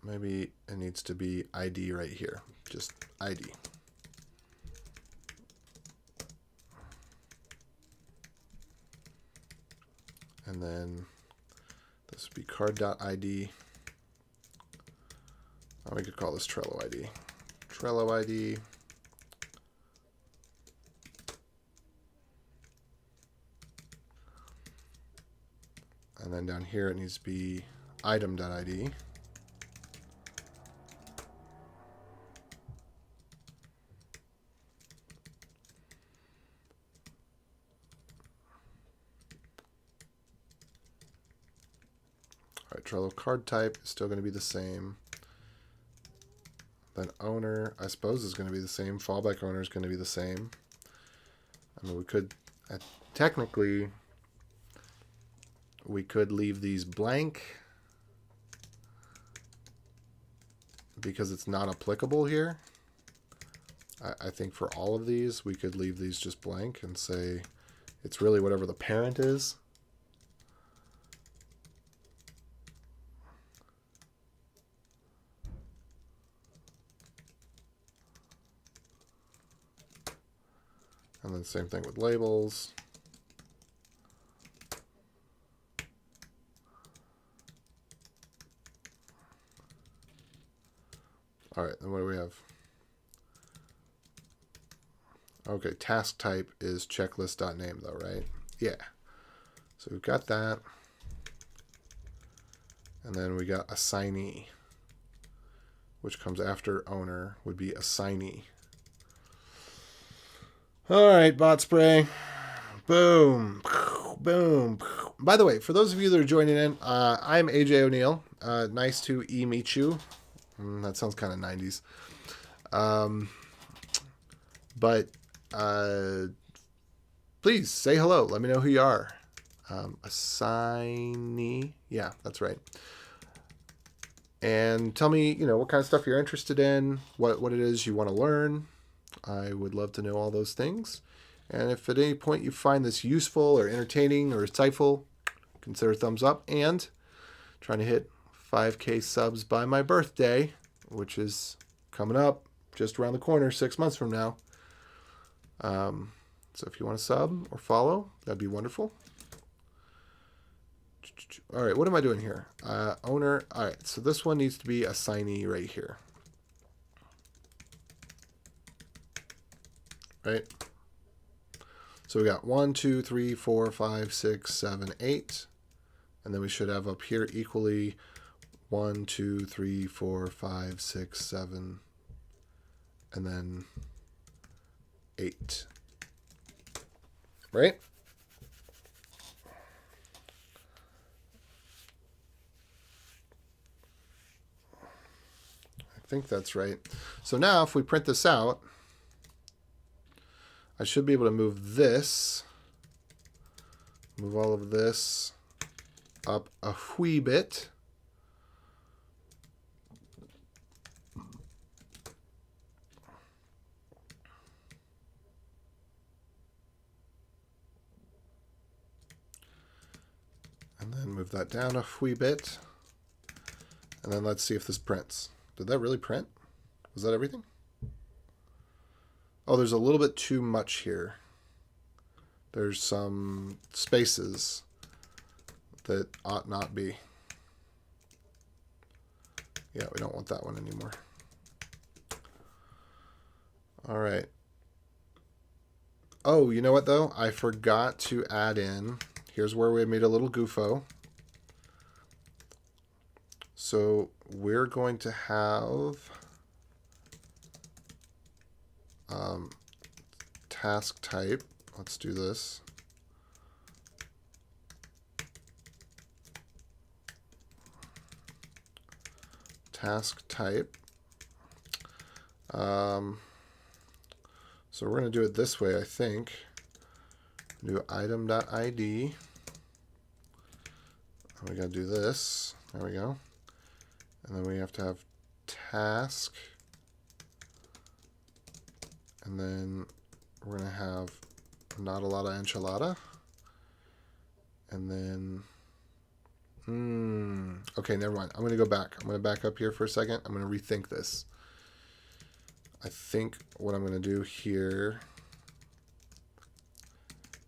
S1: Maybe it needs to be ID right here, just ID. And then this would be card.id. Oh, we could call this Trello ID. Trello ID. And then down here it needs to be item.id. All right, Trello card type is still going to be the same. Then owner, I suppose, is going to be the same. Fallback owner is going to be the same. I mean, we could technically we could leave these blank because it's not applicable here. I think for all of these, we could leave these just blank and say it's really whatever the parent is. And then same thing with labels. All right, then what do we have? Okay, task type is checklist.name though, right? Yeah. So we've got that. And then we got assignee, which comes after owner, would be assignee. All right, bot spray. Boom. Boom. By the way, for those of you that are joining in, I'm AJ O'Neill. Nice to meet you. That sounds kind of 90s. But please say hello. Let me know who you are. Assignee. Yeah, that's right. And tell me, you know, what kind of stuff you're interested in, what it is you want to learn. I would love to know all those things. And if at any point you find this useful or entertaining or insightful, consider a thumbs up. And trying to hit 5K subs by my birthday, which is coming up just around the corner 6 months from now. So if you want to sub or follow, that'd be wonderful. All right, what am I doing here? Owner. All right, so this one needs to be assignee right here. Right? So we got 1, 2, 3, 4, 5, 6, 7, 8. And then we should have up here equally 1, 2, 3, 4, 5, 6, 7, and then 8. Right? I think that's right. So now if we print this out, I should be able to move this, move all of this up a wee bit. And then move that down a wee bit. And then let's see if this prints. Did that really print? Was that everything? Oh, there's a little bit too much here. There's some spaces that ought not be. Yeah, we don't want that one anymore. All right. Oh, you know what though? I forgot to add in, here's where we made a little goofo. So we're going to have task type. Let's do this. Task type. So we're going to do it this way, I think. Do item.id. We got to do this. There we go. And then we have to have task. And then we're going to have not a lot of enchilada. And then, okay, never mind. I'm going to go back. I'm going to back up here for a second. I'm going to rethink this. I think what I'm going to do here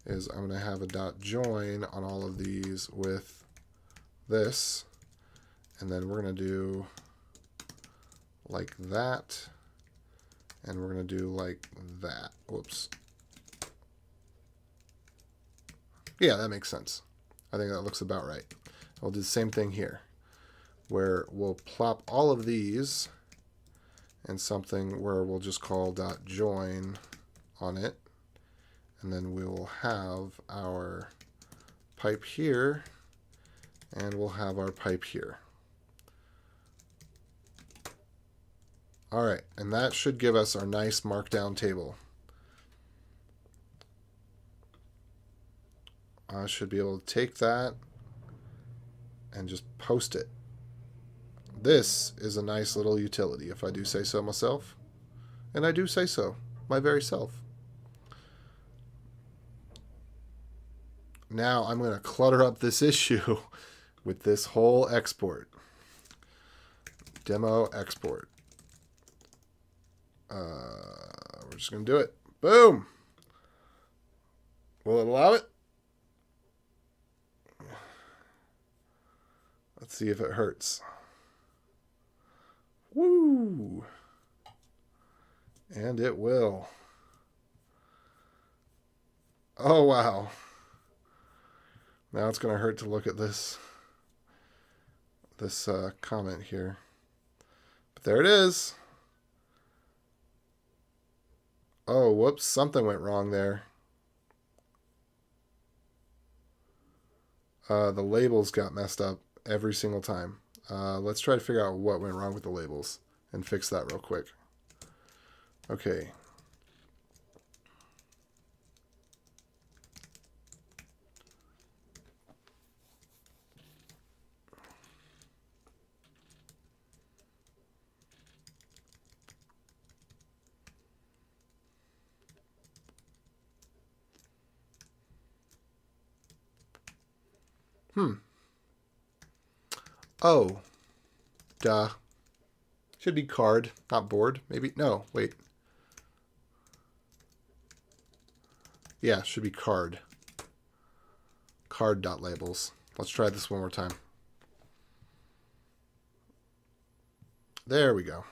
S1: is I'm going to have a dot join on all of these with this. And then we're going to do like that. And we're going to do like that. Whoops. Yeah, that makes sense. I think that looks about right. We'll do the same thing here, where we'll plop all of these in something where we'll just call dot join on it. And then we will have our pipe here, and we'll have our pipe here. All right, and that should give us our nice markdown table. I should be able to take that and just post it. This is a nice little utility, if I do say so myself. And I do say so, my very self. Now I'm going to clutter up this issue with this whole export. Demo export. We're just going to do it. Boom. Will it allow it? Let's see if it hurts. Woo! And it will. Oh, wow. Now it's going to hurt to look at this comment here. But there it is. Oh, whoops, something went wrong there. The labels got messed up every single time. Let's try to figure out what went wrong with the labels and fix that real quick. Okay. Oh, duh. Should be card, not board. Maybe. No, wait. Yeah, should be card. Card.labels. Let's try this one more time. There we go.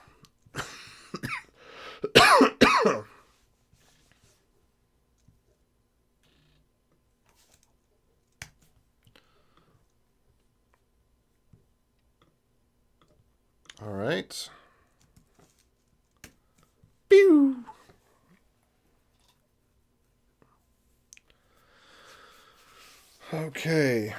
S1: All right. Pew! Okay.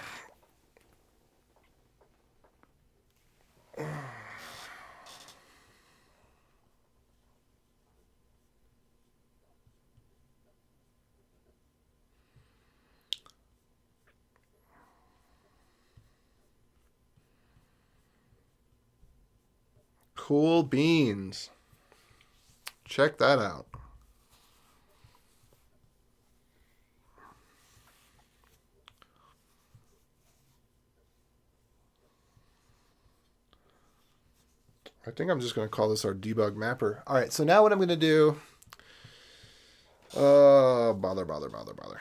S1: Cool beans. Check that out. I think I'm just going to call this our debug mapper. All right, so now what I'm going to do... bother.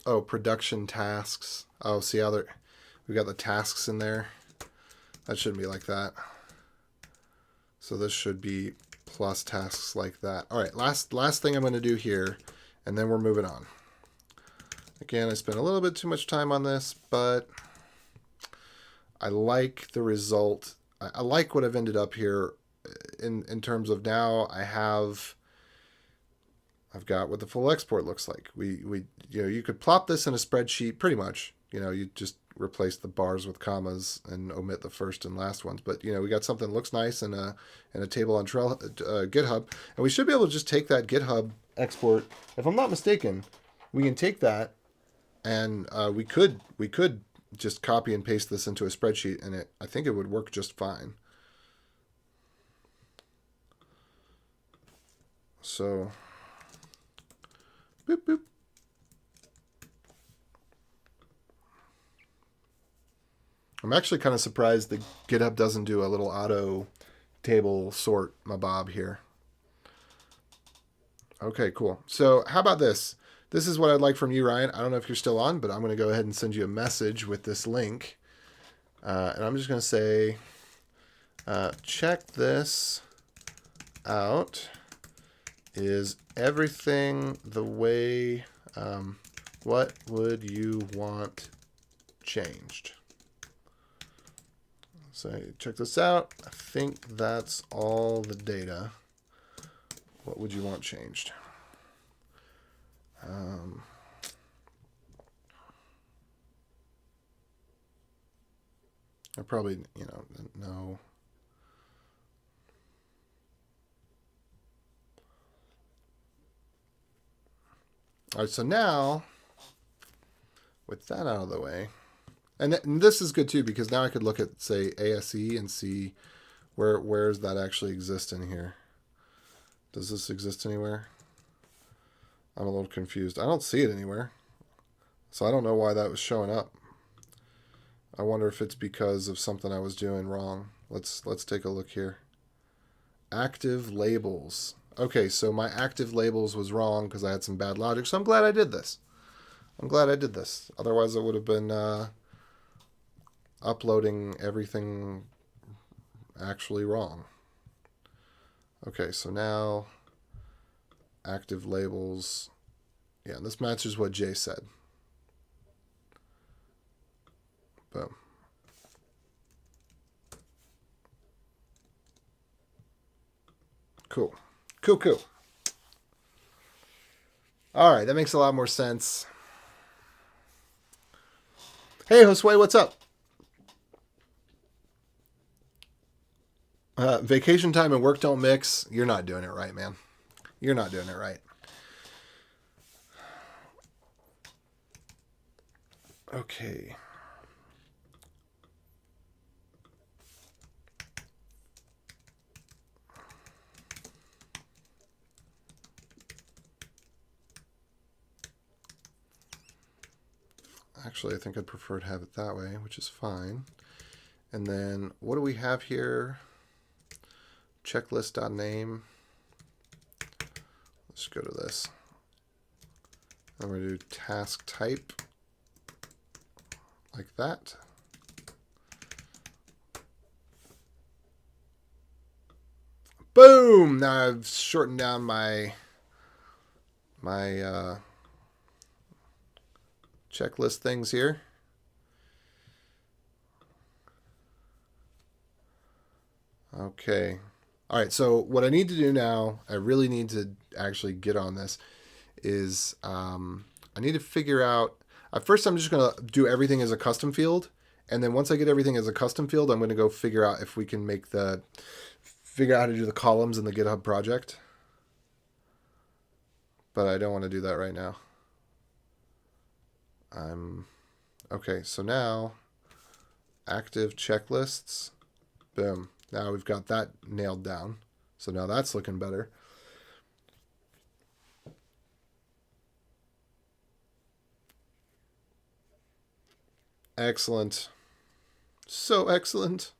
S1: Oh, production tasks. Oh, see how we got the tasks in there. That shouldn't be like that. So this should be plus tasks like that. All right, last thing I'm going to do here, and then we're moving on. Again, I spent a little bit too much time on this, but I like the result. I like what I've ended up here in terms of now I've got what the full export looks like. You could plop this in a spreadsheet pretty much. You know, you just replace the bars with commas and omit the first and last ones. But, you know, we got something that looks nice in a table on GitHub. And we should be able to just take that GitHub export. If I'm not mistaken, we can take that and we could just copy and paste this into a spreadsheet, and I think it would work just fine. So, boop, boop. I'm actually kind of surprised that GitHub doesn't do a little auto table sort mabob here. Okay, cool. So how about this? This is what I'd like from you, Ryan. I don't know if you're still on, but I'm going to go ahead and send you a message with this link. And I'm just going to say, check this out. Is everything the way, what would you want changed? So check this out. I think that's all the data. What would you want changed? I probably, you know, no. All right, so now, with that out of the way, and this is good too, because now I could look at, say, ASE and see where does that actually exist in here. Does this exist anywhere? I'm a little confused. I don't see it anywhere. So I don't know why that was showing up. I wonder if it's because of something I was doing wrong. Let's take a look here. Active labels. Okay, so my active labels was wrong because I had some bad logic. So I'm glad I did this. Otherwise, I would have been uploading everything actually wrong. Okay, so now active labels. Yeah, this matches what Jay said. Boom. Cool. Cool. All right, that makes a lot more sense. Hey, Josue, what's up? Vacation time and work don't mix. You're not doing it right, man. You're not doing it right. Okay. Actually, I think I'd prefer to have it that way, which is fine. And then what do we have here? Checklist.name. Let's go to this. I'm going to do task type like that. Boom! Now I've shortened down my checklist things here. Okay. All right, so what I need to do now, I really need to actually get on this, is I need to figure out, first I'm just going to do everything as a custom field, and then once I get everything as a custom field, I'm going to go figure out if we can figure out how to do the columns in the GitHub project. But I don't want to do that right now. Okay, so now active checklists, boom. Now we've got that nailed down. So now that's looking better. Excellent. So excellent.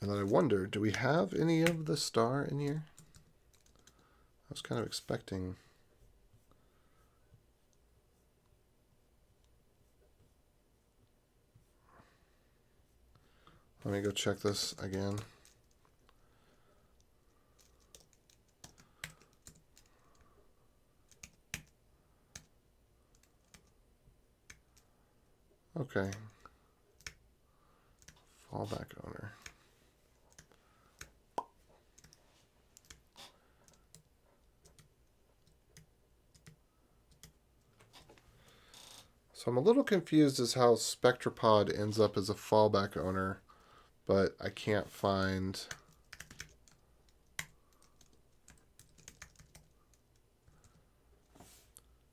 S1: And then I wonder, do we have any of the star in here? I was kind of expecting. Let me go check this again. Okay. Fallback owner. So I'm a little confused as how SpectraPod ends up as a fallback owner, but I can't find...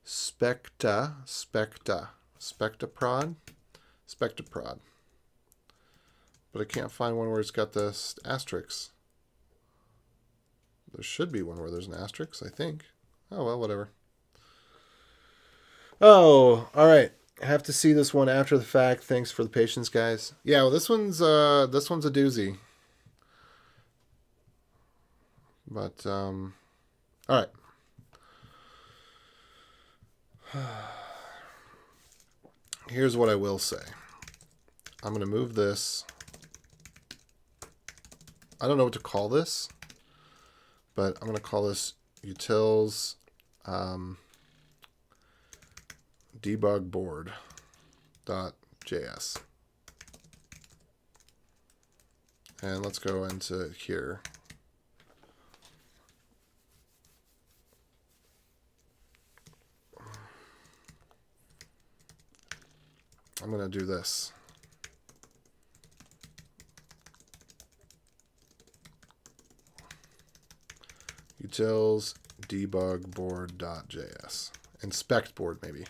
S1: Spectaprod? Spectaprod. But I can't find one where it's got the asterisk. There should be one where there's an asterisk, I think. Oh, well, whatever. Oh, all right. I have to see this one after the fact. Thanks for the patience, guys. Yeah, well, this one's a doozy. But all right. Here's what I will say. I'm going to move this. I don't know what to call this, but I'm going to call this utils debug board.js. And let's go into here. I'm going to do this. Utils debug board.js. Inspect board, maybe.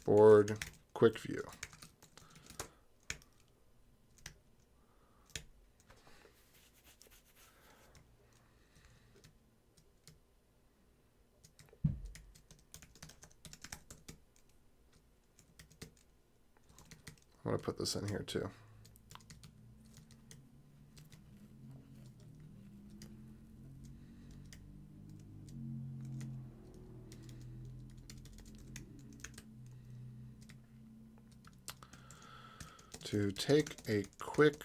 S1: Board quick view. I'm going to put this in here too. To take a quick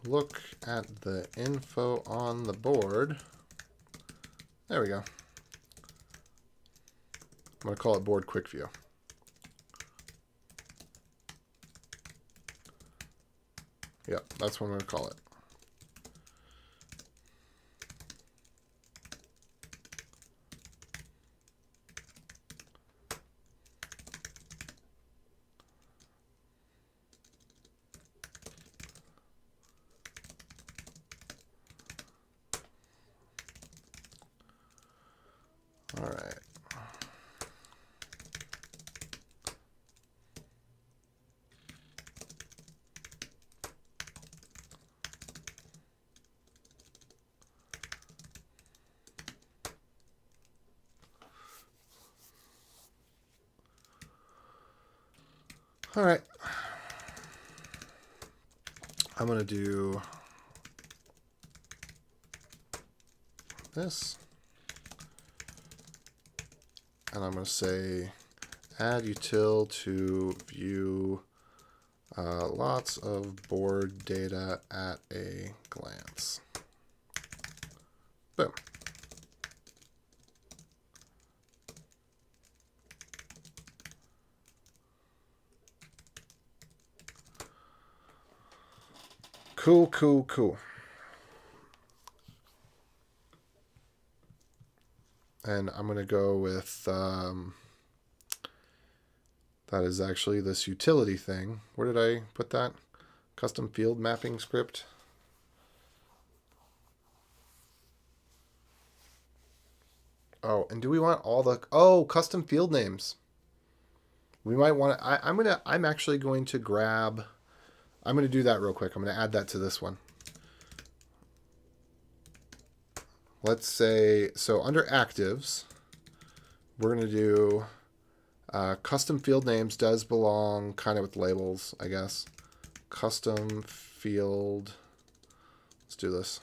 S1: look at the info on the board. There we go. I'm going to call it board quick view. Yep, that's what I'm going to call it. All right. All right. I'm going to do this. And I'm going to say add util to view lots of board data at a glance. Boom. Cool, cool, cool. And I'm going to go with, that is actually this utility thing. Where did I put that? Custom field mapping script. Oh, and do we want all the, custom field names. We might want to, I'm actually going to grab, I'm going to do that real quick. I'm going to add that to this one. Let's say, so under actives, we're going to do custom field names does belong kind of with labels, I guess. Custom field, let's do this.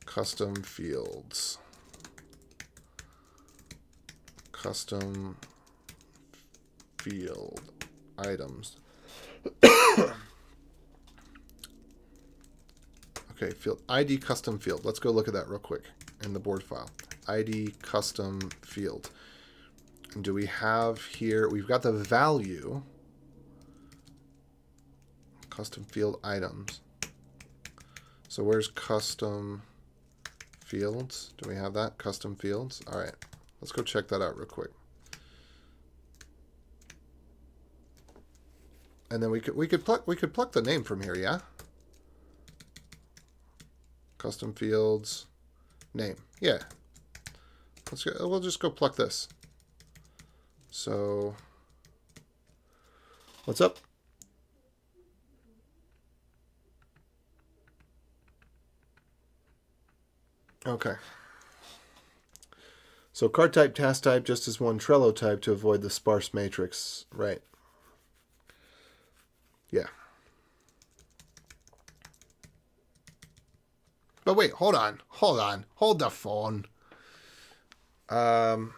S1: Custom fields. Custom field items. Okay, field ID custom field. Let's go look at that real quick in the board file. ID custom field. And do we have here, we've got the value, custom field items. So where's custom fields? Do we have that? Custom fields? All right, let's go check that out real quick. And then we could pluck the name from here, yeah? Custom fields, name, yeah. We'll just go pluck this. So, what's up? Okay. So card type, task type, just as one Trello type to avoid the sparse matrix, right? Yeah. But wait, hold on, hold the phone. I'm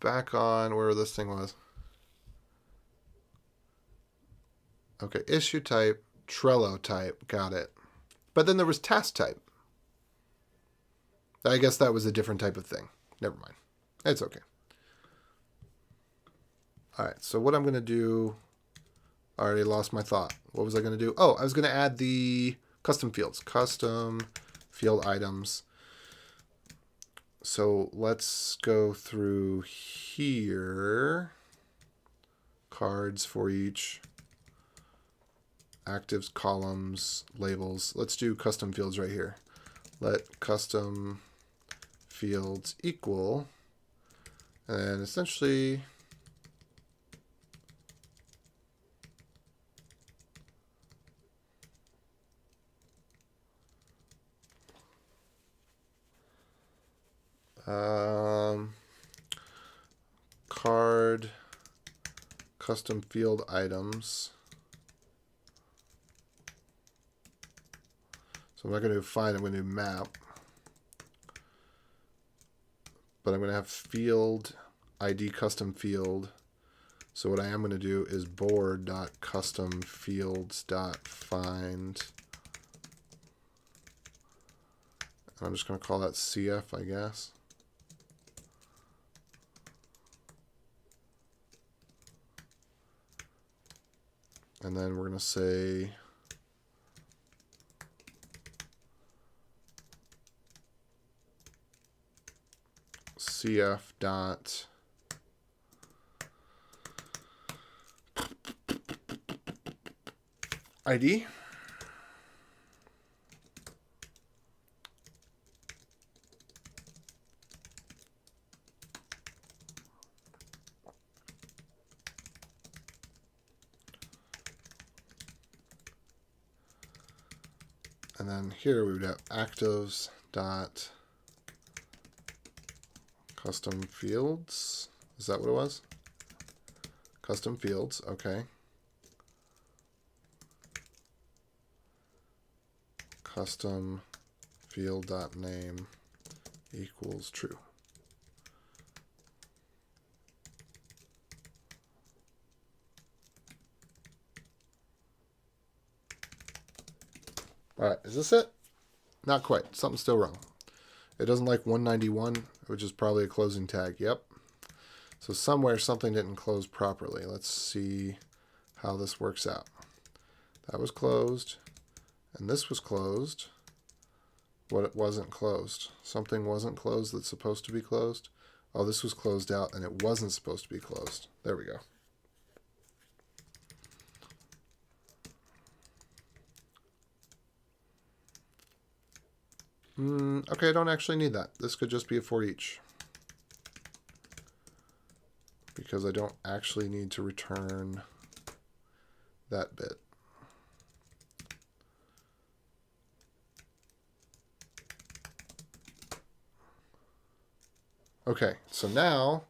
S1: back on where this thing was. Okay, issue type, Trello type, got it. But then there was task type. I guess that was a different type of thing. Never mind. It's okay. All right, so what I'm going to do, I already lost my thought. What was I going to do? Oh, I was going to add the custom fields, custom field items. So let's go through here. Cards for each. Actives, columns, labels. Let's do custom fields right here. Let custom fields equal, and essentially card custom field items. So I'm not going to do find, I'm going to do map. But I'm going to have field ID custom field. So what I am going to do is board.customfields.find. And I'm just going to call that CF, I guess. And then we're going to say CF dot ID. And then here we would have actives dot custom fields. Is that what it was? Custom fields, okay. Custom field dot name equals true. All right, is this it? Not quite. Something's still wrong. It doesn't like 191, which is probably a closing tag. Yep. So somewhere something didn't close properly. Let's see how this works out. That was closed, and this was closed. What it wasn't closed. Something wasn't closed that's supposed to be closed. Oh, this was closed out, and it wasn't supposed to be closed. There we go. Okay, I don't actually need that. This could just be a for each. Because I don't actually need to return that bit. Okay, so now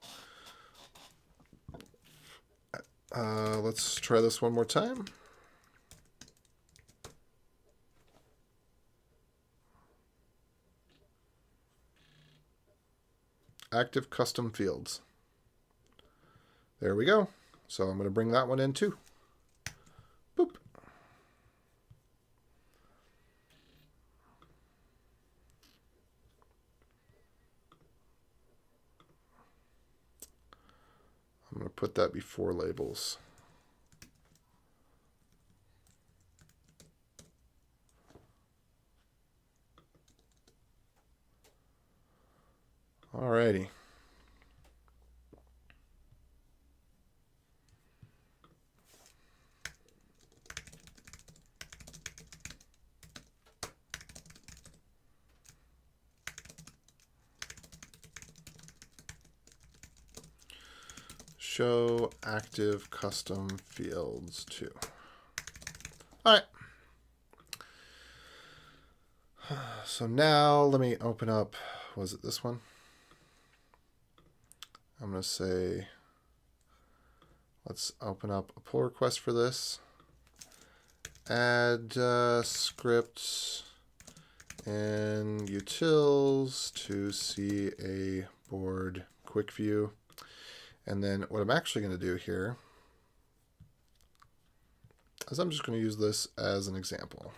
S1: let's try this one more time. Active custom fields. There we go. So I'm going to bring that one in too. Boop. I'm going to put that before labels. Alrighty. Show active custom fields too. All right. So now let me open up, was it this one? I'm going to say, let's open up a pull request for this. Add scripts and utils to see a board quick view. And then what I'm actually going to do here is I'm just going to use this as an example.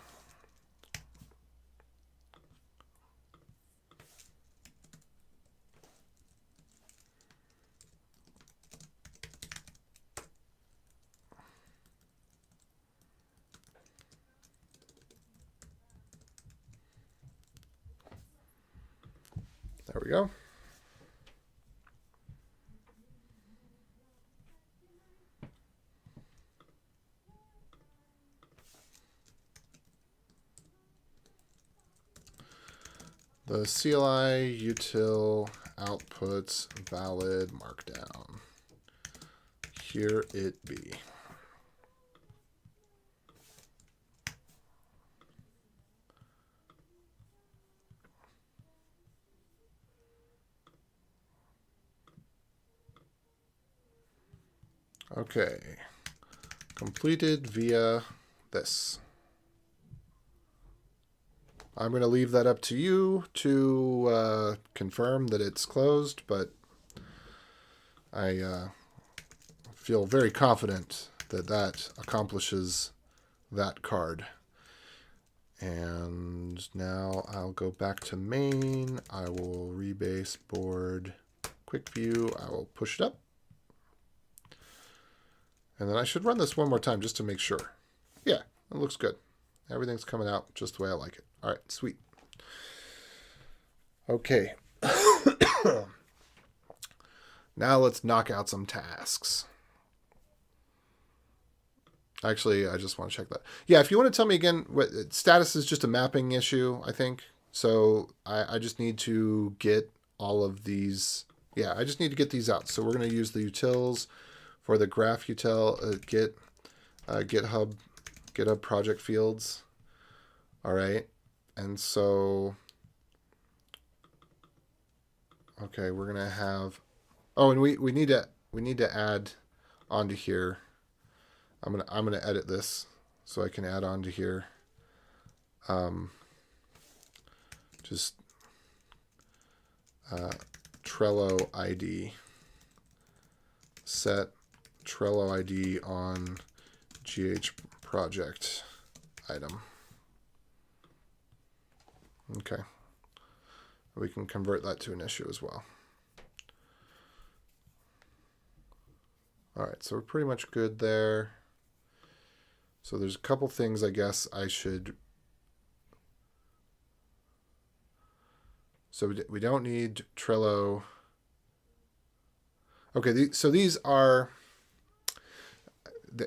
S1: There we go. The CLI util outputs valid markdown. Here it be. Okay, completed via this. I'm going to leave that up to you to confirm that it's closed, but I feel very confident that that accomplishes that card. And now I'll go back to main. I will rebase board quick view. I will push it up. And then I should run this one more time just to make sure. Yeah, it looks good. Everything's coming out just the way I like it. All right, sweet. Okay. Now let's knock out some tasks. Actually, I just want to check that. Yeah, if you want to tell me again, what status is just a mapping issue, I think. So I just need to get all of these. Yeah, I just need to get these out. So we're going to use the utils for the graph util GitHub project fields. All right. And so, okay, we're going to have, oh, and we need to add onto here. I'm going to edit this so I can add on to here. Just Trello ID. Set Trello ID on GH project item. Okay. We can convert that to an issue as well. All right, so we're pretty much good there. So there's a couple things I guess I should. So we don't need Trello. Okay, so these are.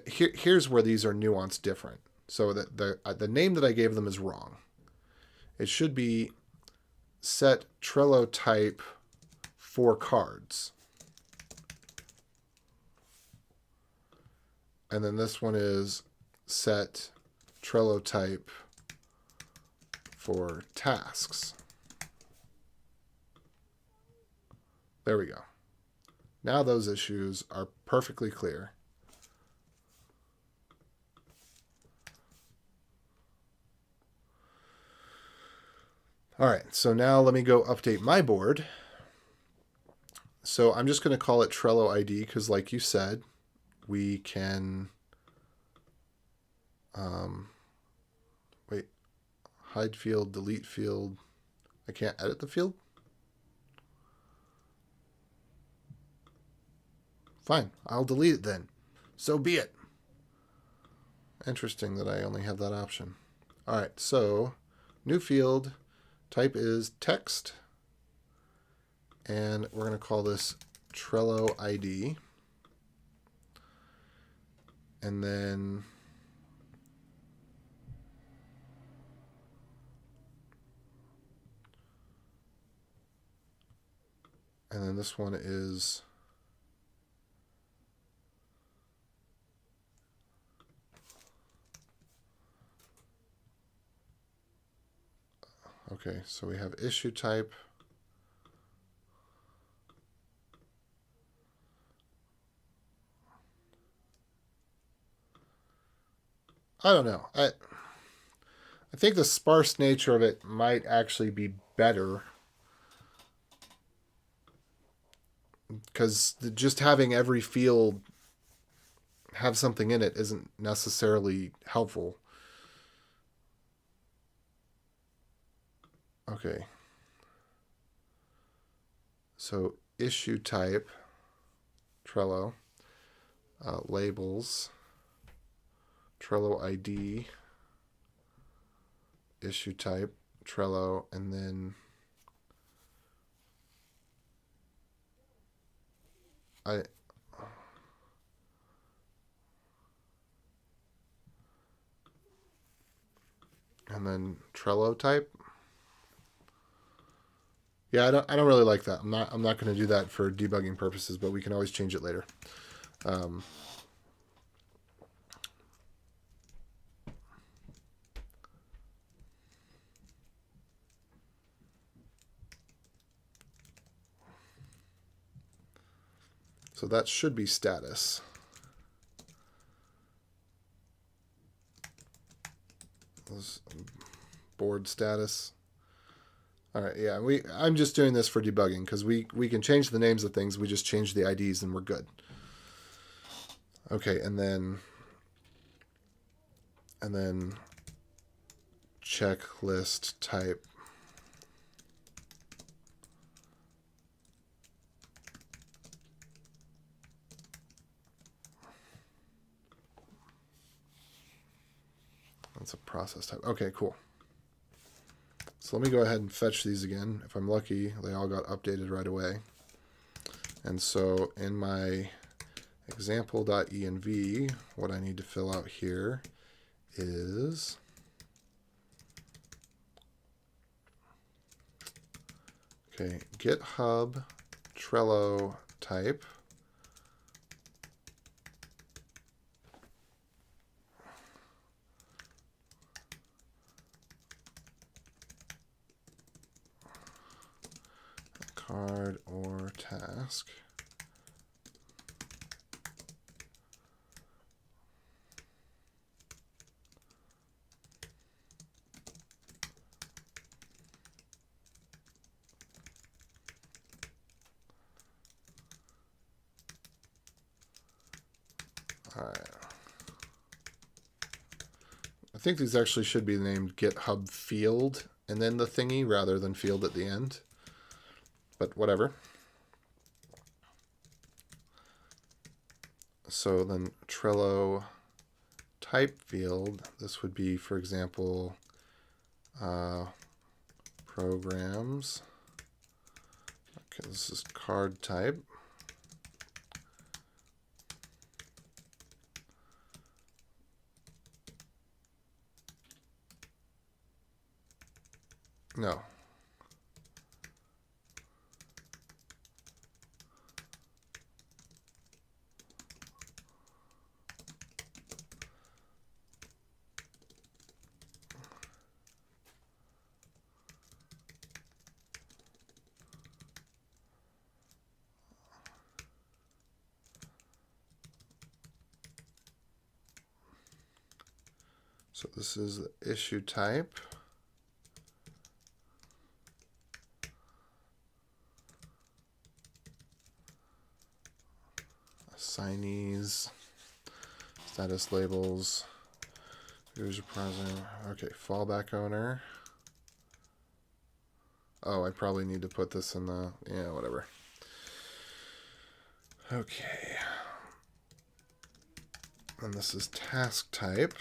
S1: Here's where these are nuanced different. So the name that I gave them is wrong. It should be set Trello type for cards. And then this one is set Trello type for tasks. There we go. Now those issues are perfectly clear. All right, so now let me go update my board. So I'm just going to call it Trello ID because, like you said, we can wait, hide field, delete field. I can't edit the field. Fine, I'll delete it then. So be it. Interesting that I only have that option. All right, so new field, type is text, and we're going to call this Trello ID. And then this one is okay, so we have issue type. I don't know. I think the sparse nature of it might actually be better, because just having every field have something in it isn't necessarily helpful. Okay. So issue type, Trello, labels, Trello ID, issue type, Trello, and then Trello type. Yeah, I don't really like that. I'm not going to do that for debugging purposes, but we can always change it later. So that should be status. Board status. All right, yeah, I'm just doing this for debugging because we can change the names of things. We just change the IDs and we're good. Okay, and then checklist type. That's a process type. Okay, cool. So let me go ahead and fetch these again. If I'm lucky, they all got updated right away. And so in my example.env, what I need to fill out here is GitHub Trello type. Card or task. All right. I think these actually should be named GitHub field and then the thingy rather than field at the end. But whatever. So then Trello type field, this would be, for example, programs. Okay, this is card type. No. So this is the issue type. Assignees, status labels, user present. Okay, fallback owner. Oh, I probably need to put this in the, yeah, whatever. Okay. And this is task type.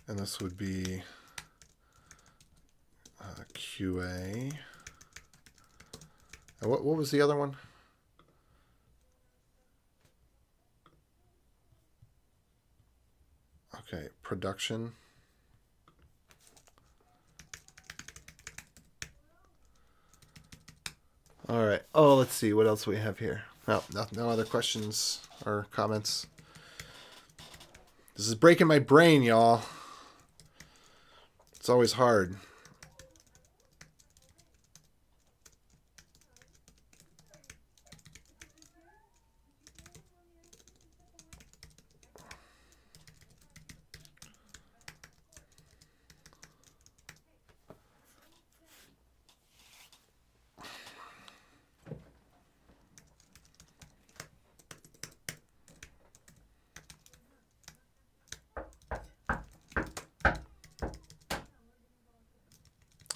S1: And this would be QA. And what was the other one? Okay, production. All right. Oh, let's see what else we have here. No other questions or comments. This is breaking my brain, y'all. It's always hard.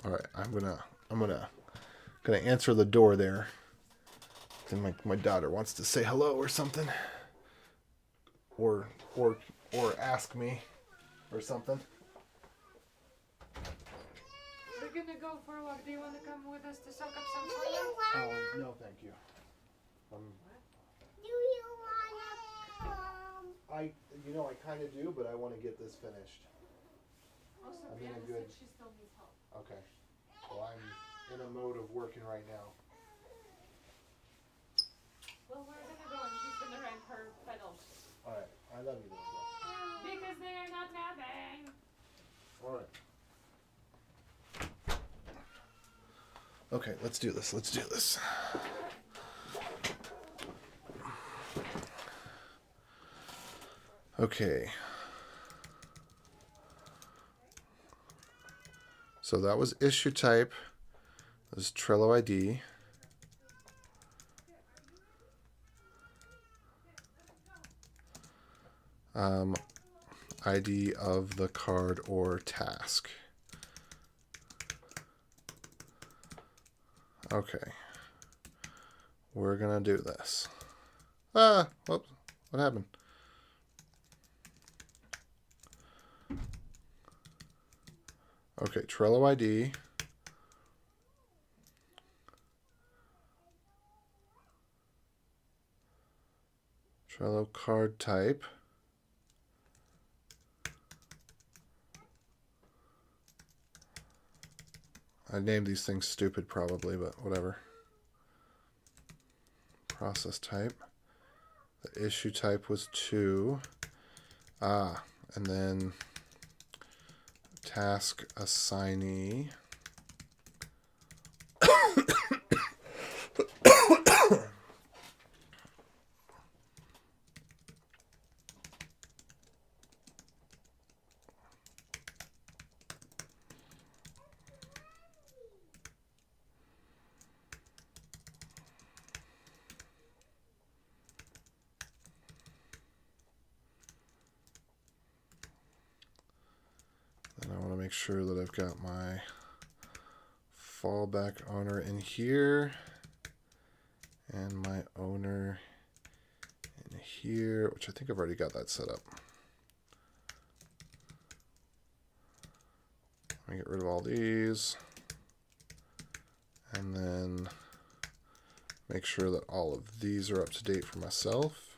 S1: All right, I'm gonna answer the door there. And my daughter wants to say hello or something, or ask me or something.
S2: We're gonna go for a walk. Do you want to come with us to soak up some sun?
S1: No, thank you.
S4: Do you wanna come?
S1: I kind of do, but I want to get this finished.
S2: Also,
S1: I'm in a
S2: Brianna
S1: good-
S2: said she still needs help.
S1: Okay. Well, I'm in a mode of working right now.
S2: Well, we're gonna go and she's gonna rent her pedals.
S1: All right. I love you, little girl.
S2: Because they are not napping.
S1: All right. Okay, let's do this. Okay. So that was issue type. That was Trello ID. ID of the card or task. Okay. We're gonna do this. Whoops. What happened? Okay, Trello ID. Trello card type. I named these things stupid probably, but whatever. Process type. The issue type was 2. And then task assignee. And I want to make sure that I've got my fallback owner in here and my owner in here, which I think I've already got that set up. Let me get rid of all these and then make sure that all of these are up to date for myself.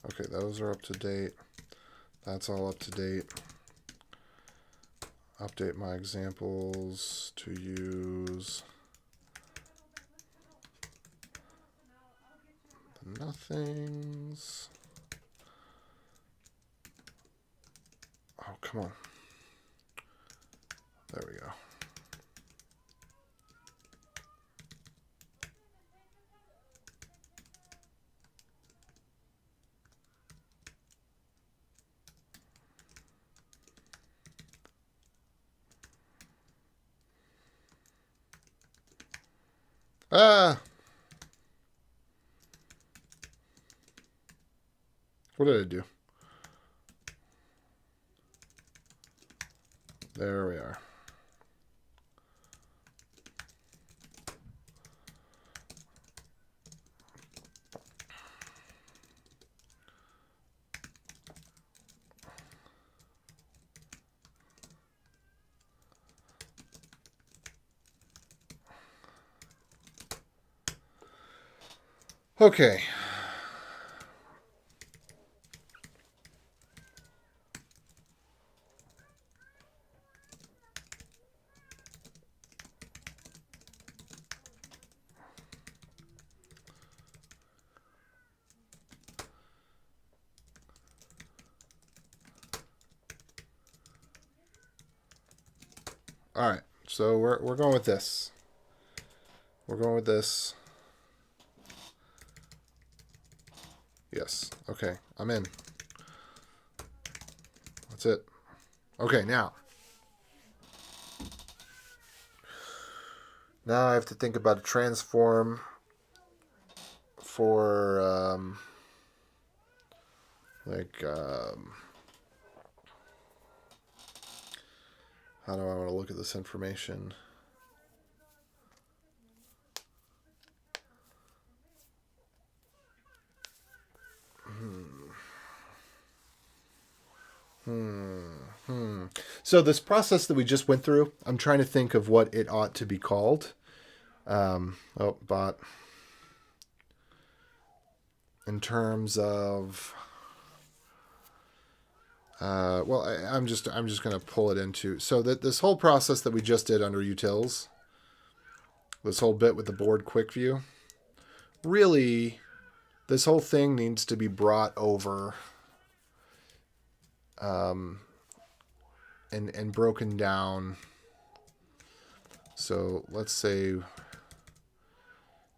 S1: Okay, those are up to date. That's all up to date. Update my examples to use the nothings. Oh, come on. There we go. Ah! What did I do? There we are. Okay. All right. So we're going with this. We're going with this. Yes. Okay. I'm in. That's it. Okay, now I have to think about a transform for how do I want to look at this information? So this process that we just went through, I'm trying to think of what it ought to be called. Bot. In terms of, I'm just going to pull it into, so that this whole process that we just did under utils, this whole bit with the board quick view, really, this whole thing needs to be brought over and broken down. So let's say,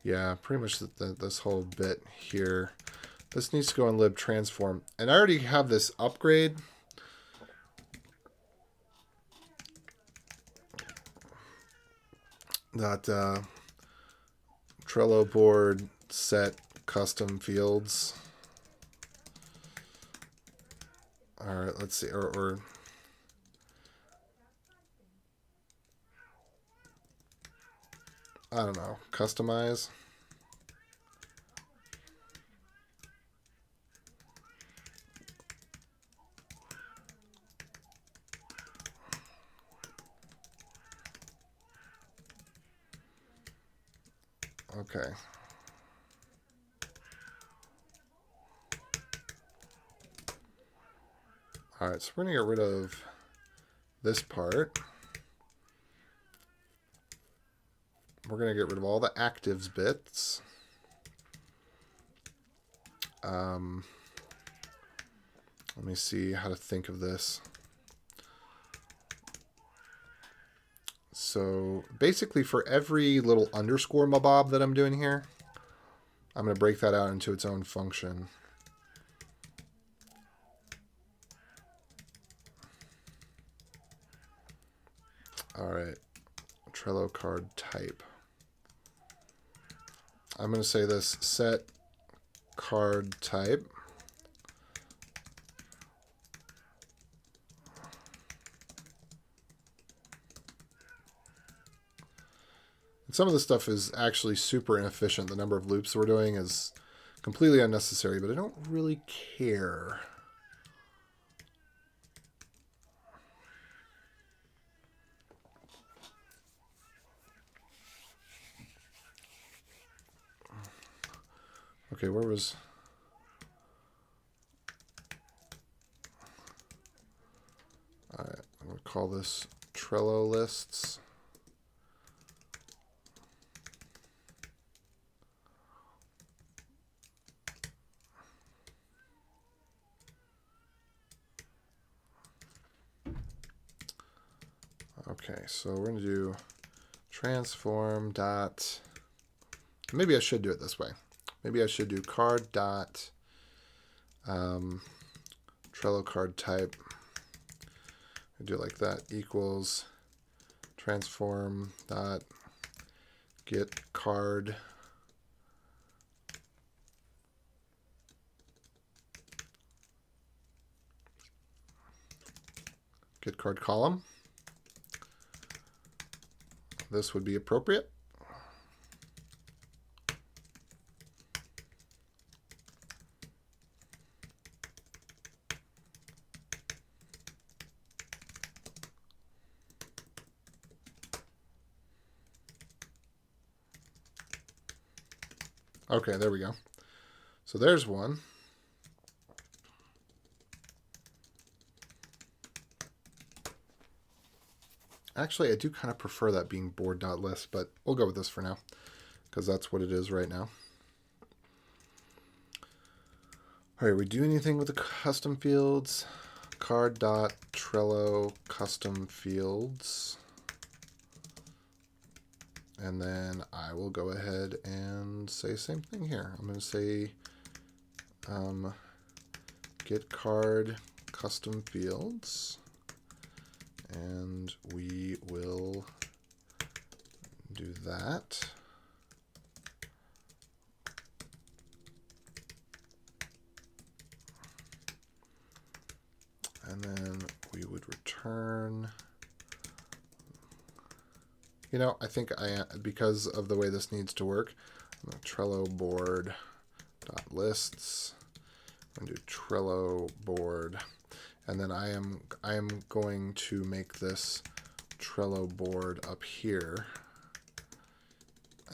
S1: yeah, pretty much this whole bit here. This needs to go in lib transform. And I already have this upgrade. That Trello board set custom fields. All right, let's see. Or I don't know, customize. Okay. All right, so we're going to get rid of this part. We're going to get rid of all the actives bits. Let me see how to think of this. So basically for every little underscore mabob that I'm doing here, I'm going to break that out into its own function. All right, Trello card type. I'm going to say this set card type. Some of this stuff is actually super inefficient. The number of loops we're doing is completely unnecessary, but I don't really care. Okay, where was... All right, I'm going to call this Trello lists. Okay, so we're going to do transform dot... Maybe I should do it this way. Maybe I should do card dot Trello card type. I do it like that, equals transform dot get card Get card column. This would be appropriate. Okay, there we go. So there's one. Actually, I do kind of prefer that being board.list, but we'll go with this for now because that's what it is right now. All right, we do anything with the custom fields? Card.Trello custom fields. And then I will go ahead and say same thing here. I'm going to say get card custom fields. And we will do that. And then we would return. You know, I think because of the way this needs to work, I'm going to Trello board lists. I'm going to do Trello board. And then I am going to make this Trello board up here.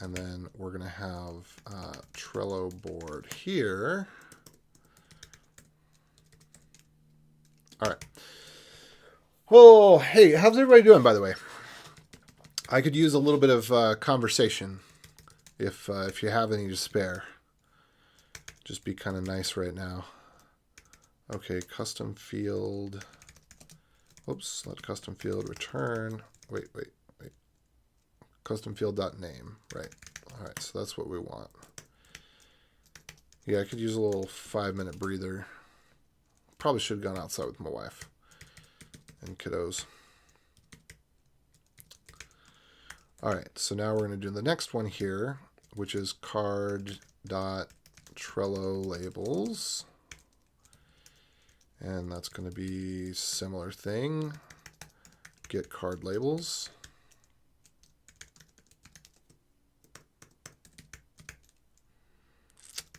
S1: And then we're going to have Trello board here. All right. Oh, hey, how's everybody doing, by the way? I could use a little bit of conversation if you have any to spare. Just be kind of nice right now. Okay, custom field. Oops, not custom field return. Wait. Custom field.name. Right. All right, so that's what we want. Yeah, I could use a little 5-minute breather. Probably should have gone outside with my wife and kiddos. All right, so now we're going to do the next one here, which is card.Trello labels. And that's going to be similar thing. Get card labels.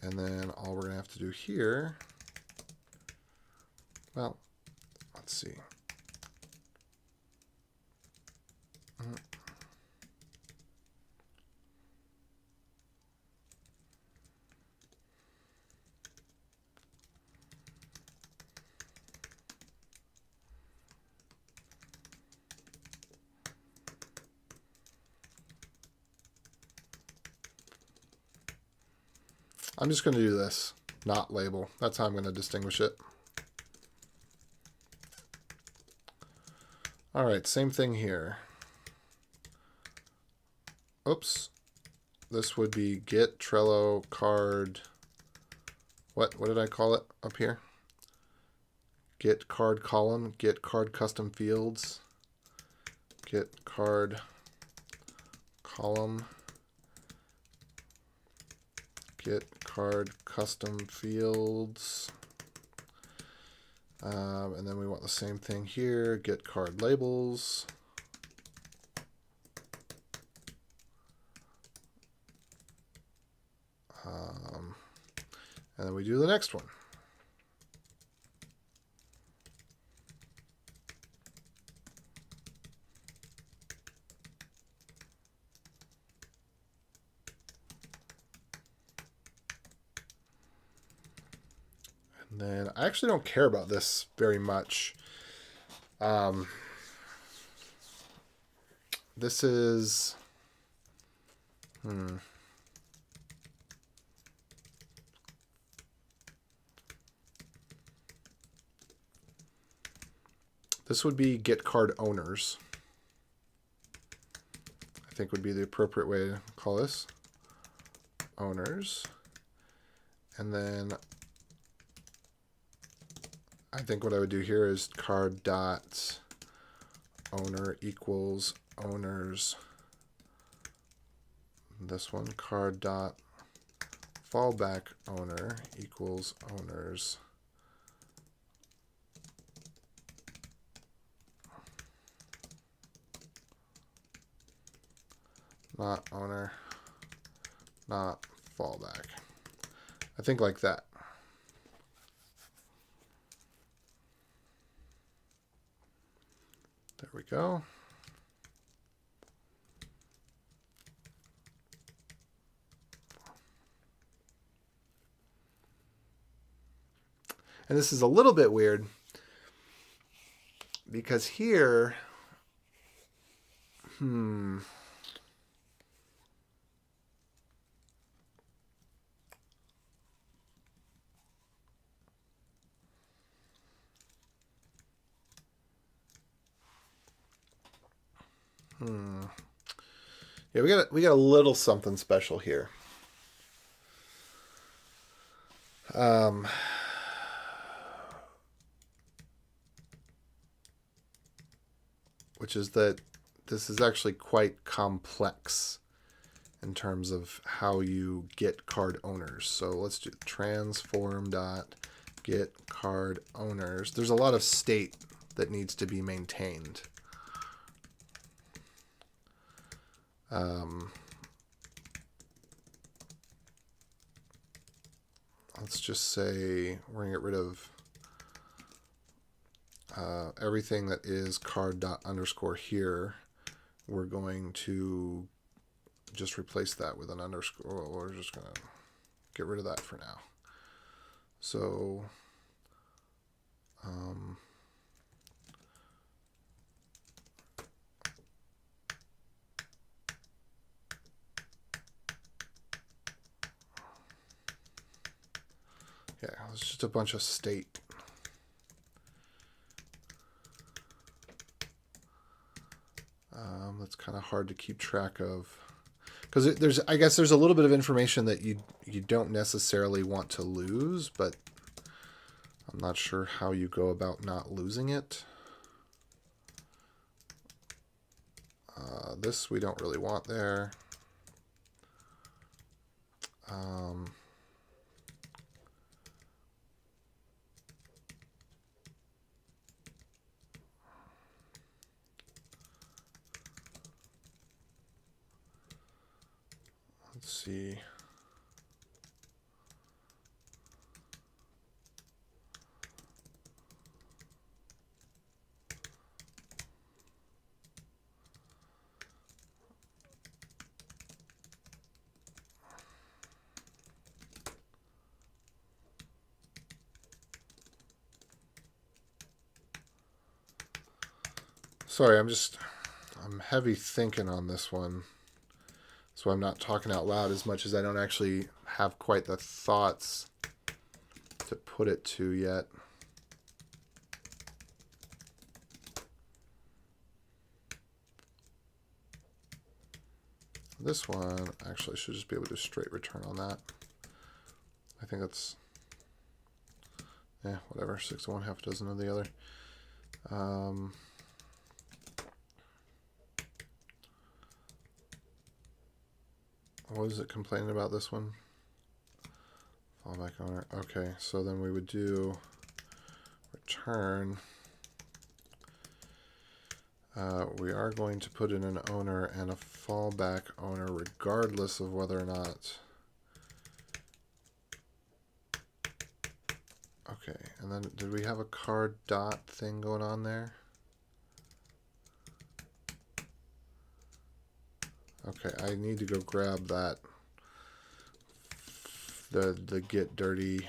S1: And then all we're going to have to do here, well, let's see. I'm just going to do this, not label. That's how I'm going to distinguish it. All right, same thing here. Oops. This would be get Trello card. What did I call it up here? Get card column, get card custom fields, get card column, get card custom fields. And then we want the same thing here, get card labels. And then we do the next one. And then I actually don't care about this very much. This is, this would be get card owners. I think would be the appropriate way to call this. Owners. And then I think what I would do here is card dot owner equals owners. This one, card dot fallback owner equals owners. not owner, not fallback. I think like that. There we go. And this is a little bit weird because here, yeah, we got a little something special here. Which is that this is actually quite complex in terms of how you get card owners. So let's do transform.get card owners. There's a lot of state that needs to be maintained. Let's just say we're going to get rid of everything that is card._ here. We're going to just replace that with an underscore. We're just going to get rid of that for now. So yeah, it's just a bunch of state. That's kind of hard to keep track of because I guess there's a little bit of information that you don't necessarily want to lose, but I'm not sure how you go about not losing it. This we don't really want there. Let's see. Sorry, I'm heavy thinking on this one. So I'm not talking out loud as much as I don't actually have quite the thoughts to put it to yet. This one, actually, I should just be able to do straight return on that. I think that's, yeah, whatever, 6 of one, half a dozen of the other. What is it complaining about this one? Fallback owner. Okay, so then we would do return. We are going to put in an owner and a fallback owner regardless of whether or not. Okay, and then did we have a card dot thing going on there? Okay, I need to go grab that, the get dirty.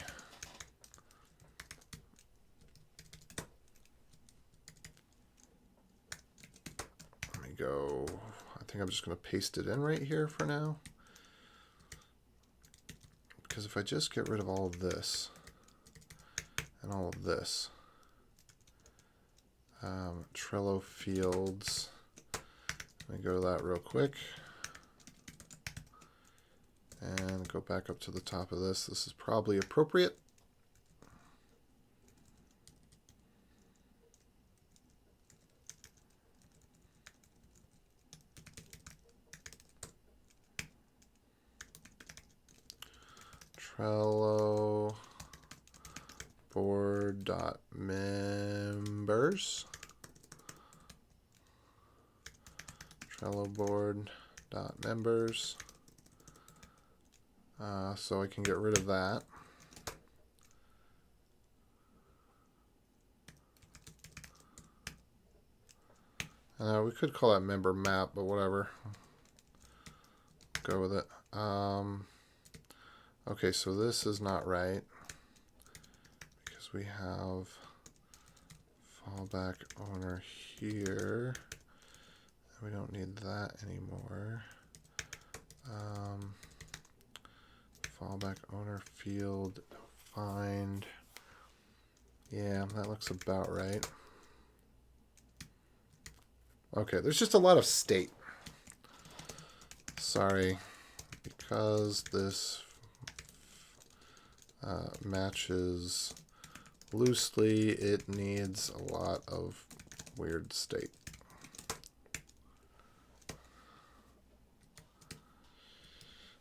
S1: Let me go, I think I'm just going to paste it in right here for now. Because if I just get rid of all of this and all of this, Trello fields, let me go to that real quick. And go back up to the top of this. This is probably appropriate. Trello board.members. Trello board members. So I can get rid of that. We could call that member map, but whatever. Go with it. Okay, so this is not right because we have fallback owner here. We don't need that anymore. Fallback owner field find. Yeah, that looks about right. Okay, there's just a lot of state. Sorry, because this matches loosely, it needs a lot of weird state.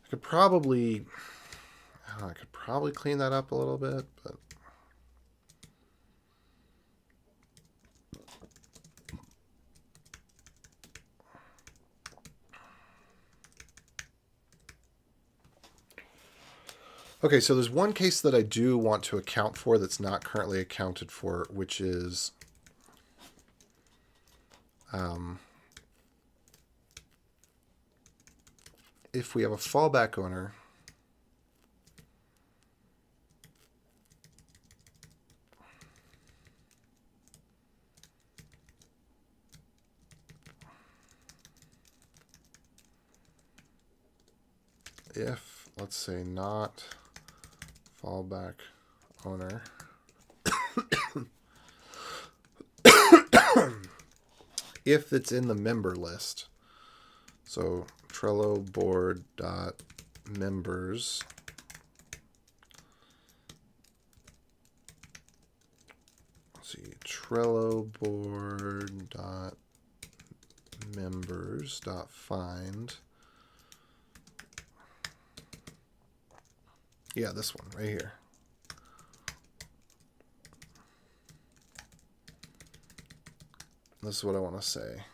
S1: I could probably clean that up a little bit, but okay, so there's one case that I do want to account for that's not currently accounted for, which is if we have a fallback owner if, let's say, not fallback owner if it's in the member list. So Trello board dot members Trello board dot members dot find. Yeah, this one right here. This is what I want to say.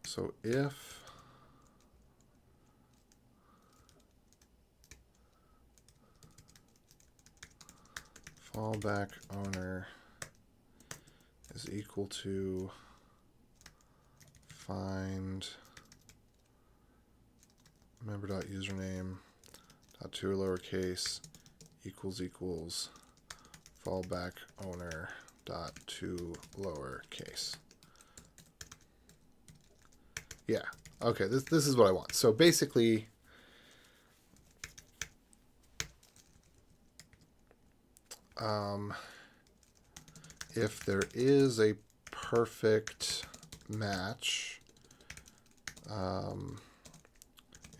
S1: So if fallback owner is equal to find member.username .to lowercase equals fallback owner .to lowercase. Yeah. Okay, this is what I want. So basically if there is a perfect match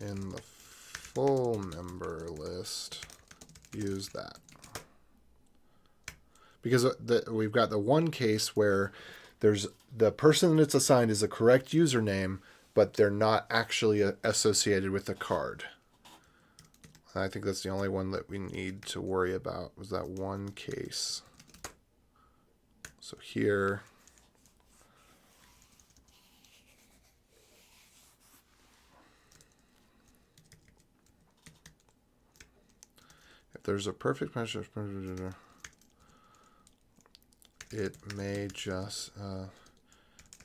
S1: in the full member list, use that. Because we've got the one case where there's the person that's assigned is the correct username, but they're not actually associated with the card. I think that's the only one that we need to worry about, was that one case. So here, if there's a perfect match, it may just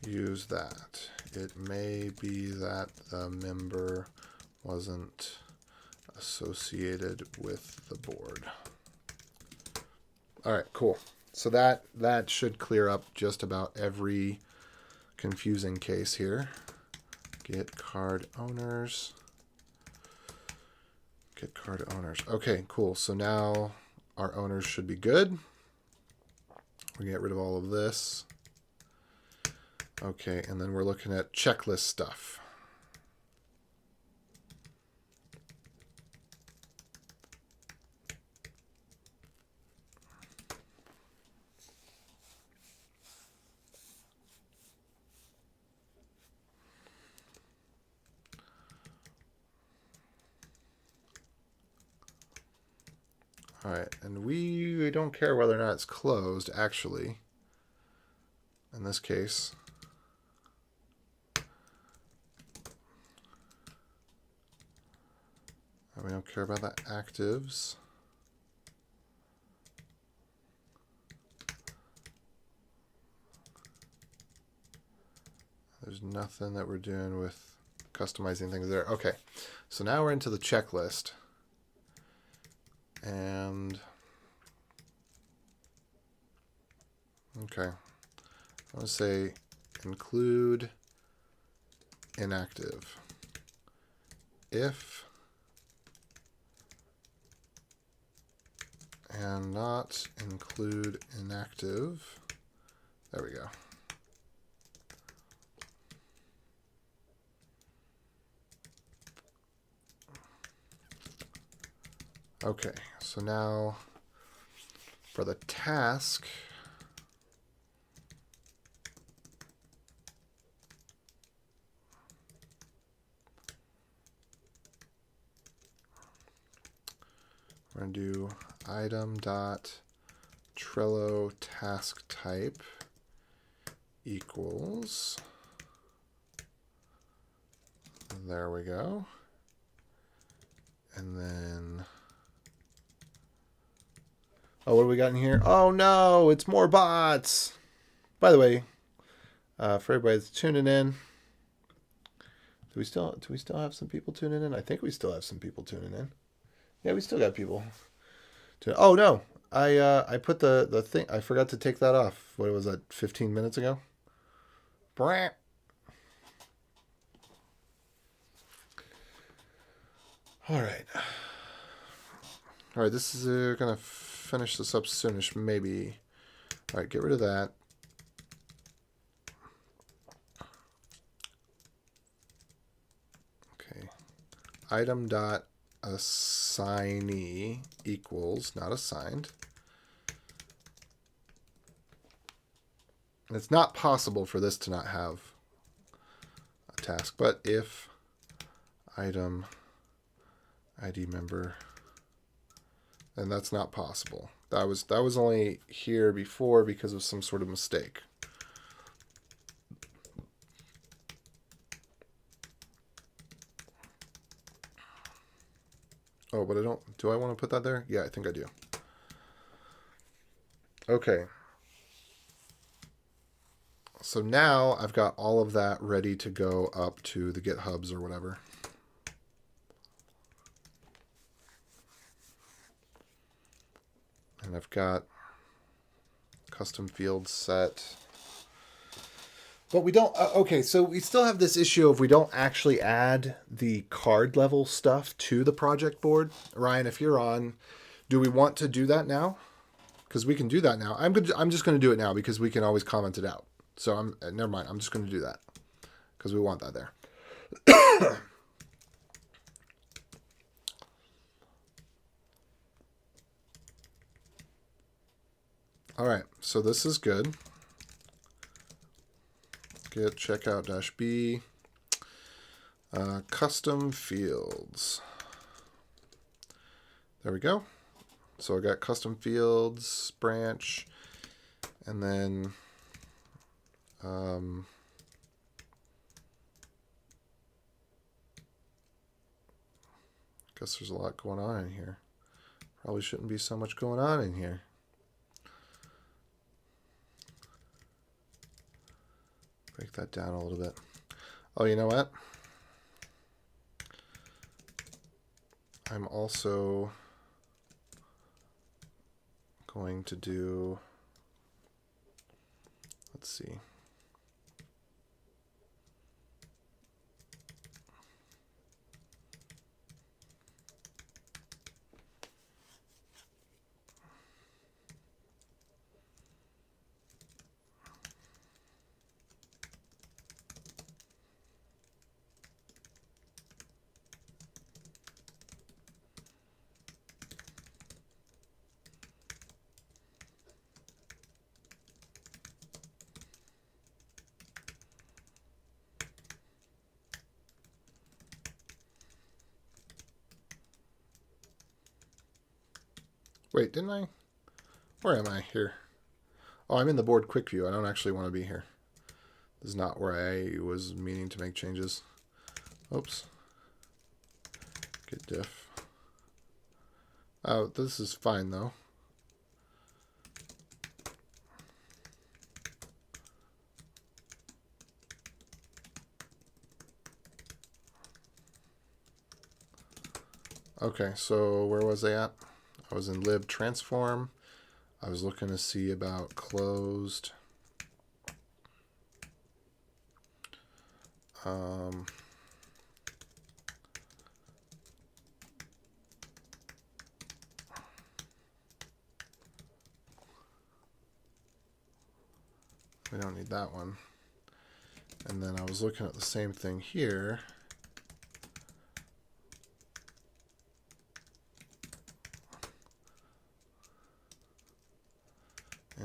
S1: use that. It may be that the member wasn't associated with the board. All right, cool. So that should clear up just about every confusing case here. Get card owners. Get card owners. Okay, cool. So now our owners should be good. We get rid of all of this. Okay, and then we're looking at checklist stuff. All right, and we don't care whether or not it's closed, actually, in this case. And we don't care about the actives. There's nothing that we're doing with customizing things there. Okay, so now we're into the checklist. And, okay, I want to say include inactive. If and not include inactive. There we go. Okay, so now for the task, we're going to do item dot Trello task type equals. There we go. And then, oh, what do we got in here? Oh no, it's more bots. By the way, for everybody that's tuning in, do we still have some people tuning in? I think we still have some people tuning in. Yeah, we still got people. Oh no, I put the thing. I forgot to take that off. What was that? 15 minutes ago. Brant. All right. All right. This is gonna finish this up soonish, maybe. All right. Get rid of that. Okay. Item dot assignee equals, not assigned. And it's not possible for this to not have a task, but if item ID member, then that's not possible. That was only here before because of some sort of mistake. Oh, but I don't, do I want to put that there? Yeah, I think I do. Okay. So now I've got all of that ready to go up to the GitHubs or whatever. And I've got custom fields set. But we don't, okay, so we still have this issue of we don't actually add the card level stuff to the project board. Ryan, if you're on, do we want to do that now? Because we can do that now. I'm just going to do it now because we can always comment it out. So never mind. I'm just going to do that because we want that there. All right. So this is good. Get checkout -b custom fields. There we go. So I got custom fields branch, and then guess there's a lot going on in here. Probably shouldn't be so much going on in here. Break that down a little bit. Oh, you know what? I'm also going to do, let's see. Wait, didn't I? Where am I here? Oh, I'm in the board quick view. I don't actually want to be here. This is not where I was meaning to make changes. Oops. Git diff. Oh, this is fine though. Okay, so where was I at? I was in lib transform. I was looking to see about closed. We don't need that one. And then I was looking at the same thing here.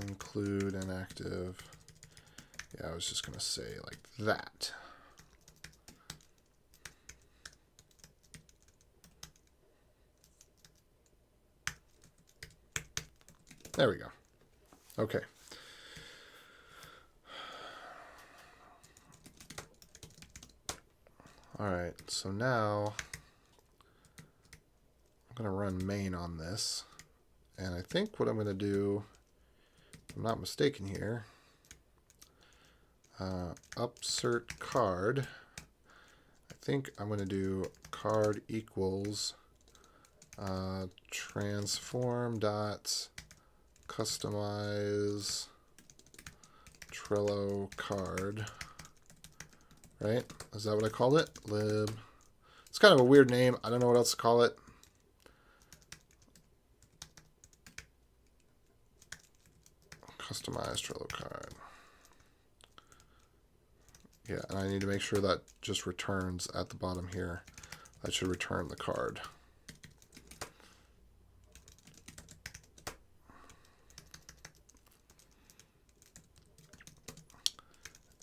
S1: Include inactive. Yeah, I was just going to say like that. There we go. Okay. All right, so now I'm going to run main on this. And I think what I'm going to do, if I'm not mistaken here, upsert card. I think I'm going to do card equals transform dot customize Trello card. Right? Is that what I called it? Lib. It's kind of a weird name. I don't know what else to call it. Customize Trello card. Yeah, and I need to make sure that just returns at the bottom here. That should return the card.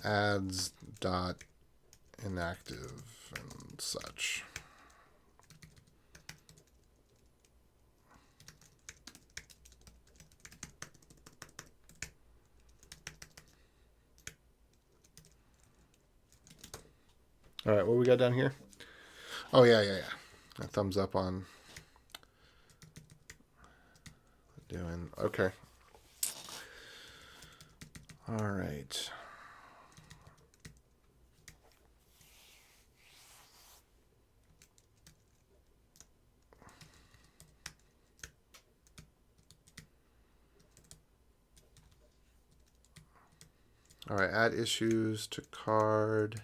S1: Adds dot inactive and such. All right, what we got down here? Oh, yeah. A thumbs up on doing, okay. All right. All right, add issues to card.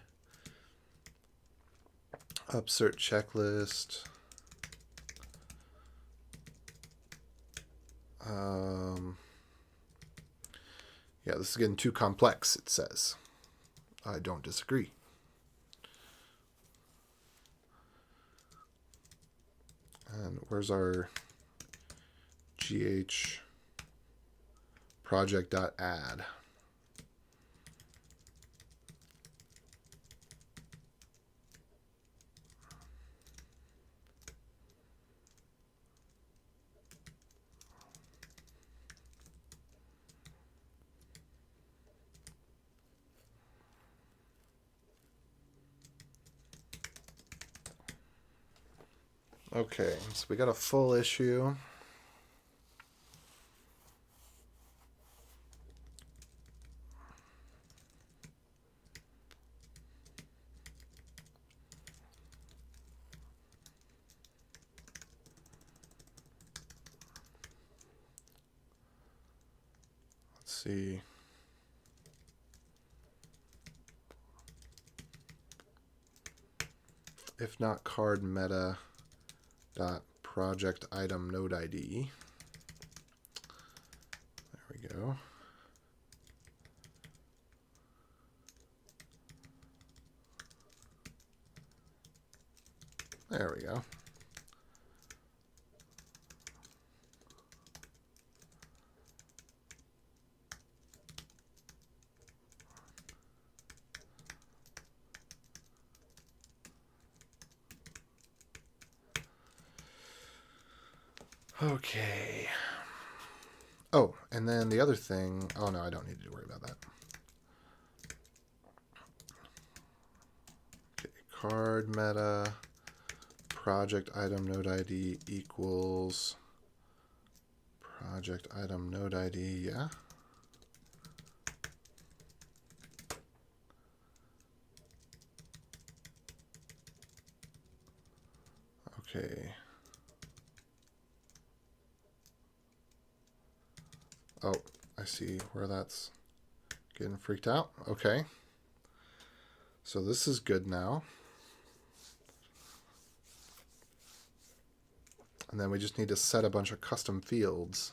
S1: Upsert checklist. Yeah, this is getting too complex, it says. I don't disagree. And where's our GH project.add? Okay, so we got a full issue. Let's see. If not card meta dot project item node ID. There we go. There we go. Okay. Oh, and then the other thing, oh no, I don't need to worry about that. Okay, card meta, project item node ID equals project item node ID, yeah. Okay. Oh, I see where that's getting freaked out. Okay. So this is good now. And then we just need to set a bunch of custom fields.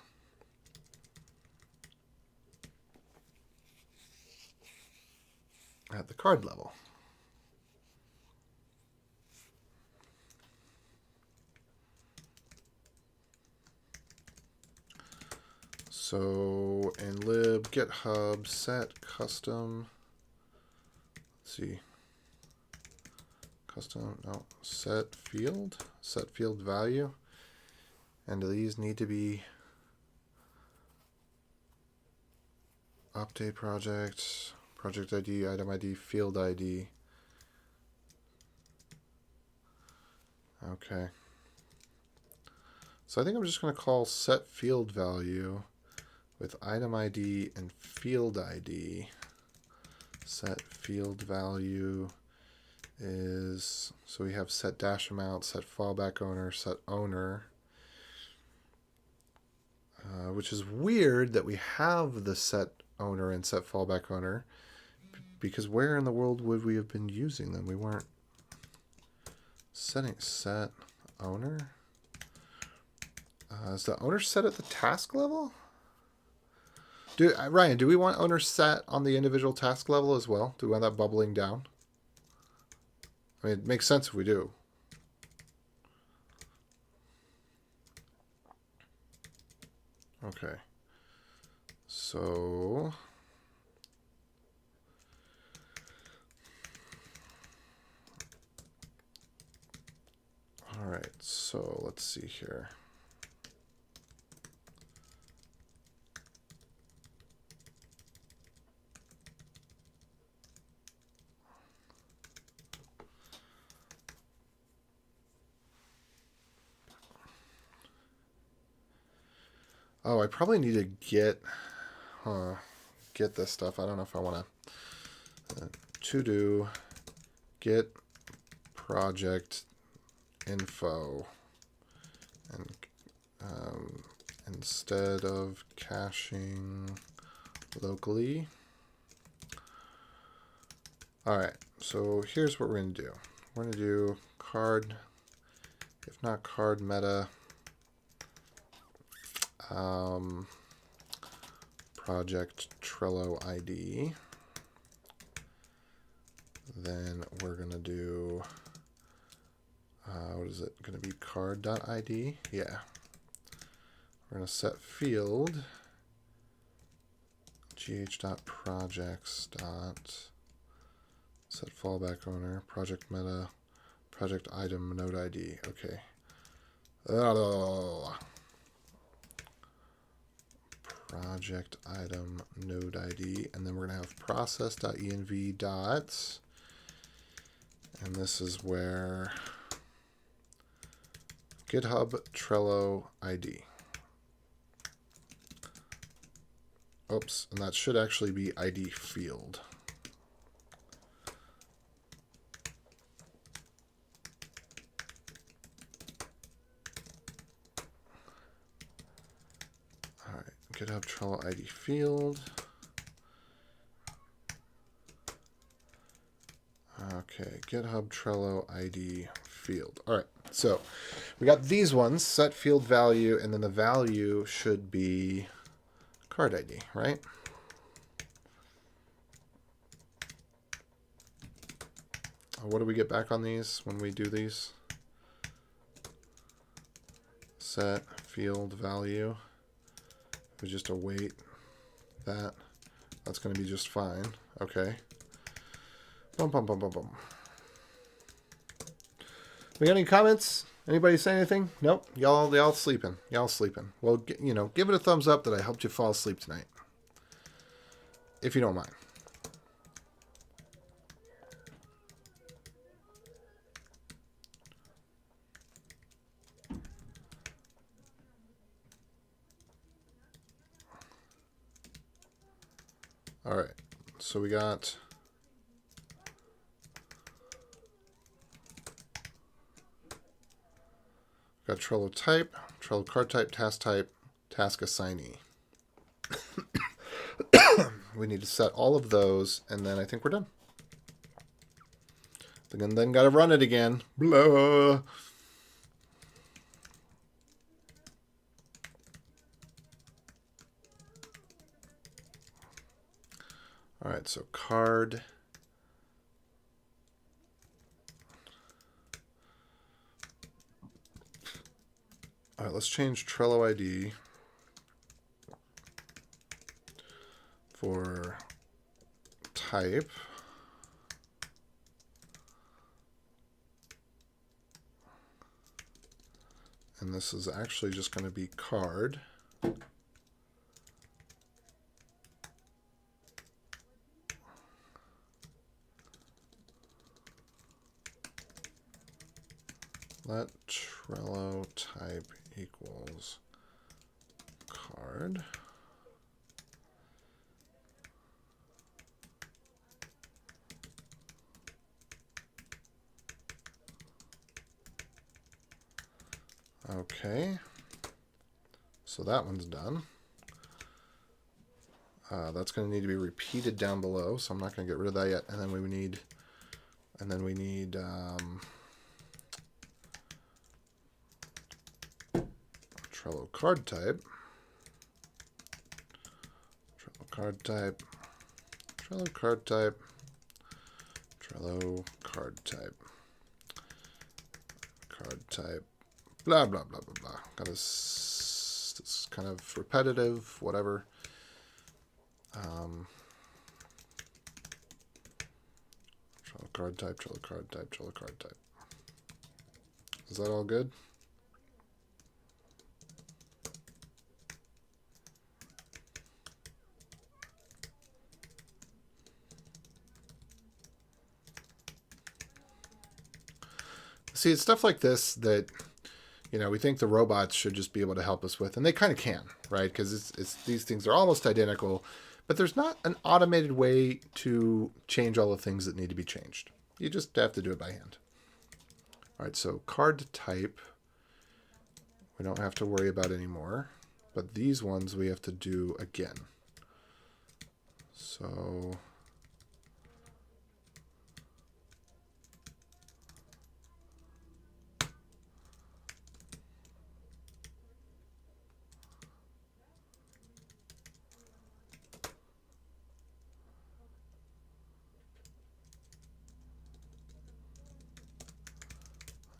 S1: At the card level. So in lib GitHub set custom, let's see, custom, no, set field value. And these need to be update project, project ID, item ID, field ID. Okay. So I think I'm just going to call set field value with item ID and field ID. Set field value is, so we have set dash amount, set fallback owner, set owner. Which is weird that we have the set owner and set fallback owner, because where in the world would we have been using them? We weren't setting set owner. Is the owner set at the task level? Ryan, do we want owner set on the individual task level as well? Do we want that bubbling down? I mean, it makes sense if we do. Okay. So all right, so let's see here. Oh, I probably need to get this stuff. I don't know if I want to do get project info, and instead of caching locally. All right, so here's what we're going to do. We're going to do card, if not card meta, project Trello ID. Then we're going to do, what is it going to be, card.id? Yeah. We're going to set field gh.projects set fallback owner, project meta, project item node ID. Okay. Project item node ID, and then we're going to have process.env dots, and this is where GitHub Trello ID. Oops, and that should actually be ID field. All right, GitHub Trello ID field. Okay, GitHub Trello ID field. All right, so we got these ones, set field value, and then the value should be card ID, right? What do we get back on these when we do these? Set field value. We just await that. That's going to be just fine. Okay. Bum, bum, bum, bum, bum. We got any comments? Anybody say anything? Nope. Y'all sleeping. Y'all sleeping. Well, give it a thumbs up that I helped you fall asleep tonight. If you don't mind. All right. So we got Trello type, Trello card type, task assignee. We need to set all of those, and then I think we're done. Then got to run it again. Blah. All right, so card. All right, let's change Trello ID for type. And this is actually just going to be card. Let Trello type equals card. Okay, so that one's done. That's going to need to be repeated down below, so I'm not going to get rid of that yet. And then we need, Trello card type, Trello card type, Trello card type, Trello card type, card type. Blah, blah, blah, blah, blah. It's kind of repetitive, whatever. Trello card type, Trello card type, Trello card type. Is that all good? See, it's stuff like this that we think the robots should just be able to help us with, and they kind of can, right? Because these things are almost identical, but there's not an automated way to change all the things that need to be changed. You just have to do it by hand. All right, so card type, we don't have to worry about anymore, but these ones we have to do again. So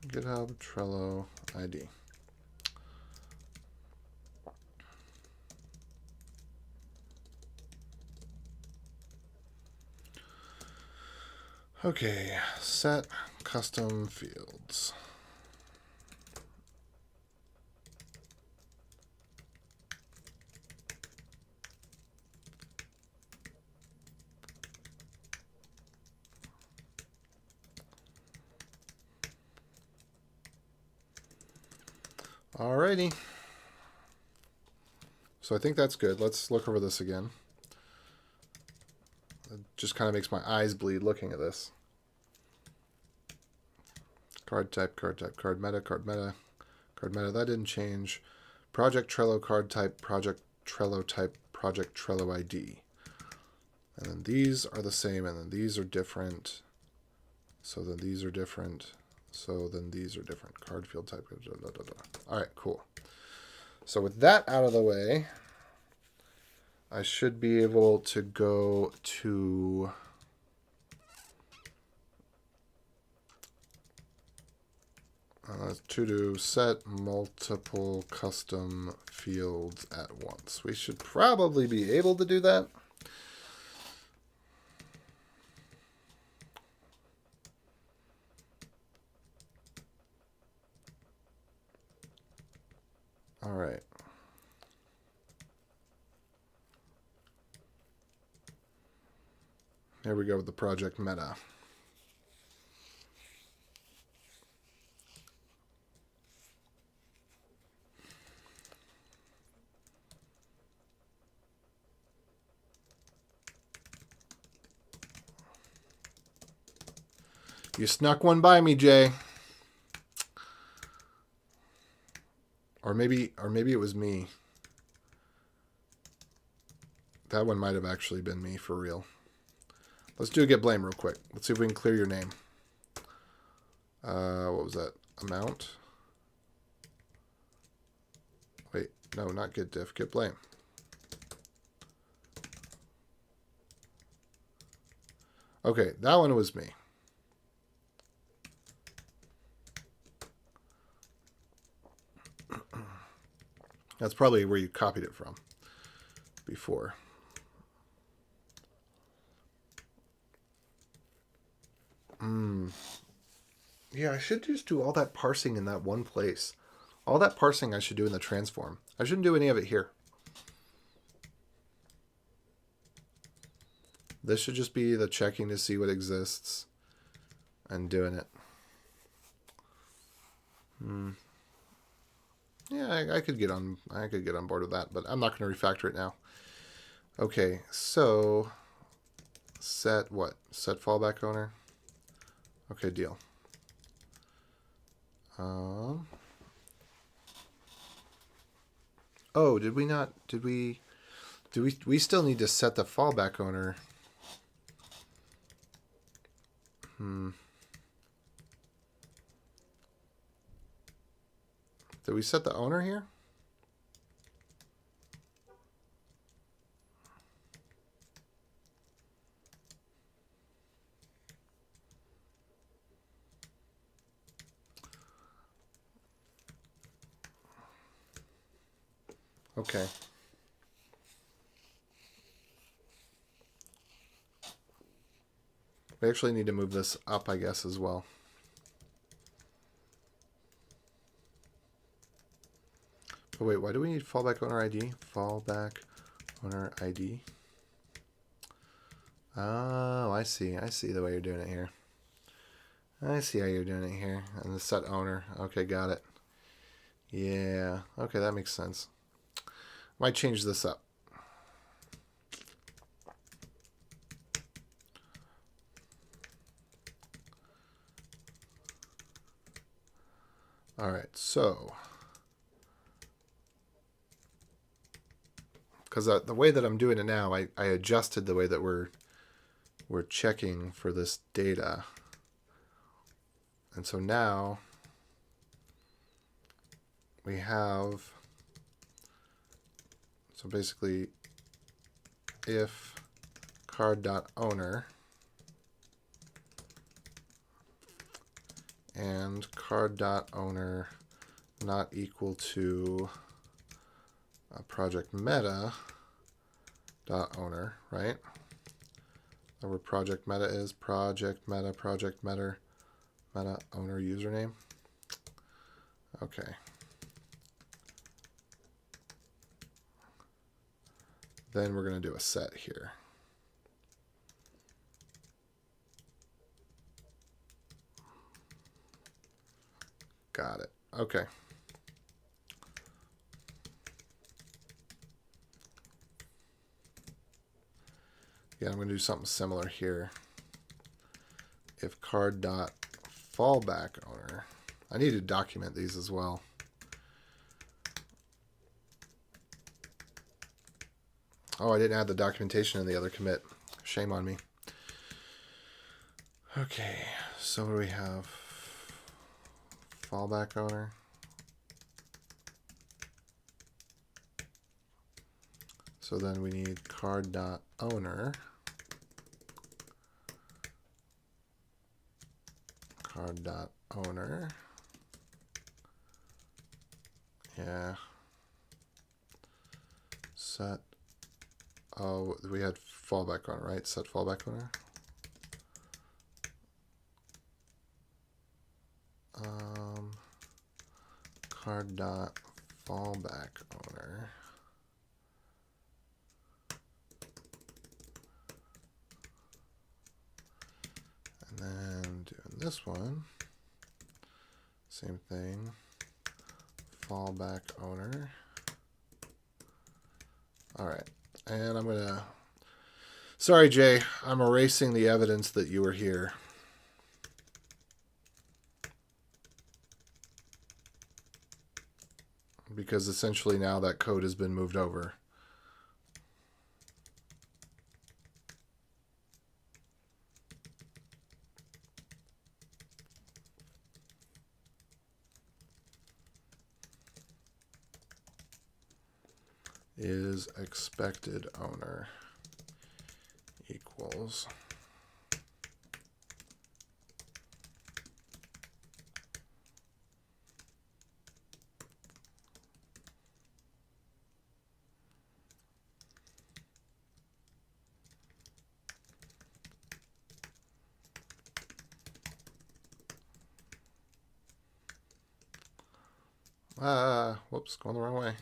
S1: GitHub Trello ID. Okay, set custom fields. Alrighty. So I think that's good. Let's look over this again. It just kind of makes my eyes bleed looking at this. Card type, card type, card meta, card meta, card meta. That didn't change. Project Trello card type, project Trello type, project Trello ID. And then these are the same, and then these are different. So then these are different. So then these are different. Card field type. Blah, blah, blah, blah. All right, cool. So with that out of the way, I should be able to go to to set multiple custom fields at once. We should probably be able to do that. All right. There we go with the project meta. You snuck one by me, Jay. Or maybe it was me. That one might have actually been me for real. Let's do a get blame real quick. Let's see if we can clear your name. What was that? Amount? Wait, no, not get diff. Get blame. Okay, that one was me. That's probably where you copied it from before. Yeah, I should just do all that parsing in that one place. All that parsing I should do in the transform. I shouldn't do any of it here. This should just be the checking to see what exists and doing it. Yeah, I could get on board with that, but I'm not going to refactor it now. Okay, so set what? Set fallback owner. Okay, deal. Oh, did we not? Did we? Do we still need to set the fallback owner? Did we set the owner here? Okay. We actually need to move this up, I guess, as well. But wait, why do we need fallback owner ID? Fallback owner ID. Oh, I see. I see the way you're doing it here. I see how you're doing it here. And the set owner. Okay, got it. Yeah. Okay, that makes sense. Might change this up. All right, so because the way that I'm doing it now, I adjusted the way that we're checking for this data, and so now we have, so basically if card.owner and card.owner not equal to project meta dot owner, right? Where project meta is project meta owner username. Okay. Then we're going to do a set here. Got it. Okay. Yeah, I'm going to do something similar here. If card.fallback owner, I need to document these as well. Oh, I didn't add the documentation in the other commit. Shame on me. Okay, so what do we have? Fallback owner. So then we need card.owner. Card.owner. Yeah. Set. Oh, we had fallback owner, right? Set fallback owner. Card.fallback fallback owner. And then doing this one, same thing, fallback owner. All right, and I'm gonna, sorry Jay, I'm erasing the evidence that you were here. Because essentially now that code has been moved over. Is expected owner equals whoops, going the wrong way.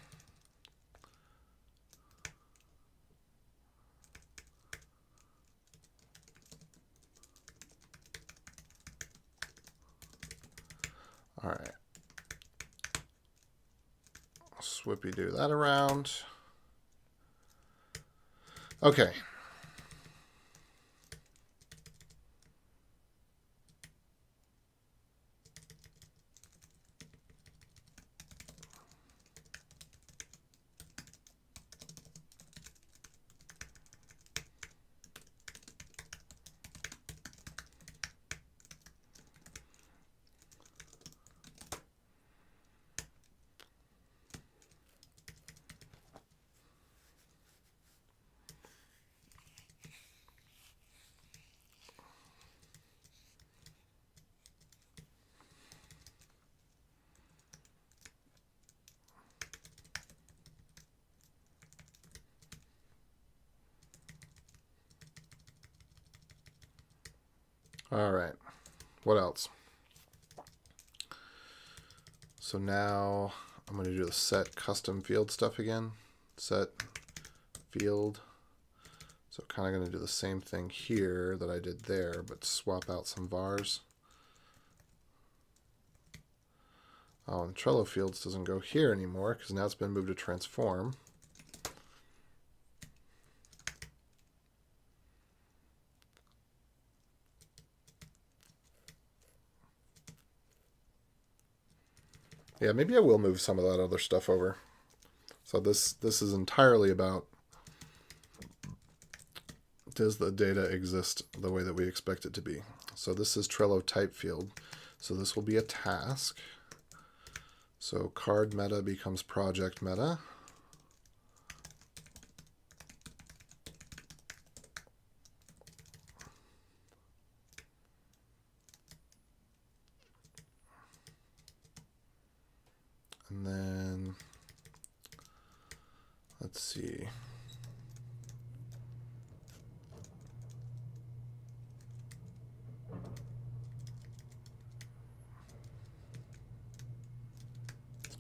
S1: All right. Swippy do that around. Okay. All right. What else? So now I'm going to do the set custom field stuff again. Set field. So kind of going to do the same thing here that I did there, but swap out some vars. Oh, and Trello fields doesn't go here anymore because now it's been moved to transform. Yeah, maybe I will move some of that other stuff over. So this is entirely about, does the data exist the way that we expect it to be? So this is Trello type field. So this will be a task. So card meta becomes project meta. And then, let's see.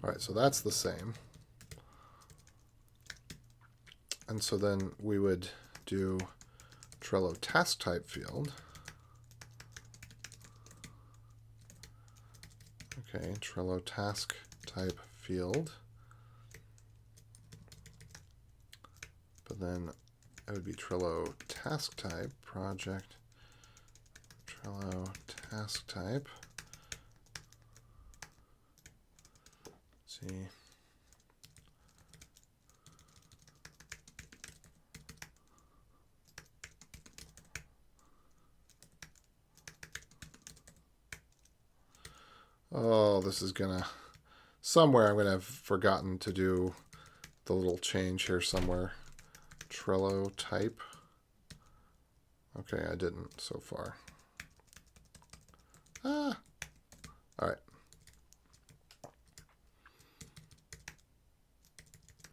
S1: All right, so that's the same. And so then we would do Trello task type field. Okay, Trello task type field. But then it would be Trello task type project, Trello task type. Let's see. Oh, this is gonna, somewhere I'm gonna have forgotten to do the little change here somewhere. Trello type. Okay, I didn't so far. All right.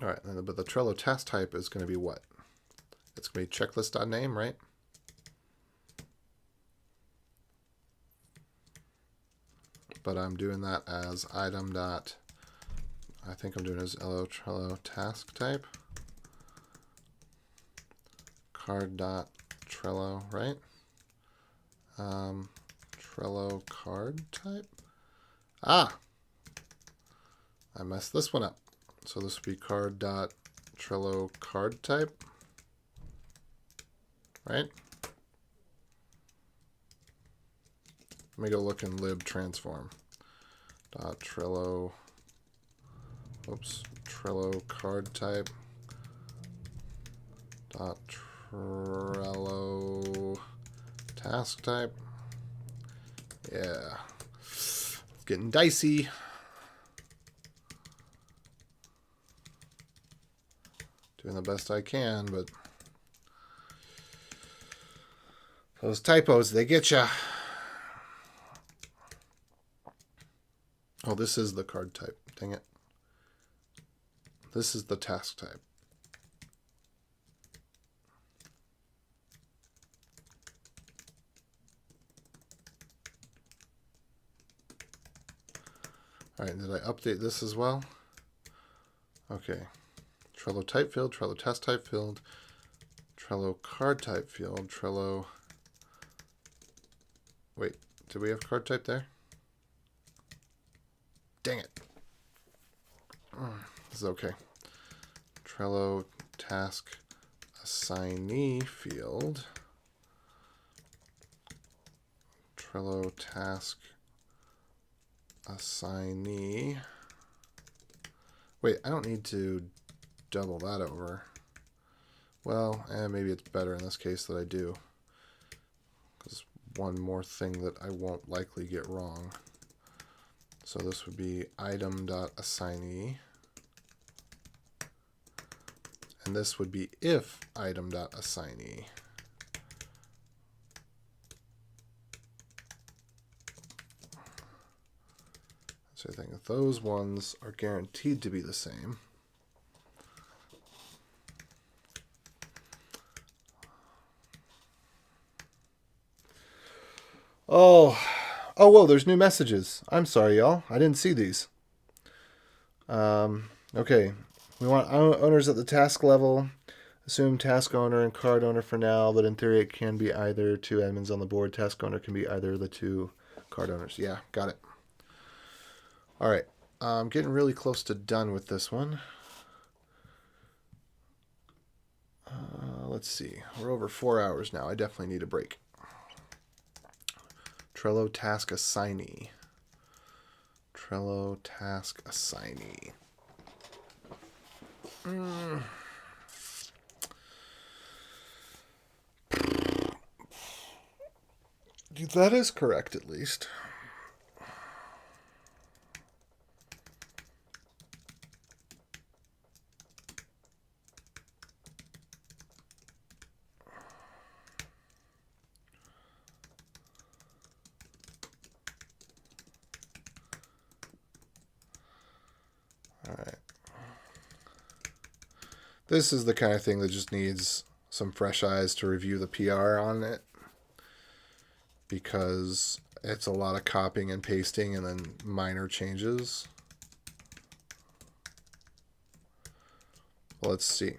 S1: All right, but the Trello task type is going to be what? It's going to be checklist.name, right? But I'm doing that as item dot I think I'm doing is LO Trello task type. Card dot Trello, right? Trello card type. Ah, I messed this one up. So this would be card dot Trello card type, right? Let me go look in lib transform. Dot Trello. Oops. Trello card type. Dot Trello task type. Yeah. It's getting dicey. Doing the best I can, but those typos, they get ya. Oh, this is the card type. Dang it. This is the task type. All right, did I update this as well? Okay. Trello type field, Trello test type field, Trello card type field, Trello. Wait, did we have card type there? Dang it. This is okay. Trello task assignee field. Trello task assignee. Wait, I don't need to double that over. Well, maybe it's better in this case that I do. Because one more thing that I won't likely get wrong. So this would be item.assignee. And this would be if item.assignee. So I think that those ones are guaranteed to be the same. Oh, whoa, there's new messages. I'm sorry, y'all. I didn't see these. Okay. We want owners at the task level. Assume task owner and card owner for now, but in theory it can be either two admins on the board. Task owner can be either of the two card owners. Yeah, got it. All right. I'm getting really close to done with this one. Let's see. We're over 4 hours now. I definitely need a break. Trello task assignee. Trello task assignee. That is correct, at least. All right. This is the kind of thing that just needs some fresh eyes to review the PR on it, because it's a lot of copying and pasting and then minor changes. Well, let's see.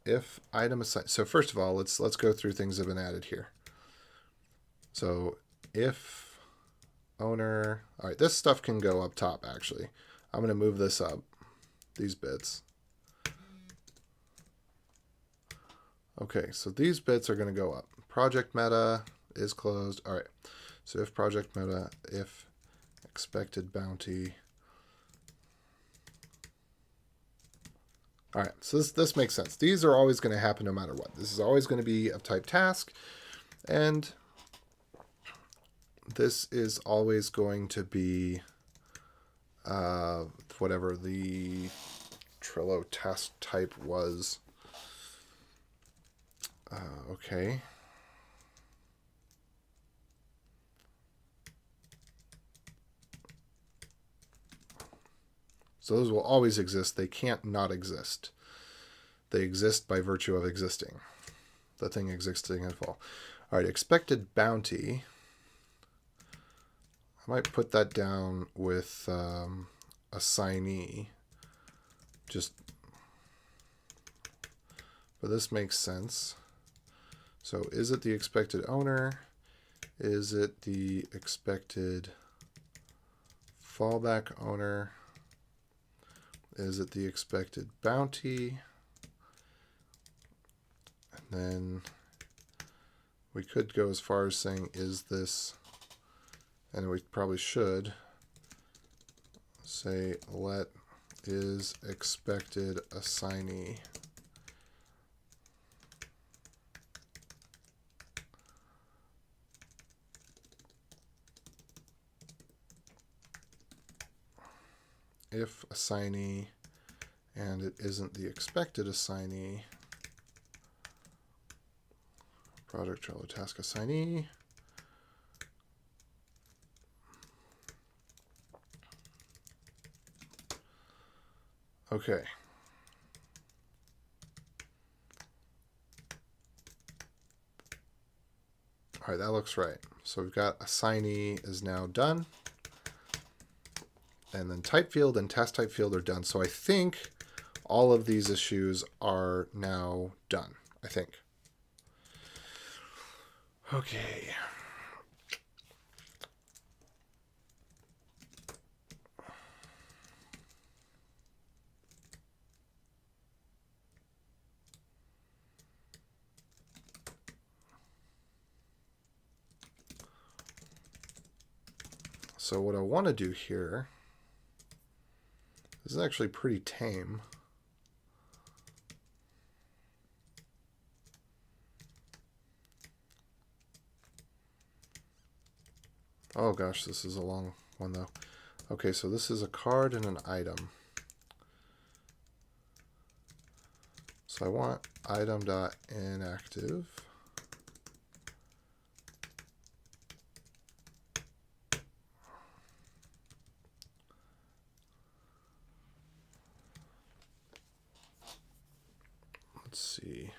S1: If item assigned. So first of all, let's go through things that have been added here. So if owner, all right, this stuff can go up top actually. I'm going to move this up, these bits. Okay, so these bits are going to go up. Project meta is closed. All right, so if project meta, if expected bounty. All right, so this makes sense. These are always going to happen no matter what. This is always going to be of type task, and this is always going to be whatever the Trello task type was. Okay. So those will always exist. They can't not exist. They exist by virtue of existing. The thing existing at all. All right, expected bounty. I might put that down with assignee. but this makes sense. So is it the expected owner? Is it the expected fallback owner? Is it the expected bounty? And then we could go as far as saying, is this, and we probably should say let is expected assignee. If assignee and it isn't the expected assignee, project Trello task assignee. Okay. All right, that looks right. So we've got assignee is now done. And then type field and task type field are done. So I think all of these issues are now done, I think. Okay. So what I want to do here, this is actually pretty tame. Oh gosh, this is a long one though. Okay, so this is a card and an item. So I want item.inactive. Let's see.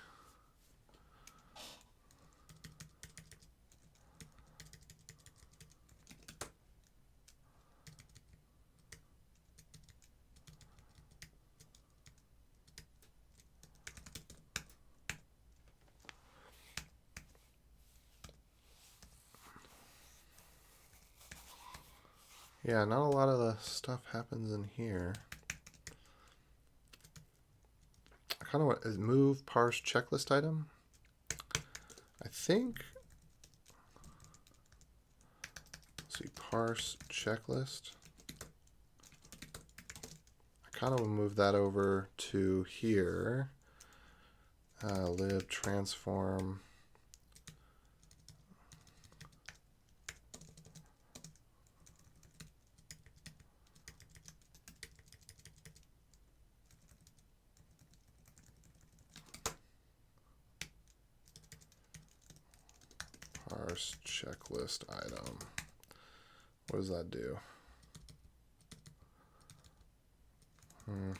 S1: Yeah, not a lot of the stuff happens in here. I kind of want is move parse checklist item. I think. Let's see, parse checklist. I kind of want to move that over to here. Lib transform. Parse checklist item. What does that do? Yeah.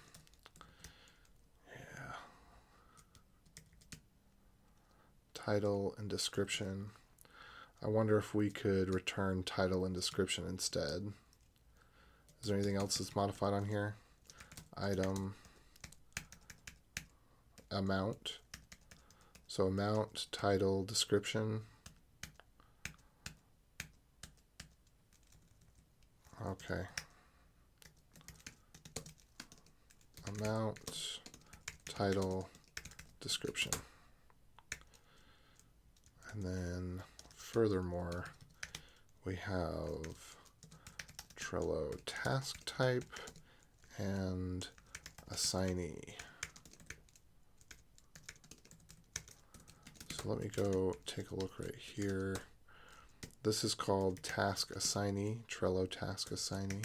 S1: Title and description. I wonder if we could return title and description instead. Is there anything else that's modified on here? Item, amount. So amount, title, description. Okay. Amount, title, description. And then furthermore, we have Trello task type and assignee. So let me go take a look right here. This is called task assignee, Trello task assignee.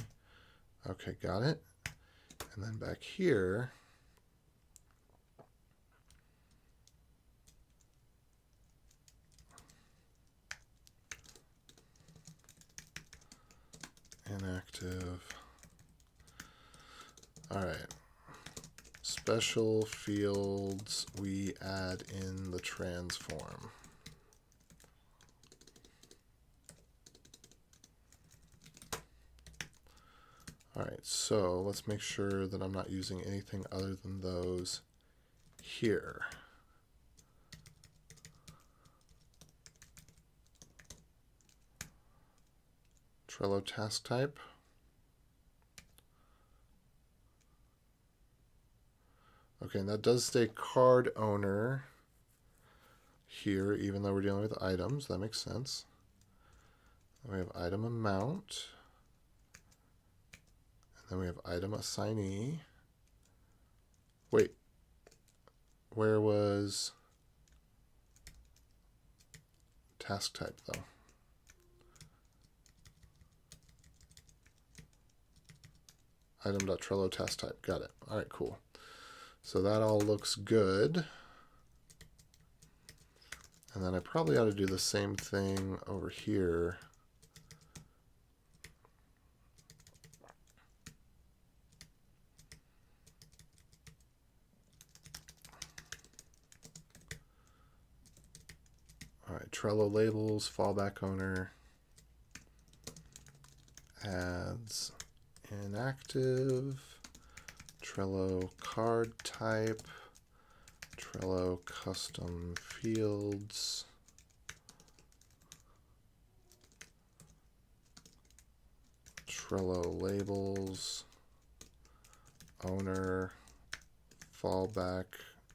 S1: Okay, got it. And then back here, inactive. All right. Special fields we add in the transform. All right, so let's make sure that I'm not using anything other than those here. Trello task type. Okay, and that does say card owner here, even though we're dealing with items. That makes sense. Then we have item amount. And then we have item assignee. Wait, where was task type though? Item.Trello task type. Got it. All right, cool. So that all looks good. And then I probably ought to do the same thing over here. All right, Trello labels, fallback owner, adds inactive, Trello card type, Trello custom fields, Trello labels, owner, fallback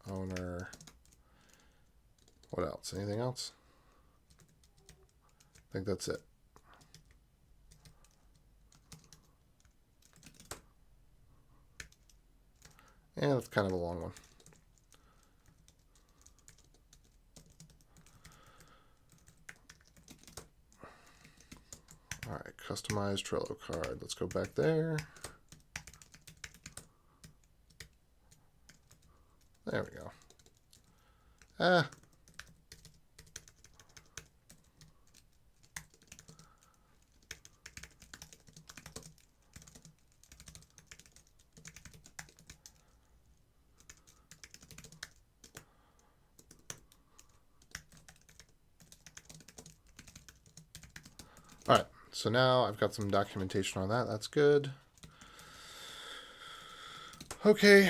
S1: owner. What else? Anything else? I think that's it. And it's kind of a long one. All right, customize Trello card. Let's go back there. There we go. Ah. All right, so now I've got some documentation on that. That's good. Okay.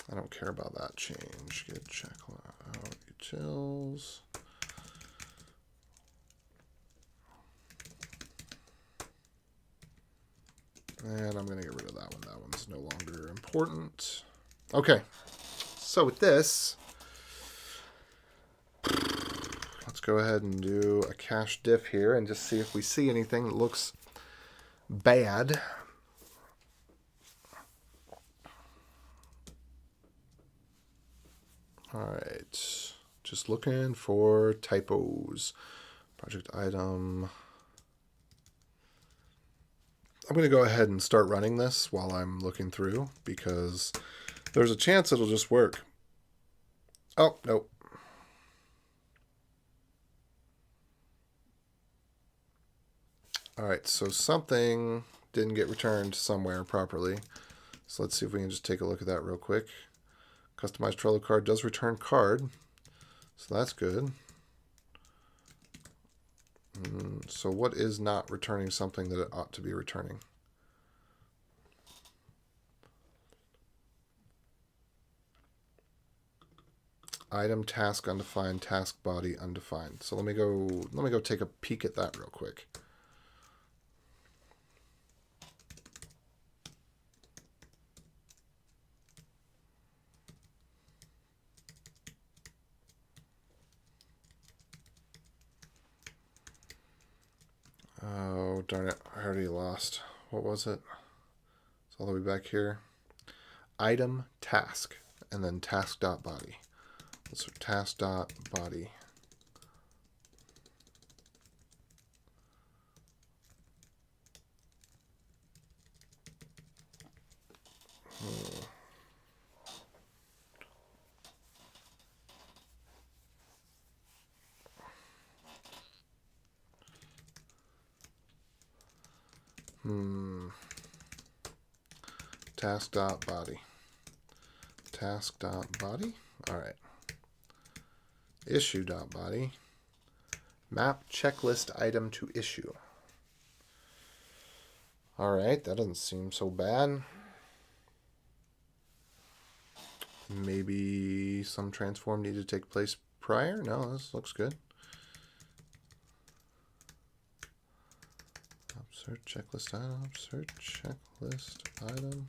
S1: I don't care about that change. Git check out utils. And I'm going to get rid of that one. That one's no longer important. Okay, so with this, let's go ahead and do a cache diff here and just see if we see anything that looks bad. All right, just looking for typos. Project item. I'm going to go ahead and start running this while I'm looking through because there's a chance it'll just work. Oh, nope. All right, so something didn't get returned somewhere properly. So let's see if we can just take a look at that real quick. Customized Trello card does return card, so that's good. So what is not returning something that it ought to be returning? Item task undefined, task body undefined. So let me go take a peek at that real quick. Oh, darn it. I already lost. What was it? It's all the way back here. Item task and then task.body. So task.body. Task.body. task.body. All right. Issue.body. Map checklist item to issue. All right, that doesn't seem so bad. Maybe some transform needed to take place prior? No, this looks good. Upsert checklist item, upsert checklist item.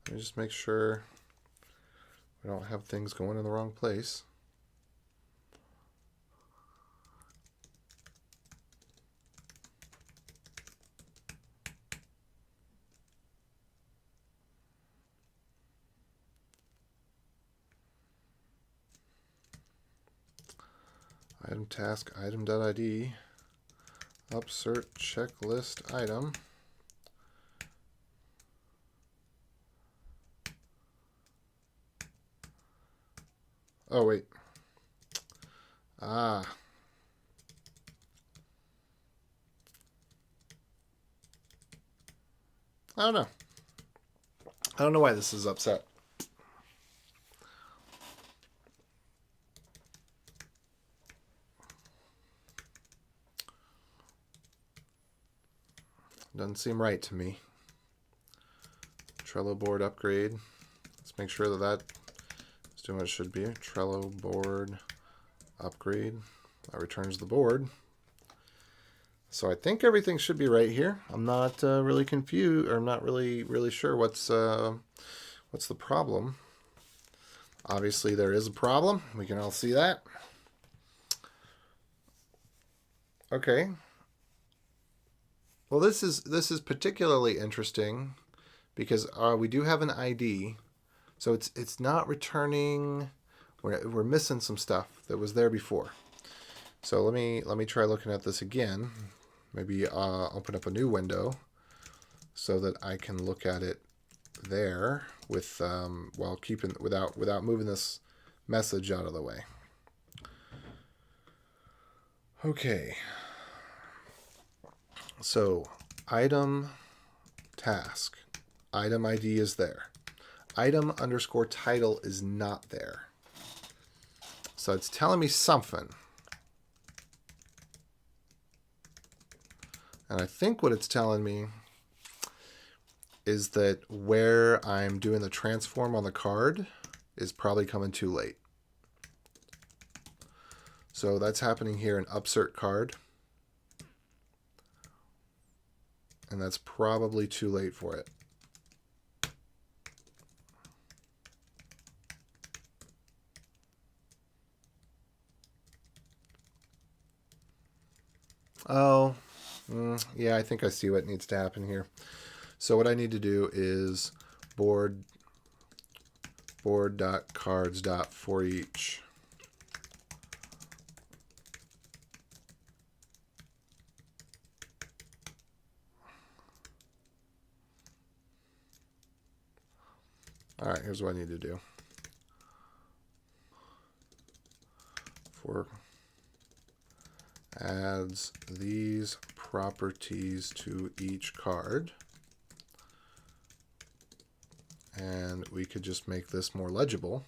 S1: Let me just make sure we don't have things going in the wrong place. Item task item.id, upsert checklist item. Oh, wait. I don't know. I don't know why this is upset. Doesn't seem right to me. Trello board upgrade. Let's make sure that that's doing what it should be. Trello board upgrade. That returns the board. So I think everything should be right here. I'm not really confused, or I'm not really sure what's the problem. Obviously there is a problem. We can all see that. Okay. Well, this is particularly interesting because we do have an ID, so it's not returning. We're missing some stuff that was there before. So let me try looking at this again. Maybe open up a new window so that I can look at it there with while keeping without moving this message out of the way. Okay. So item task, item ID is there. Item underscore title is not there. So it's telling me something. And I think what it's telling me is that where I'm doing the transform on the card is probably coming too late. So that's happening here in upsert card. And that's probably too late for it. Oh, yeah, I think I see what needs to happen here. So what I need to do is board.cards.forEach. All right, here's what I need to do. For adds these properties to each card. And we could just make this more legible.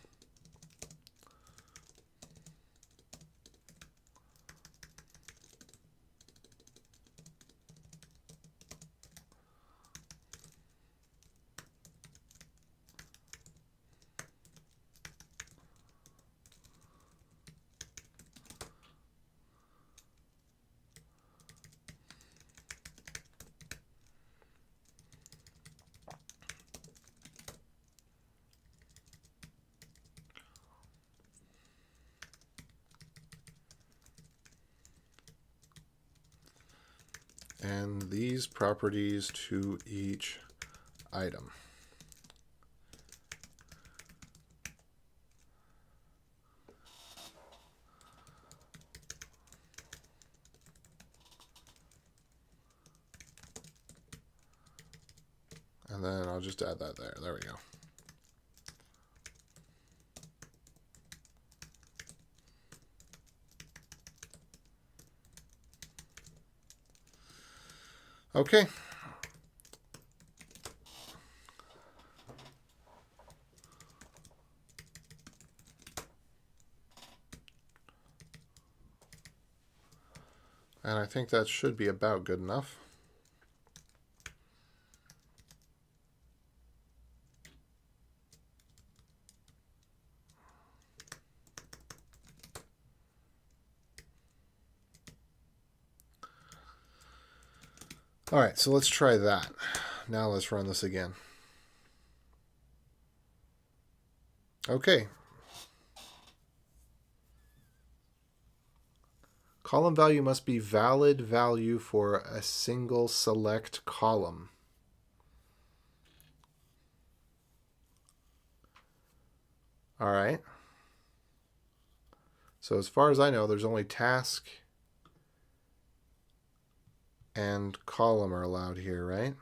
S1: And these properties to each item. And then I'll just add that there. There we go. Okay. And I think that should be about good enough. All right, so let's try that. Now let's run this again. Okay. Column value must be valid value for a single select column. All right. So as far as I know, there's only task and column are allowed here, right?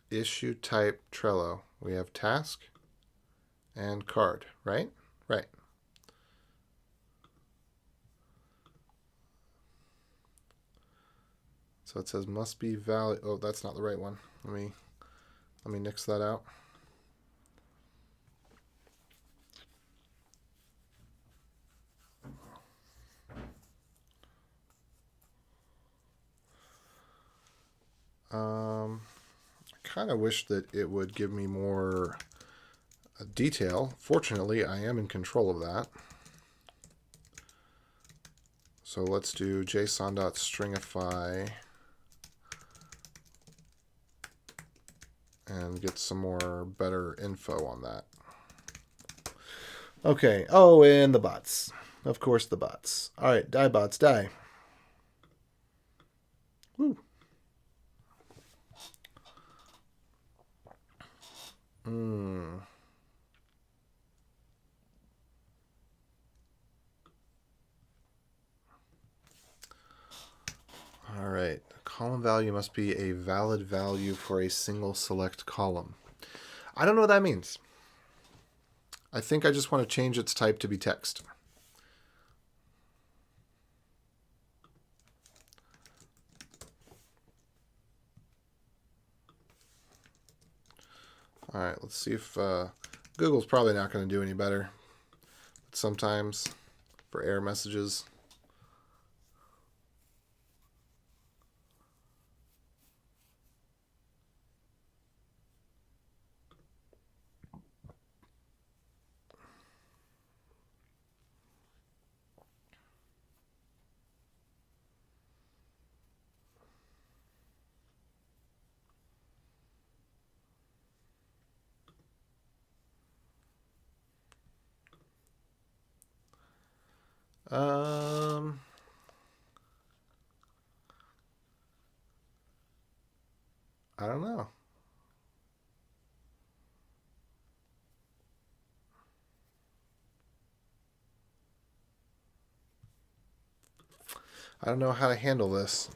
S1: Issue type Trello. We have task and card, right? Right. So it says must be valid. Oh, that's not the right one. Let me nix that out. I kind of wish that it would give me more detail. Fortunately, I am in control of that. So let's do json.stringify and get some more better info on that. Okay. Oh, and the bots. Of course, the bots. All right, die bots, die. Woo. All right. Column value must be a valid value for a single select column. I don't know what that means. I think I just want to change its type to be text. All right, let's see if Google's probably not going to do any better. But sometimes for error messages. I don't know. I don't know how to handle this.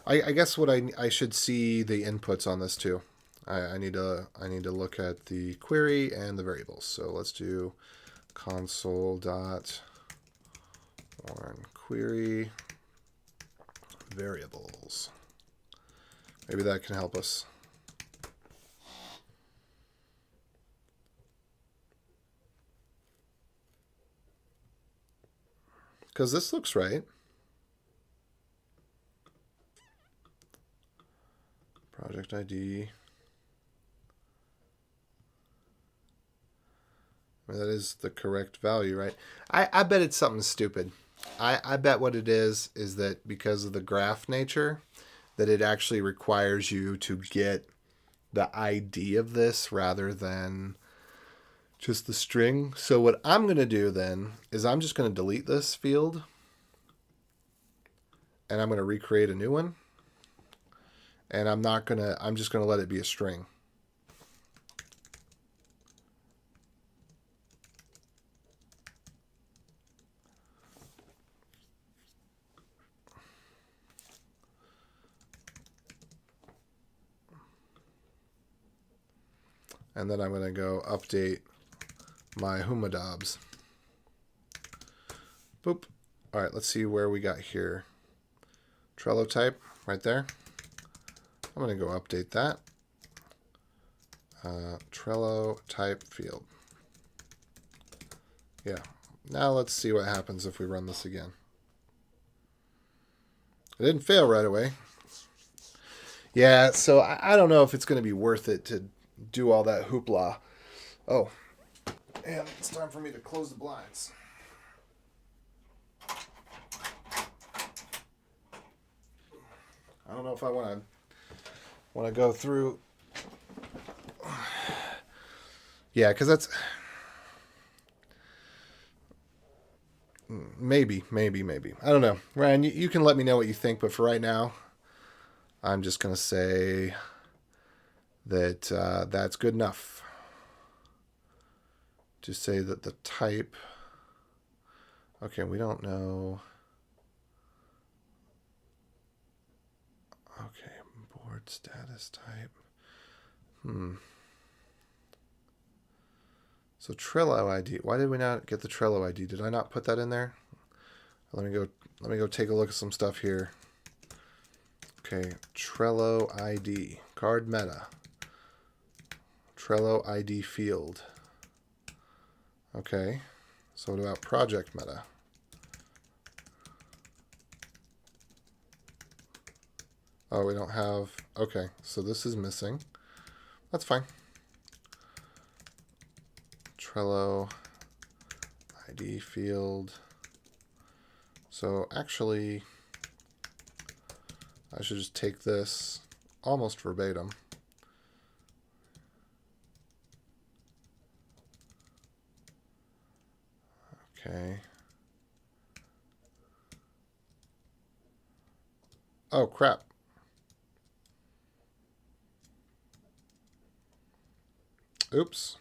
S1: I guess what I should see the inputs on this too. I need to look at the query and the variables. So let's do console.warn query variables. Maybe that can help us. Because this looks right. Project ID. I mean, that is the correct value, right? I bet it's something stupid. I bet what it is that because of the graph nature, that it actually requires you to get the ID of this rather than just the string. So what I'm going to do then is I'm just going to delete this field and I'm going to recreate a new one. And I'm just going to let it be a string. And then I'm going to go update my humadobs. Boop. All right, let's see where we got here. Trello type right there. I'm going to go update that. Trello type field. Yeah. Now let's see what happens if we run this again. It didn't fail right away. Yeah, so I don't know if it's going to be worth it to do all that hoopla. Oh, and it's time for me to close the blinds. I don't know if I want to go through. Yeah, because that's maybe. I don't know. Ryan, you can let me know what you think, but for right now, I'm just going to say that that's good enough. To say that the type. Okay, we don't know. Okay, board status type. So Trello ID. Why did we not get the Trello ID? Did I not put that in there? Let me go take a look at some stuff here. Okay, Trello ID. Card meta. Trello ID field. Okay. So what about project meta? Oh, we don't have... Okay, so this is missing. That's fine. Trello ID field. So actually, I should just take this almost verbatim. Okay. Oh, crap. Oops.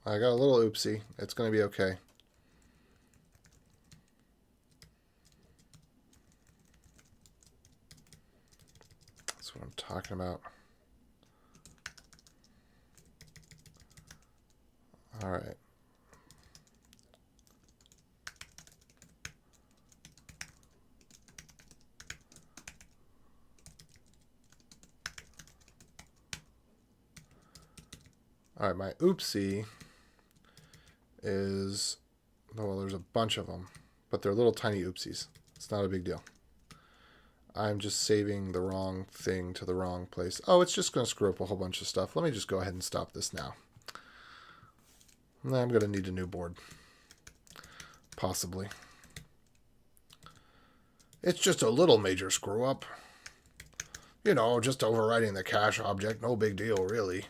S1: I got a little oopsie. It's going to be okay. That's what I'm talking about. All right. All right, my oopsie is, well, there's a bunch of them, but they're little tiny oopsies. It's not a big deal. I'm just saving the wrong thing to the wrong place. Oh, it's just going to screw up a whole bunch of stuff. Let me just go ahead and stop this now. I'm going to need a new board. Possibly. It's just a little major screw up. You know, just overwriting the cache object. No big deal, really.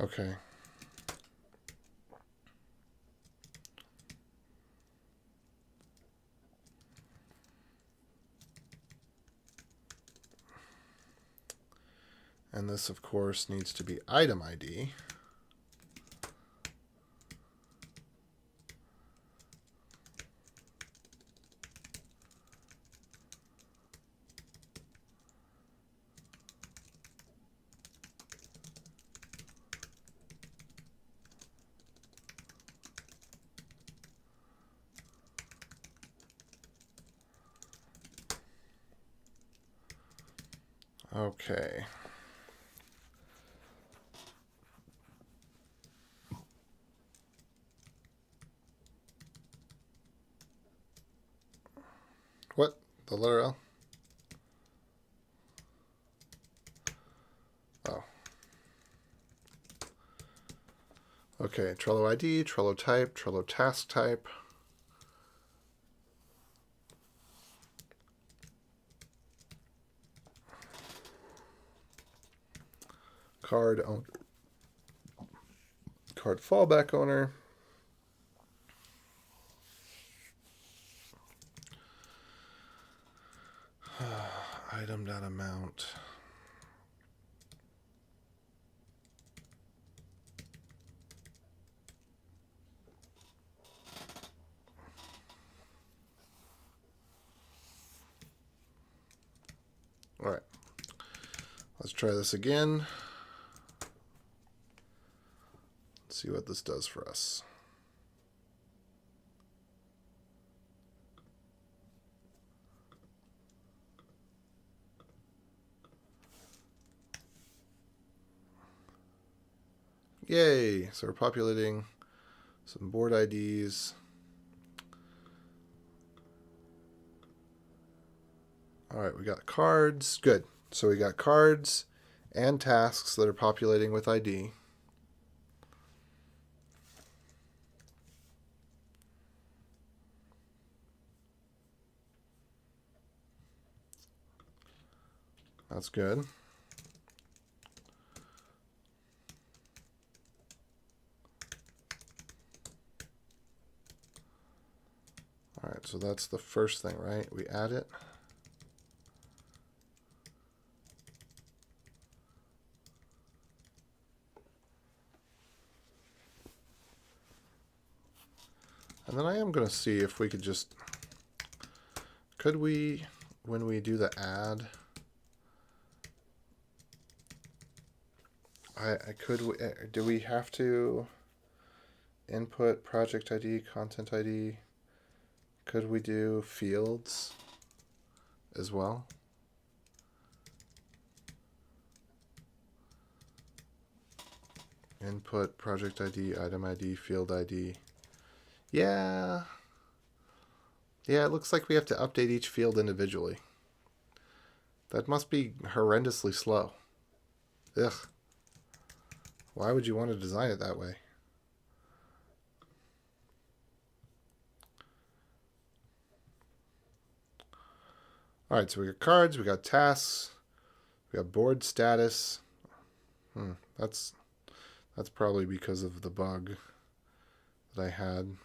S1: Okay. And this, of course, needs to be item ID. Okay. What? The letter L? Oh. Okay, Trello ID, Trello type, Trello task type. Card owner. Card fallback owner. Item.amount. All right, try this again. Let's see what this does for us. Yay! So we're populating some board IDs. All right, we got cards. Good. So we got cards and tasks that are populating with ID. That's good. All right, so that's the first thing, right? We add it. And then I am going to see if we could just, could we, when we do the add, do we have to input project ID, content ID? Could we do fields as well? Input, project ID, item ID, field ID. Yeah. Yeah, it looks like we have to update each field individually. That must be horrendously slow. Ugh. Why would you want to design it that way? All right, so we got cards, we got tasks, we got board status. That's probably because of the bug that I had.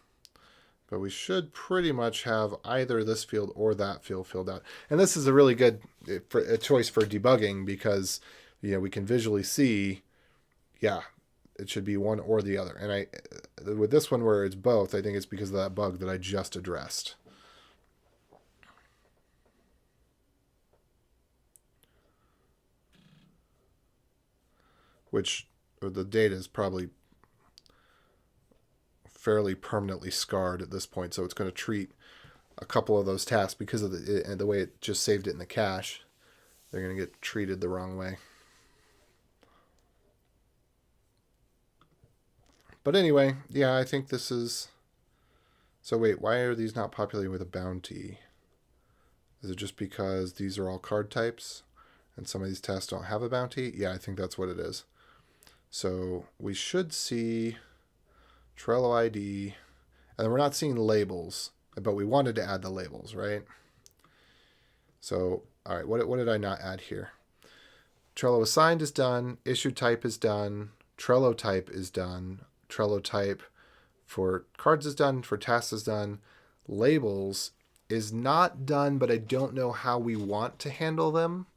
S1: But we should pretty much have either this field or that field filled out. And this is a really good choice for debugging because we can visually see, yeah, it should be one or the other. And with this one where it's both, I think it's because of that bug that I just addressed. Which the data is probably fairly permanently scarred at this point, so it's going to treat a couple of those tasks because of the way it just saved it in the cache. They're going to get treated the wrong way. But anyway, yeah, I think this is... So wait, why are these not populating with a bounty? Is it just because these are all card types and some of these tasks don't have a bounty? Yeah, I think that's what it is. So we should see Trello ID, and we're not seeing labels, but we wanted to add the labels, right? So, all right, what did I not add here? Trello assigned is done, issue type is done, Trello type is done, Trello type for cards is done, for tasks is done, labels is not done, but I don't know how we want to handle them.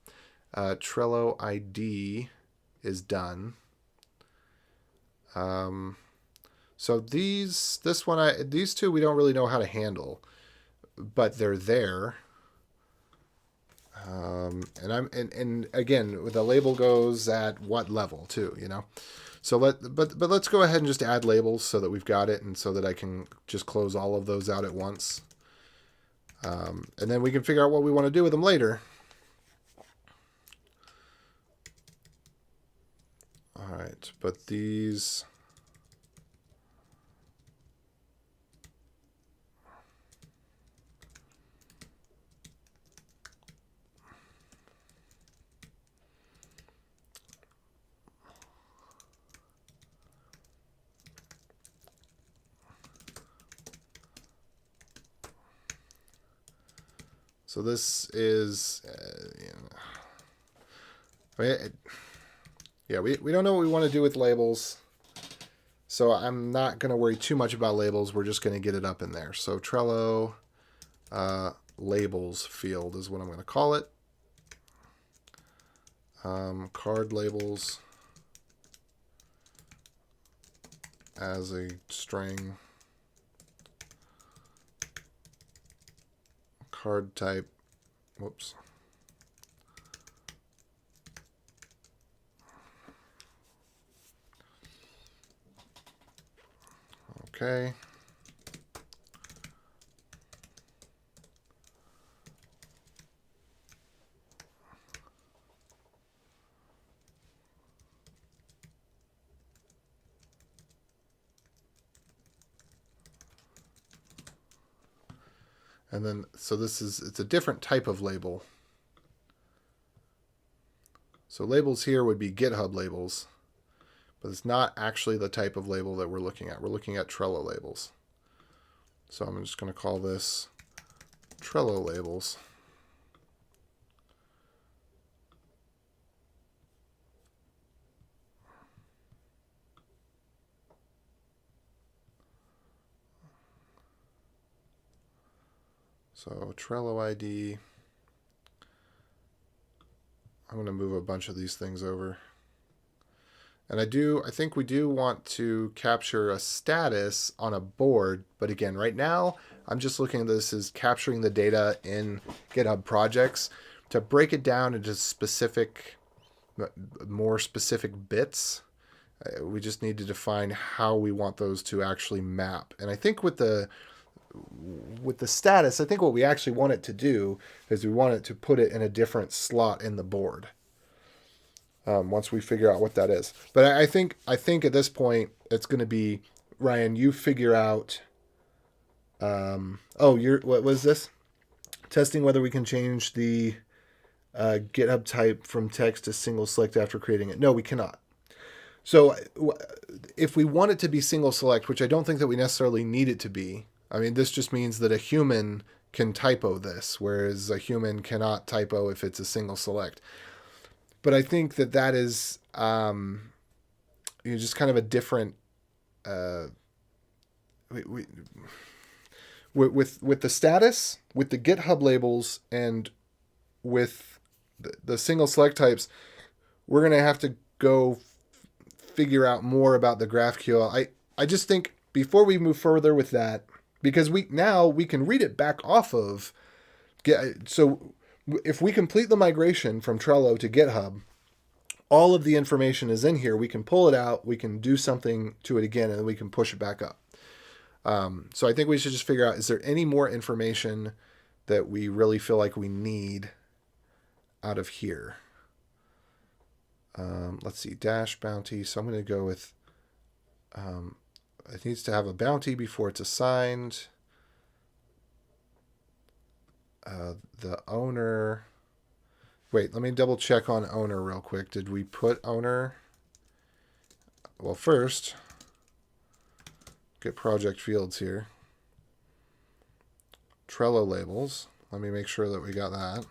S1: Trello ID is done. So these two we don't really know how to handle, but they're there. And again, the label goes at what level too, So but let's go ahead and just add labels so that we've got it, and so that I can just close all of those out at once. And then we can figure out what we want to do with them later. All right, but these... So this is, we don't know what we want to do with labels. So I'm not going to worry too much about labels. We're just going to get it up in there. So Trello labels field is what I'm going to call it. Card labels as a string. Card type, whoops. Okay. And then, so it's a different type of label. So labels here would be GitHub labels, but it's not actually the type of label that we're looking at. We're looking at Trello labels. So I'm just going to call this Trello labels. So Trello ID. I'm going to move a bunch of these things over. And I think we do want to capture a status on a board. But again, right now, I'm just looking at this as capturing the data in GitHub projects. To break it down into more specific bits, we just need to define how we want those to actually map. And I think with the status, I think what we actually want it to do is we want it to put it in a different slot in the board. Once we figure out what that is. But I think at this point it's going to be, Ryan, you figure out. What was this? Testing whether we can change the GitHub type from text to single select after creating it. No, we cannot. So if we want it to be single select, which I don't think that we necessarily need it to be, I mean, this just means that a human can typo this, whereas a human cannot typo if it's a single select. But I think that is just kind of a different with the status, with the GitHub labels, and with the single select types. We're going to have to go figure out more about the GraphQL. I just think before we move further with that, because we can read it back off of so if we complete the migration from Trello to GitHub, all of the information is in here. We can pull it out, we can do something to it again, and then we can push it back up. So I think we should just figure out, is there any more information that we really feel like we need out of here? Let's see, dash bounty. So I'm going to go with, it needs to have a bounty before it's assigned. The owner. Wait, let me double check on owner real quick. Did we put owner? Well, first, get project fields here. Trello labels. Let me make sure that we got that.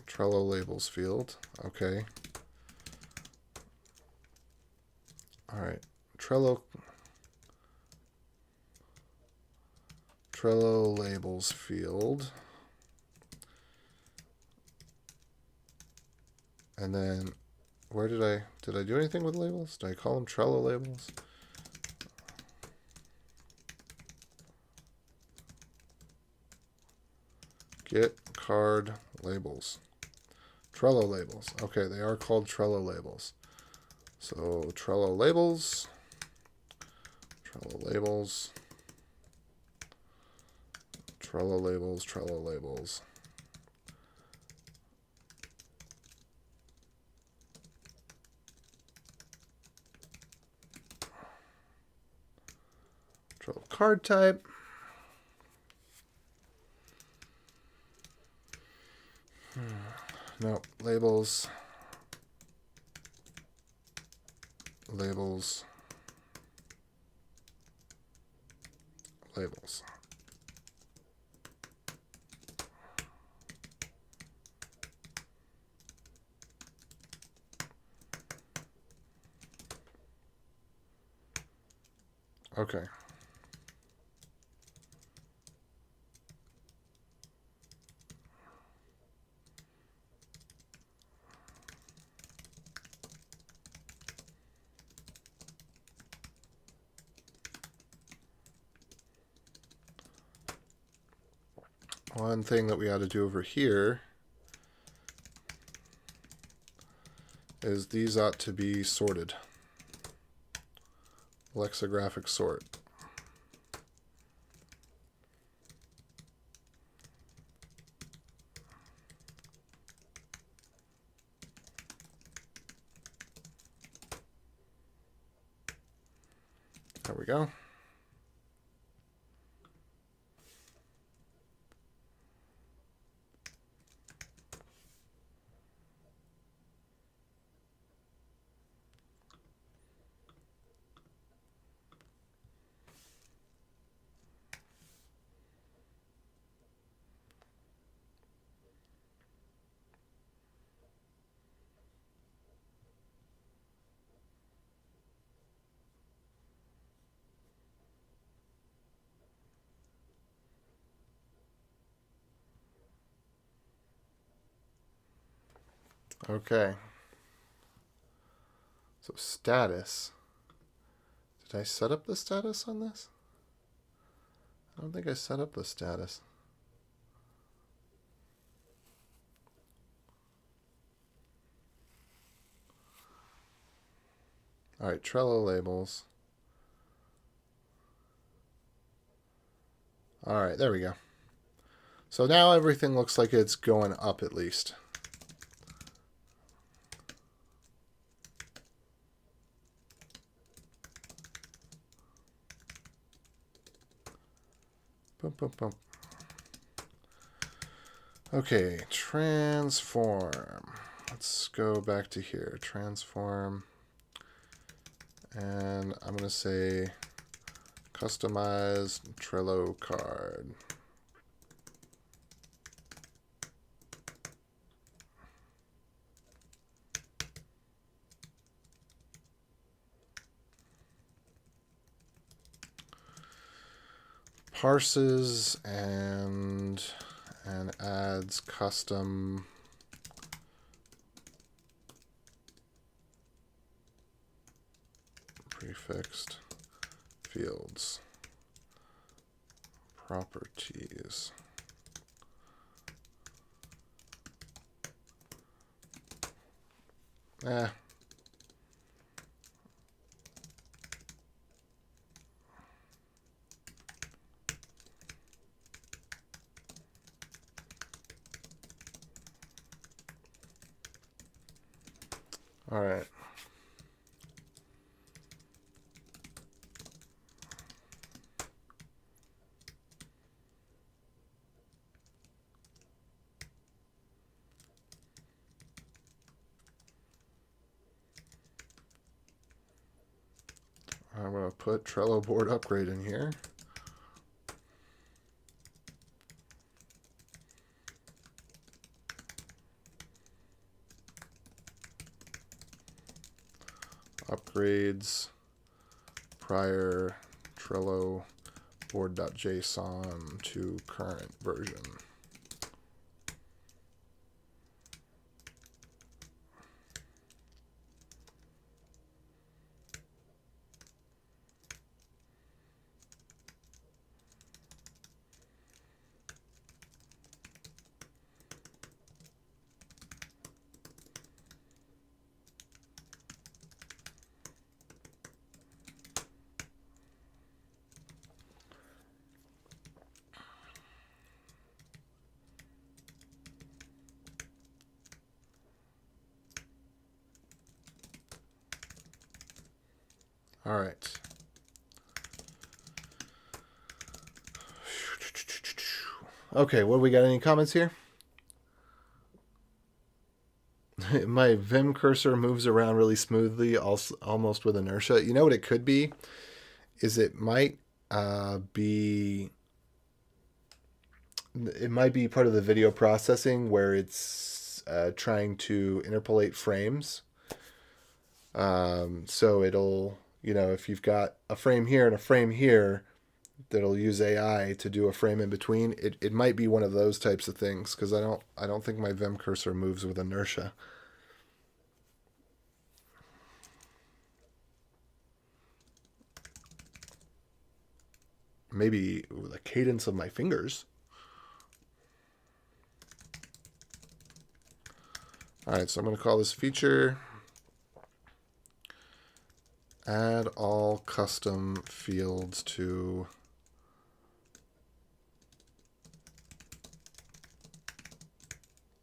S1: Trello labels field. Okay. All right. Trello labels field. And then where did I do anything with labels? Did I call them Trello labels? Get card labels. Trello labels. Okay, they are called Trello labels. So Trello labels. Trello labels. Trello labels. Trello labels. Trello card type. No, labels. Labels. Labels. Okay. One thing that we ought to do over here is these ought to be sorted. lexicographic sort. There we go. Okay. So status. Did I set up the status on this? I don't think I set up the status. All right, Trello labels. All right, there we go. So now everything looks like it's going up at least. Boom, boom, boom. Okay, transform. Let's go back to here. Transform. And I'm going to say customize Trello card. Parses and adds custom prefixed fields properties. All right. I'm going to put Trello board upgrade in here. Upgrades prior Trello board.json to current version. All right. Okay, what do we got? Any comments here? My Vim cursor moves around really smoothly, almost with inertia. You know what it could be? Is it might be part of the video processing where it's trying to interpolate frames. So it'll, if you've got a frame here and a frame here, that'll use AI to do a frame in between. It might be one of those types of things because I don't think my Vim cursor moves with inertia. Maybe the cadence of my fingers. All right, so I'm going to call this feature Add all custom fields to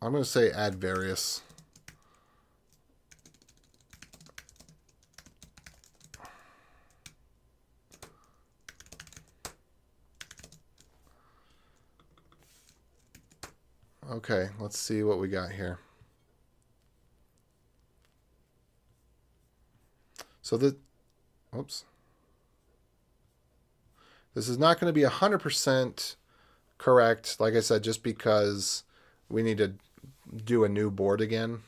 S1: I'm going to say add various. Okay, let's see what we got here. So oops. This is not going to be 100% correct, like I said, just because we need to do a new board again.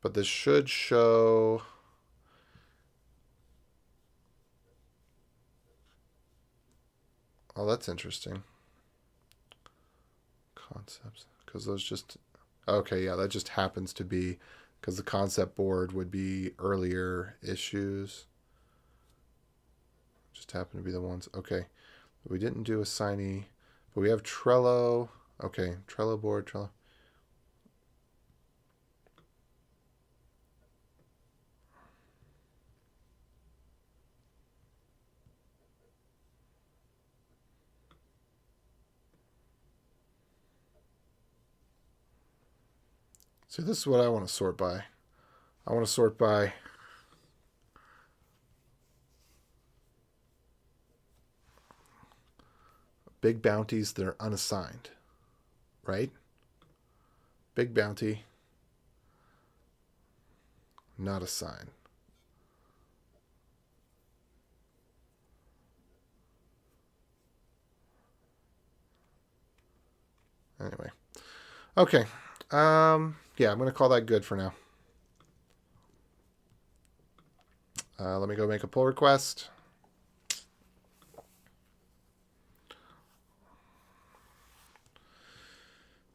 S1: But this should show. Oh, that's interesting. Concepts, because those just. Okay, yeah, that just happens to be because the concept board would be earlier issues. Just happen to be the ones. Okay, we didn't do assignee, but we have Trello. Okay, Trello board, Trello. So this is what I want to sort by. I want to sort by big bounties that are unassigned, right? Big bounty, not assigned. Anyway, okay. Yeah, I'm going to call that good for now. Let me go make a pull request.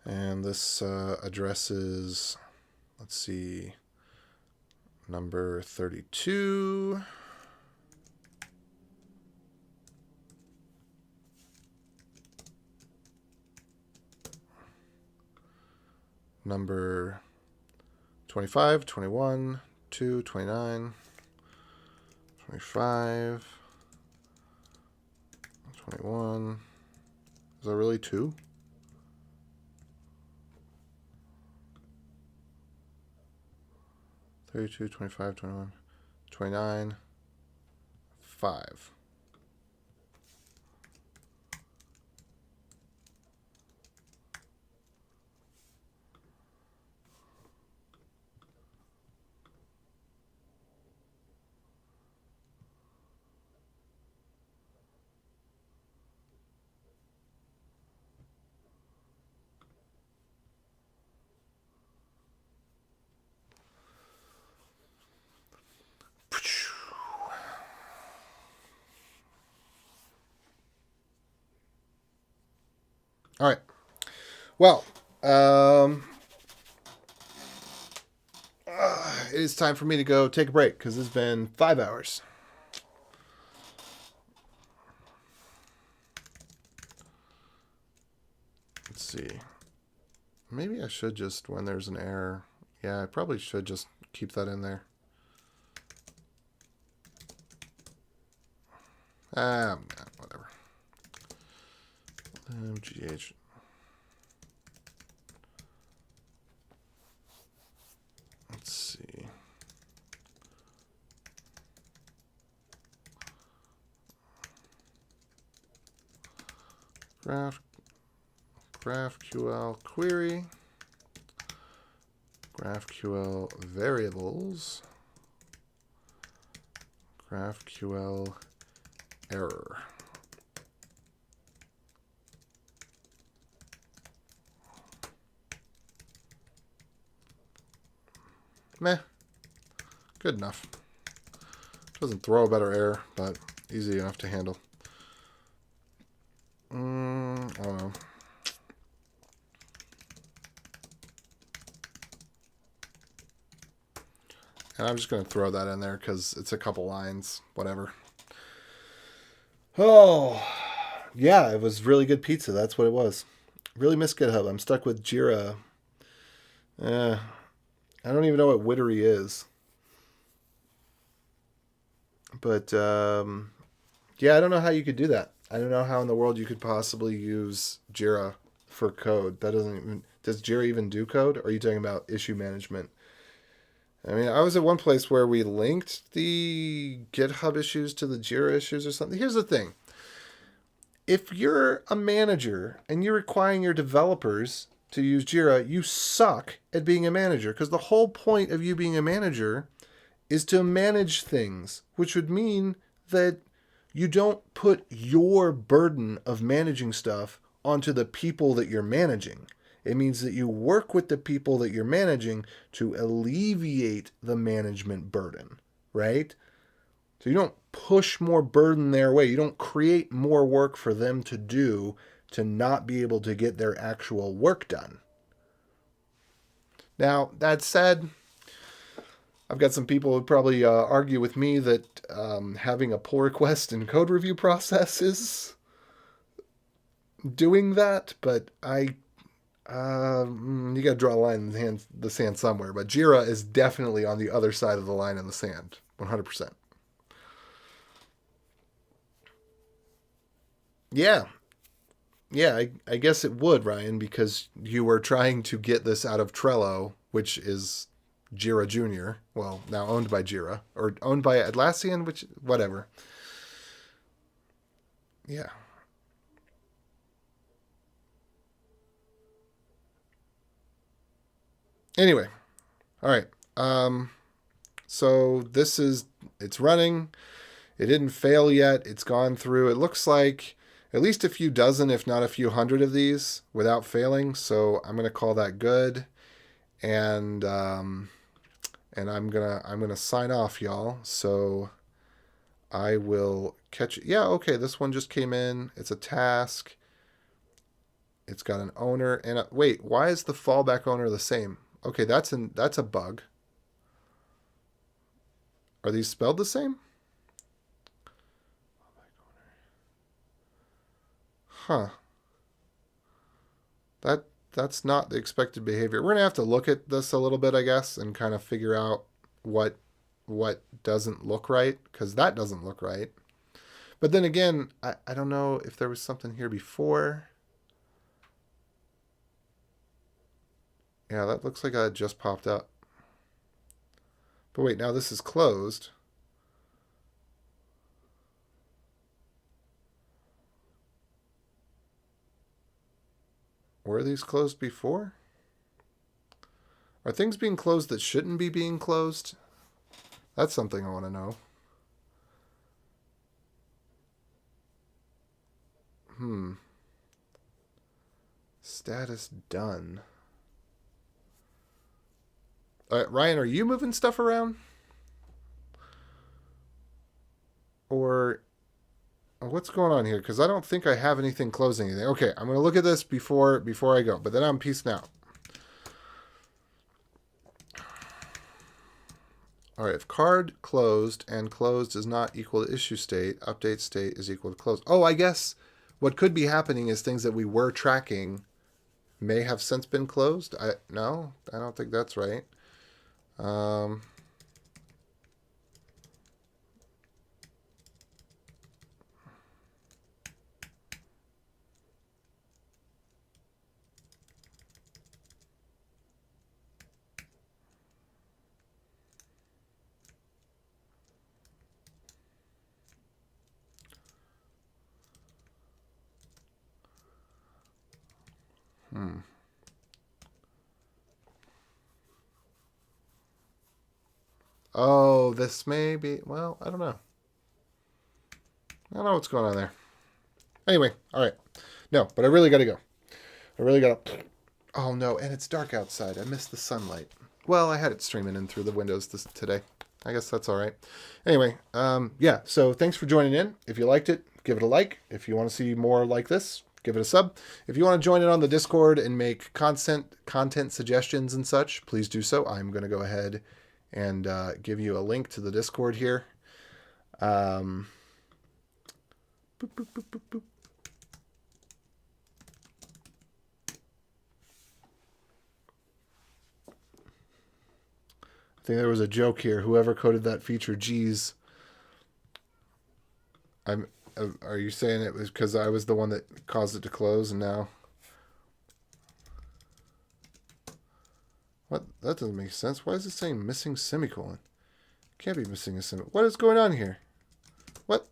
S1: And this address is, let's see, number 32. Number 25, 21, 2, 29, 25, 21. Is that really 2? $32, $25, $21, $29, $5. All right. Well, it is time for me to go take a break because it's been 5 hours. Let's see. Maybe I should just, when there's an error, yeah, I probably should just keep that in there. Whatever. GH. Let's see. GraphQL query. GraphQL variables. GraphQL error. Meh. Good enough. Doesn't throw a better error, but easy enough to handle. I don't know. And I'm just going to throw that in there because it's a couple lines. Whatever. Oh, yeah, it was really good pizza. That's what it was. Really miss GitHub. I'm stuck with Jira. I don't even know what Wittery is. But yeah, I don't know how you could do that. I don't know how in the world you could possibly use Jira for code. That doesn't even, does Jira even do code? Or are you talking about issue management? I mean, I was at one place where we linked the GitHub issues to the Jira issues or something. Here's the thing. If you're a manager and you're requiring your developers to use Jira, you suck at being a manager, because the whole point of you being a manager is to manage things, which would mean that you don't put your burden of managing stuff onto the people that you're managing. It means that you work with the people that you're managing to alleviate the management burden, right? So you don't push more burden their way. You don't create more work for them to do to not be able to get their actual work done. Now, that said, I've got some people who would probably argue with me that having a pull request and code review process is doing that, but you got to draw a line in the sand somewhere. But Jira is definitely on the other side of the line in the sand, 100%. Yeah. Yeah, I guess it would, Ryan, because you were trying to get this out of Trello, which is Jira Junior. Well, now owned by Jira, or owned by Atlassian, which, whatever. Yeah. Anyway, all right. So it's running. It didn't fail yet. It's gone through. It looks like at least a few dozen, if not a few hundred of these without failing. So I'm going to call that good. And I'm gonna sign off, y'all. So I will catch it. Yeah, okay. This one just came in. It's a task. It's got an owner and wait. Why is the fallback owner the same? Okay, that's a bug. Are these spelled the same? Huh. That's not the expected behavior. We're gonna have to look at this a little bit, I guess, and kind of figure out what doesn't look right, because that doesn't look right. But then again, I don't know if there was something here before. Yeah, that looks like that just popped up. But wait, now this is closed. Were these closed before? Are things being closed that shouldn't be being closed? That's something I want to know. Status done. All right, Ryan, are you moving stuff around? Or what's going on here? Because I don't think I have anything closing anything. Okay, I'm going to look at this before I go. But then I'm peacing out. All right, if card closed and closed is not equal to issue state, update state is equal to close. Oh, I guess what could be happening is things that we were tracking may have since been closed. No, I don't think that's right. Oh, this may be, well, I don't know. I don't know what's going on there. Anyway, all right. No, but I really got to go. I really got to. Oh, no, and it's dark outside. I missed the sunlight. Well, I had it streaming in through the windows today. I guess that's all right. Anyway, yeah, so thanks for joining in. If you liked it, give it a like. If you want to see more like this, give it a sub. If you want to join in on the Discord and make content suggestions and such, please do so. I'm going to go ahead and give you a link to the Discord here. Boop, boop, boop, boop, boop. I think there was a joke here. Whoever coded that feature, geez. Are you saying it was because I was the one that caused it to close and now? What? That doesn't make sense. Why is it saying missing semicolon? Can't be missing a semicolon. What is going on here? What?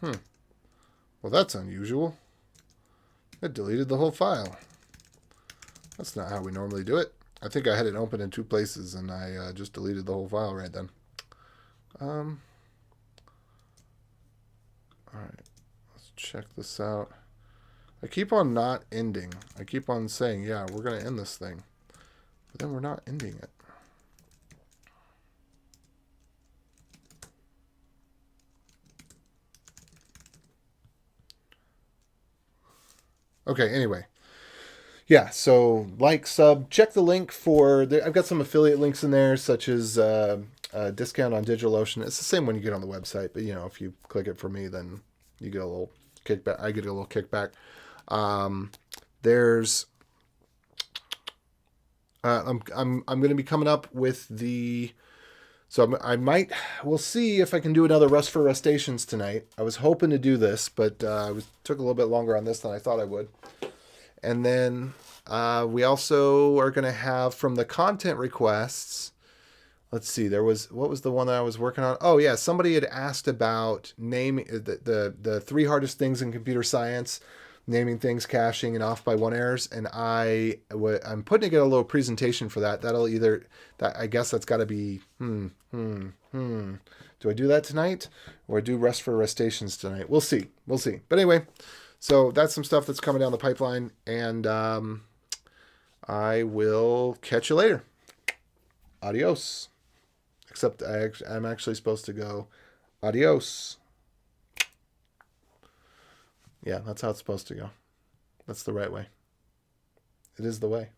S1: Well, that's unusual. It deleted the whole file. That's not how we normally do it. I think I had it open in 2 places and I just deleted the whole file right then. All right, let's check this out. I keep on not ending. I keep on saying, yeah, we're going to end this thing. But then we're not ending it. Okay, anyway. Yeah, so like, sub, check the link for... I've got some affiliate links in there, such as a discount on DigitalOcean. It's the same when you get on the website, but, you know, if you click it for me, then you get a little kickback. I get a little kickback. There's... I'm going to be coming up with the... So we'll see if I can do another Rust for Rustations tonight. I was hoping to do this, but took a little bit longer on this than I thought I would. And then we also are going to have from the content requests, let's see, what was the one that I was working on? Oh yeah, somebody had asked about naming the 3 hardest things in computer science, naming things, caching, and off by 1 errors. And I'm putting together a little presentation for that. I guess that's got to be, do I do that tonight or do Rust for Rustations tonight? We'll see. But anyway, so that's some stuff that's coming down the pipeline, and I will catch you later. Adios. Except I'm actually supposed to go adios. Yeah, that's how it's supposed to go. That's the right way. It is the way.